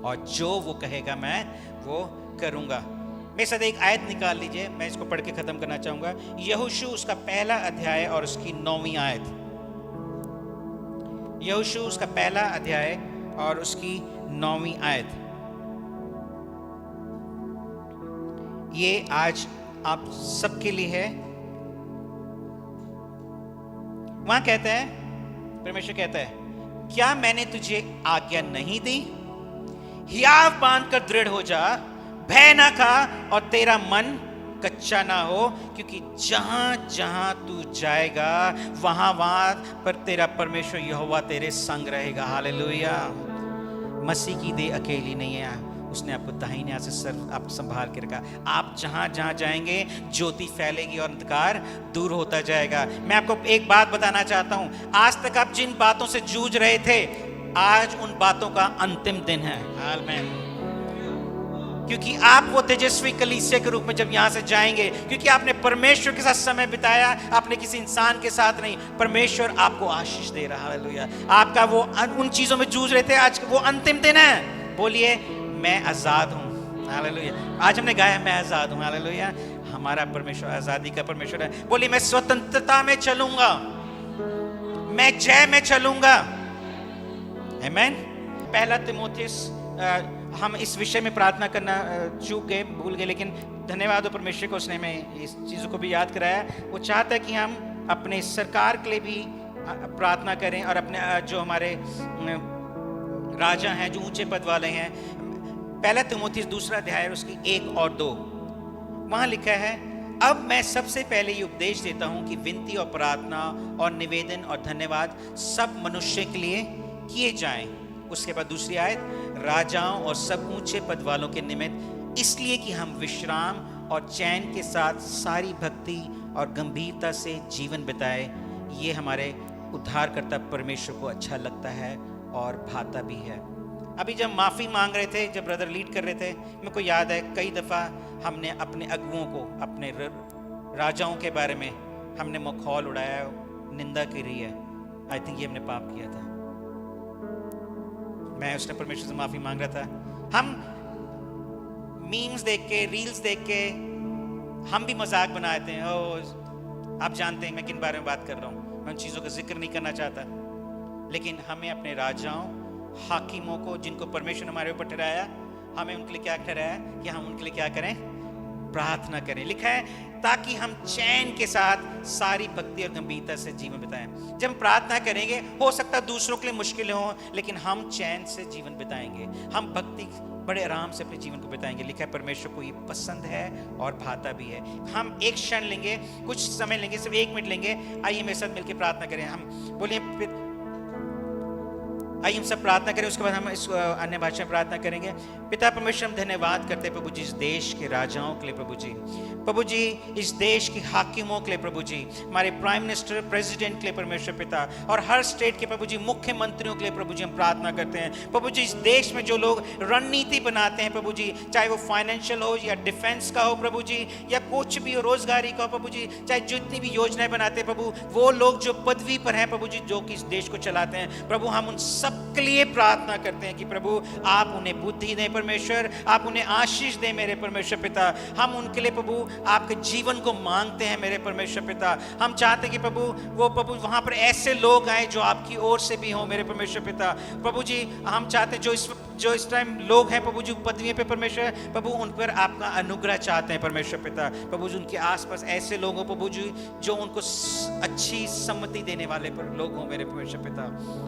और जो वो कहेगा मैं वो करूंगा। मेरे साथ एक आयत निकाल लीजिए, मैं इसको पढ़ के खत्म करना चाहूंगा। यहोशू उसका पहला अध्याय और उसकी 9वीं आयत। यहोशू उसका पहला अध्याय और उसकी 9वीं आयत। ये आज आप सबके लिए है। वहां कहता है, परमेश्वर कहता है, क्या मैंने तुझे आज्ञा नहीं दी? हियाव बांधकर दृढ़ हो जा, भय ना खा और तेरा मन कच्चा ना हो, क्योंकि जहां जहां तू जाएगा वहां वहां पर तेरा परमेश्वर यहोवा तेरे संग रहेगा। हालेलुया। मसीह की देह अकेली नहीं है, उसने आपको दाहिने हाथ से सर आप संभाल के रखा। आप जहां जहां जाएंगे ज्योति फैलेगी और अंधकार दूर होता जाएगा। मैं आपको एक बात बताना चाहता हूं, आज तक आप जिन बातों से जूझ रहे थे, आज उन बातों का अंतिम दिन है। आमीन। क्योंकि आप वो तेजस्वी कलीसिया के रूप में जब यहां से जाएंगे, क्योंकि आपने परमेश्वर के साथ समय बिताया, आपने किसी इंसान के साथ नहीं, परमेश्वर आपको आशीष दे रहा है। हालेलुया। आपका वो उन चीजों में जूझ रहे थे, आज वो अंतिम दिन है। बोलिए मैं आजाद हूं। हालेलुया। आज हमने गाया मैं आजाद हूं। हालेलुया। हमारा परमेश्वर आजादी का परमेश्वर है। बोलिए मैं स्वतंत्रता में चलूंगा, मैं जय में चलूंगा। आमीन। पहला तीमुथियुस, हम इस विषय में प्रार्थना करना चूक गए, भूल गए, लेकिन धन्यवाद हो परमेश्वर को, उसने हमें इस चीज़ों को भी याद कराया। वो चाहता है कि हम अपने सरकार के लिए भी प्रार्थना करें और अपने जो हमारे राजा हैं, जो ऊंचे पद वाले हैं। पहला तीमुथियुस 2 अध्याय उसकी 1 और 2, वहाँ लिखा है, अब मैं सबसे पहले ये उपदेश देता हूँ कि विनती और प्रार्थना और निवेदन और धन्यवाद सब मनुष्य के लिए किए जाएं। उसके बाद दूसरी आयत, राजाओं और सब ऊंचे पद वालों के निमित्त, इसलिए कि हम विश्राम और चैन के साथ सारी भक्ति और गंभीरता से जीवन बिताए। ये हमारे उद्धारकर्ता परमेश्वर को अच्छा लगता है और भाता भी है। अभी जब माफ़ी मांग रहे थे, जब ब्रदर लीड कर रहे थे, मेरे को याद है कई दफ़ा हमने अपने अगुओं को, अपने राजाओं के बारे में हमने मखौल उड़ाया, निंदा करी है। आई थिंक ये हमने पाप किया था। मैं उसने परमेश्वर से माफ़ी मांग रहा था। हम मीम्स देख के, रील्स देख के हम भी मजाक बनाते हैं। आप जानते हैं मैं किन बारे में बात कर रहा हूँ, मैं उन चीज़ों का जिक्र नहीं करना चाहता, लेकिन हमें अपने राजाओं, हाकिमों को, जिनको परमेश्वर ने हमारे ऊपर ठहराया, हमें उनके लिए क्या ठहराया कि हम उनके लिए क्या करें, प्रार्थना करें। लिखा है ताकि हम चैन के साथ सारी भक्ति और गंभीरता से जीवन बिताएं। जब हम प्रार्थना करेंगे, हो सकता है दूसरों के लिए मुश्किलें हों, लेकिन हम चैन से जीवन बिताएंगे, हम भक्ति बड़े आराम से अपने जीवन को बिताएंगे। लिखा है परमेश्वर को ये पसंद है और भाता भी है। हम एक क्षण लेंगे, कुछ समय लेंगे, सिर्फ 1 मिनट लेंगे। आइए मेरे साथ मिलकर प्रार्थना करें। हम बोलिए, फिर आइए हम सब प्रार्थना करें, उसके बाद हम इस अन्य भाषा में प्रार्थना करेंगे। पिता परमेश्वर, हम धन्यवाद करते हैं प्रभु जी इस देश के राजाओं के लिए, प्रभु जी, प्रभु जी इस देश के हाकिमों के लिए, प्रभु जी हमारे प्राइम मिनिस्टर, प्रेसिडेंट के लिए परमेश्वर पिता, और हर स्टेट के प्रभु जी मुख्यमंत्रियों के लिए प्रभु जी हम प्रार्थना करते हैं। प्रभु जी इस देश में जो लोग रणनीति बनाते हैं प्रभु जी, चाहे वो फाइनेंशियल हो या डिफेंस का हो प्रभु जी, या कुछ भी हो, रोजगारी का हो प्रभु जी, चाहे जितनी भी योजनाएं बनाते हैं प्रभु, वो लोग जो पदवी पर हैं प्रभु जी, जो कि इस देश को चलाते हैं प्रभु, हम उन सब के लिए प्रार्थना करते हैं कि प्रभु आप उन्हें बुद्धि दें परमेश्वर, आप उन्हें आशीष दें मेरे परमेश्वर पिता। हम उनके लिए प्रभु आपके जीवन को मांगते हैं मेरे परमेश्वर पिता। हम चाहते हैं कि प्रभु वो प्रभु वहां पर ऐसे लोग आए जो आपकी ओर से भी हों मेरे परमेश्वर पिता। प्रभु जी हम चाहते हैं जो इस टाइम लोग हैं प्रभु जी पदवी पे परमेश्वर, प्रभु उन पर आपका अनुग्रह चाहते हैं परमेश्वर पिता। प्रभु जी उनके आसपास ऐसे लोग हो प्रभु जी जो उनको अच्छी सम्मति देने वाले लोग हों मेरे परमेश्वर पिता।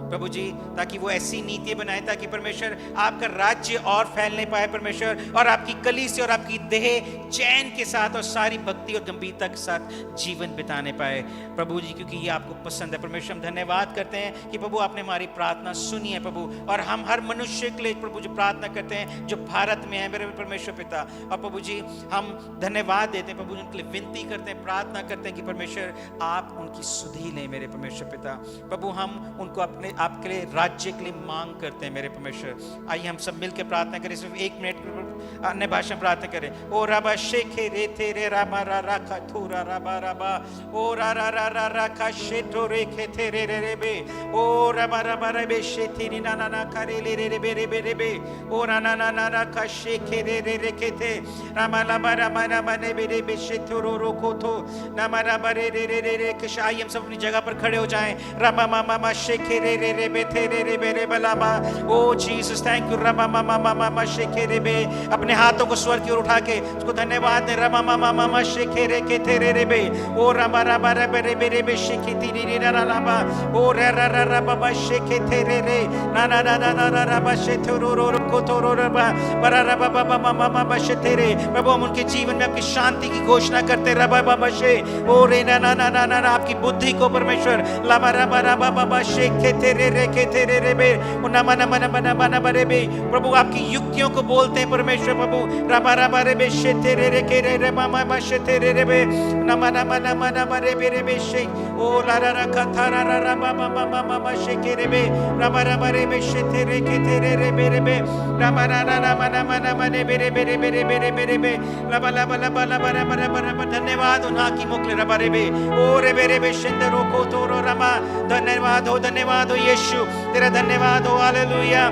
प्रभु जी ताकि वो ऐसी नीतियां बनाए ताकि परमेश्वर आपका राज्य और फैलने पाए परमेश्वर, और आपकी कलीसिया और आपकी देह चैन के साथ और सारी भक्ति और गंभीरता के साथ जीवन बिताने पाए प्रभु जी, क्योंकि ये आपको पसंद है परमेश्वर। हम धन्यवाद करते हैं कि प्रभु आपने हमारी प्रार्थना सुनी है प्रभु, और हम हर मनुष्य के लिए प्रभु जी प्रार्थना करते हैं जो भारत में है मेरे परमेश्वर पिता। और प्रभु जी हम धन्यवाद देते हैं प्रभु जी, उनके लिए विनती करते हैं, प्रार्थना करते हैं कि परमेश्वर आप उनकी सुधि लें मेरे परमेश्वर पिता। प्रभु हम उनको अपने आपके लिए राज्य के लिए मांग करते हैं मेरे परमेश्वर। आइए हम सब मिलकर प्रार्थना करें, सिर्फ 1 मिनट अन्य भाषा में प्रार्थना करें। ओ राबा शेखे रे थे रे रामा रा राखा थोरा राबा राबा, ओ रा रा रा रा राखा शेठो रे खे थे रे रे रे बे, ओ राबा राबा रे बे शेथी नी ना ना ना करे ले रे रे बे रे बे रे बे, ओ रा ना ना ना राखा शेखे रे रे रे खे थे रामा लाबा रामा रामा ने बे रे बे शेथो रो रो को थो नामा राबा रे रे रे रे रे किश। आइए हम सब अपनी जगह पर खड़े हो जाएं। रामा मामा मा शेखे रे रे रे बे थे रे रे बे रे बलामा, ओ जीसस थैंक यू। रामा मामा मामा मा शेखे रे बे, अपने हाथों को स्वर की ओर उठा के उसको धन्यवाद दे। रामा मामा मामा शेखे रे के थे रे रे बे, ओ रामा रामा रे बे रे बे रे बे शेखे ती रे रे रा रामा, ओ रे रा रा रा बाबा शेखे थे रे रे ना ना ना ना ना रा बा शेथे रो रो को तो रो रा बा बरा रा बाबा मामा मामा बा शेथे रे। प्रभु हम उनके जीवन में आपकी शांति की घोषणा करते रा बाबा शे, ओ रे ना ना ना ना ना आपकी बुद्धि को परमेश्वर लामा रा बा बाबा शेखे थे रे के थे रे रे बे, ओ ना मना मना मना मना बरे बे। प्रभु आपकी युक्तियों को बोलते हैं परमेश्वर प्रभु, राबा राबा रे बे शेथे रे के रे रे मामा मा शेथे रे रे बे, ना मना मना मना बरे बे रे बे शे, ओ ला रा रा का था रा रा रा मा मा मा मा मा मा शेके रे बे रमा रमा रे बे शेते रे के तेरे रे बे रे बे रमा रा रा रा मा ना मा ना मा ने बे रे बे रे बे रे बे रे बे रे बे लबा लबा लबा लबा लबा लबा लबा धन्यवाद उन हाकिमों के लिए रबा रे बे ओ रे बे रे बे शेंदे रो को तो रो रमा धन्यवाद हो यीशु तेरा धन्यवाद हो हालेलुया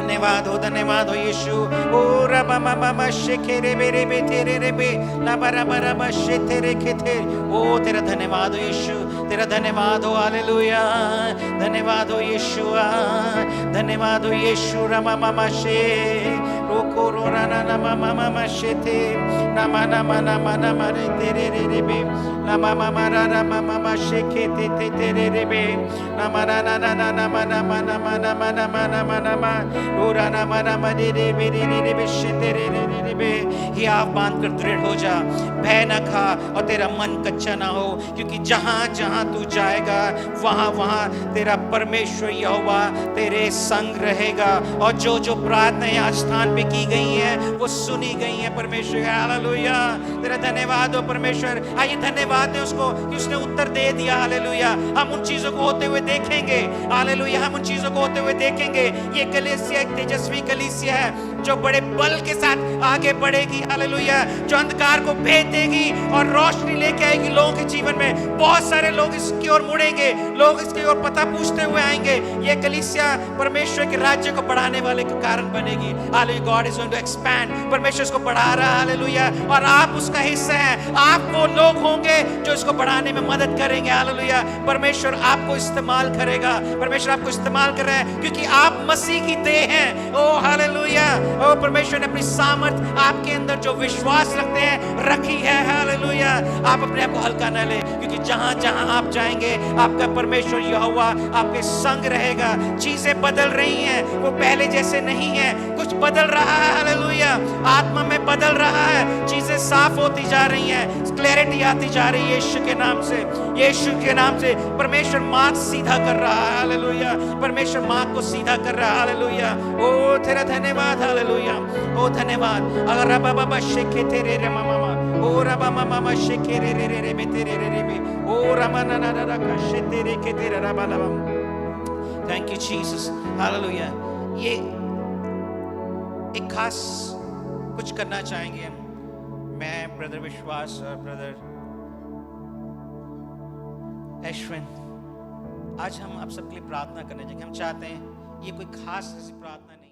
धन्यवाद हो यीशु ओ रबा मा मा शेके रे बे तेरे रे बे लबा रबा रबा शेते रे के थे ओ तेरा धन्यवाद हो यीशु तेरा धन्यवाद हो हालेलुया धन्यवाद हो यीशु धन्यवाद हो यीशु रमा मा मा शे रोको रो रा ना ना मा मा मा शेते ना मा रे तेरे रे रे बे ना मा रा रा मा मा शेके ते ते तेरे रे बे ना मा ना ना ना ना मा ना मा ना मा ना मा ना मा ना मा ना मा रो रा ना मा रे रे बे रे बे शेते रे रे रे बे ही आप बांध कर दृढ़ हो जा भय न खा और तेरा मन कच्चा ना हो क्योंकि जहां जहां तू जाएगा वहां वहां तेरा परमेश्वर यहोवा तेरे संग रहेगा और जो जो प्रार्थनाएं आज स्थान पे की गई हैं वो सुनी गई हैं परमेश्वर हालेलुया तेरा धन्यवाद हो परमेश्वर आइए धन्यवाद दें उसको कि उसने उत्तर दे दिया हालेलुया हम उन चीजों को होते हुए देखेंगे हालेलुया हम उन चीजों को होते हुए देखेंगे ये कलीसिया एक तेजस्वी कलीसिया है जो बड़े बल के साथ आगे बढ़ेगी हालेलुया जो अंधकार को भेद देगी और रोशनी लेके आएगी लोगों के जीवन में बहुत सारे लोग इसकी ओर मुड़ेंगे लोग इसकी ओर पता पूछते हुए आएंगे ये कलीसिया परमेश्वर के राज्य को बढ़ाने वाले के कारण बनेगी hallelujah God is going to expand परमेश्वर इसको बढ़ा रहा है हालेलुया और आप उसका हिस्सा हैं आप वो लोग होंगे जो इसको बढ़ाने में मदद करेंगे हालेलुया परमेश्वर आपको इस्तेमाल करेगा परमेश्वर आपको इस्तेमाल कर रहा है क्योंकि आप मसीह की देह हैं ओ हालेलुया ओ परमेश्वर ने अपनी सामर्थ आपके अंदर जो विश्वास रखते हैं रखी है हालेलुया आप अपने आप को हल्का न ले क्योंकि जहां जहां आप जाएंगे आपका परमेश्वर यहोवा आपके संग रहेगा चीजें बदल रही हैं वो पहले जैसे नहीं है कुछ बदल रहा है हालेलुया आत्मा में बदल रहा है चीजें साफ होती जा रही हैं क्लैरिटी आती जा रही है यीशु के नाम से परमेश्वर मार्ग सीधा कर रहा है हालेलुया परमेश्वर मार्ग को सीधा कर रहा है हालेलुया ओ तेरा धन्यवाद हालेलुया ओ धन्यवाद अगर रबा बाबा शेके तेरे रे मामा ओ रबा मामा शेके रे रे रे बे तेरे रे रे बे ओ रमा ना ना ना का शे तेरे के तेरे रबा लबा थैंक यू जीसस हालेलुया ये एक खास कुछ करना चाहेंगे हम मैं ब्रदर विश्वास और ब्रदर ऐश्विन आज हम आप सबके लिए प्रार्थना करने जाएंगे हम चाहते हैं ये कोई खास ऐसी प्रार्थना नहीं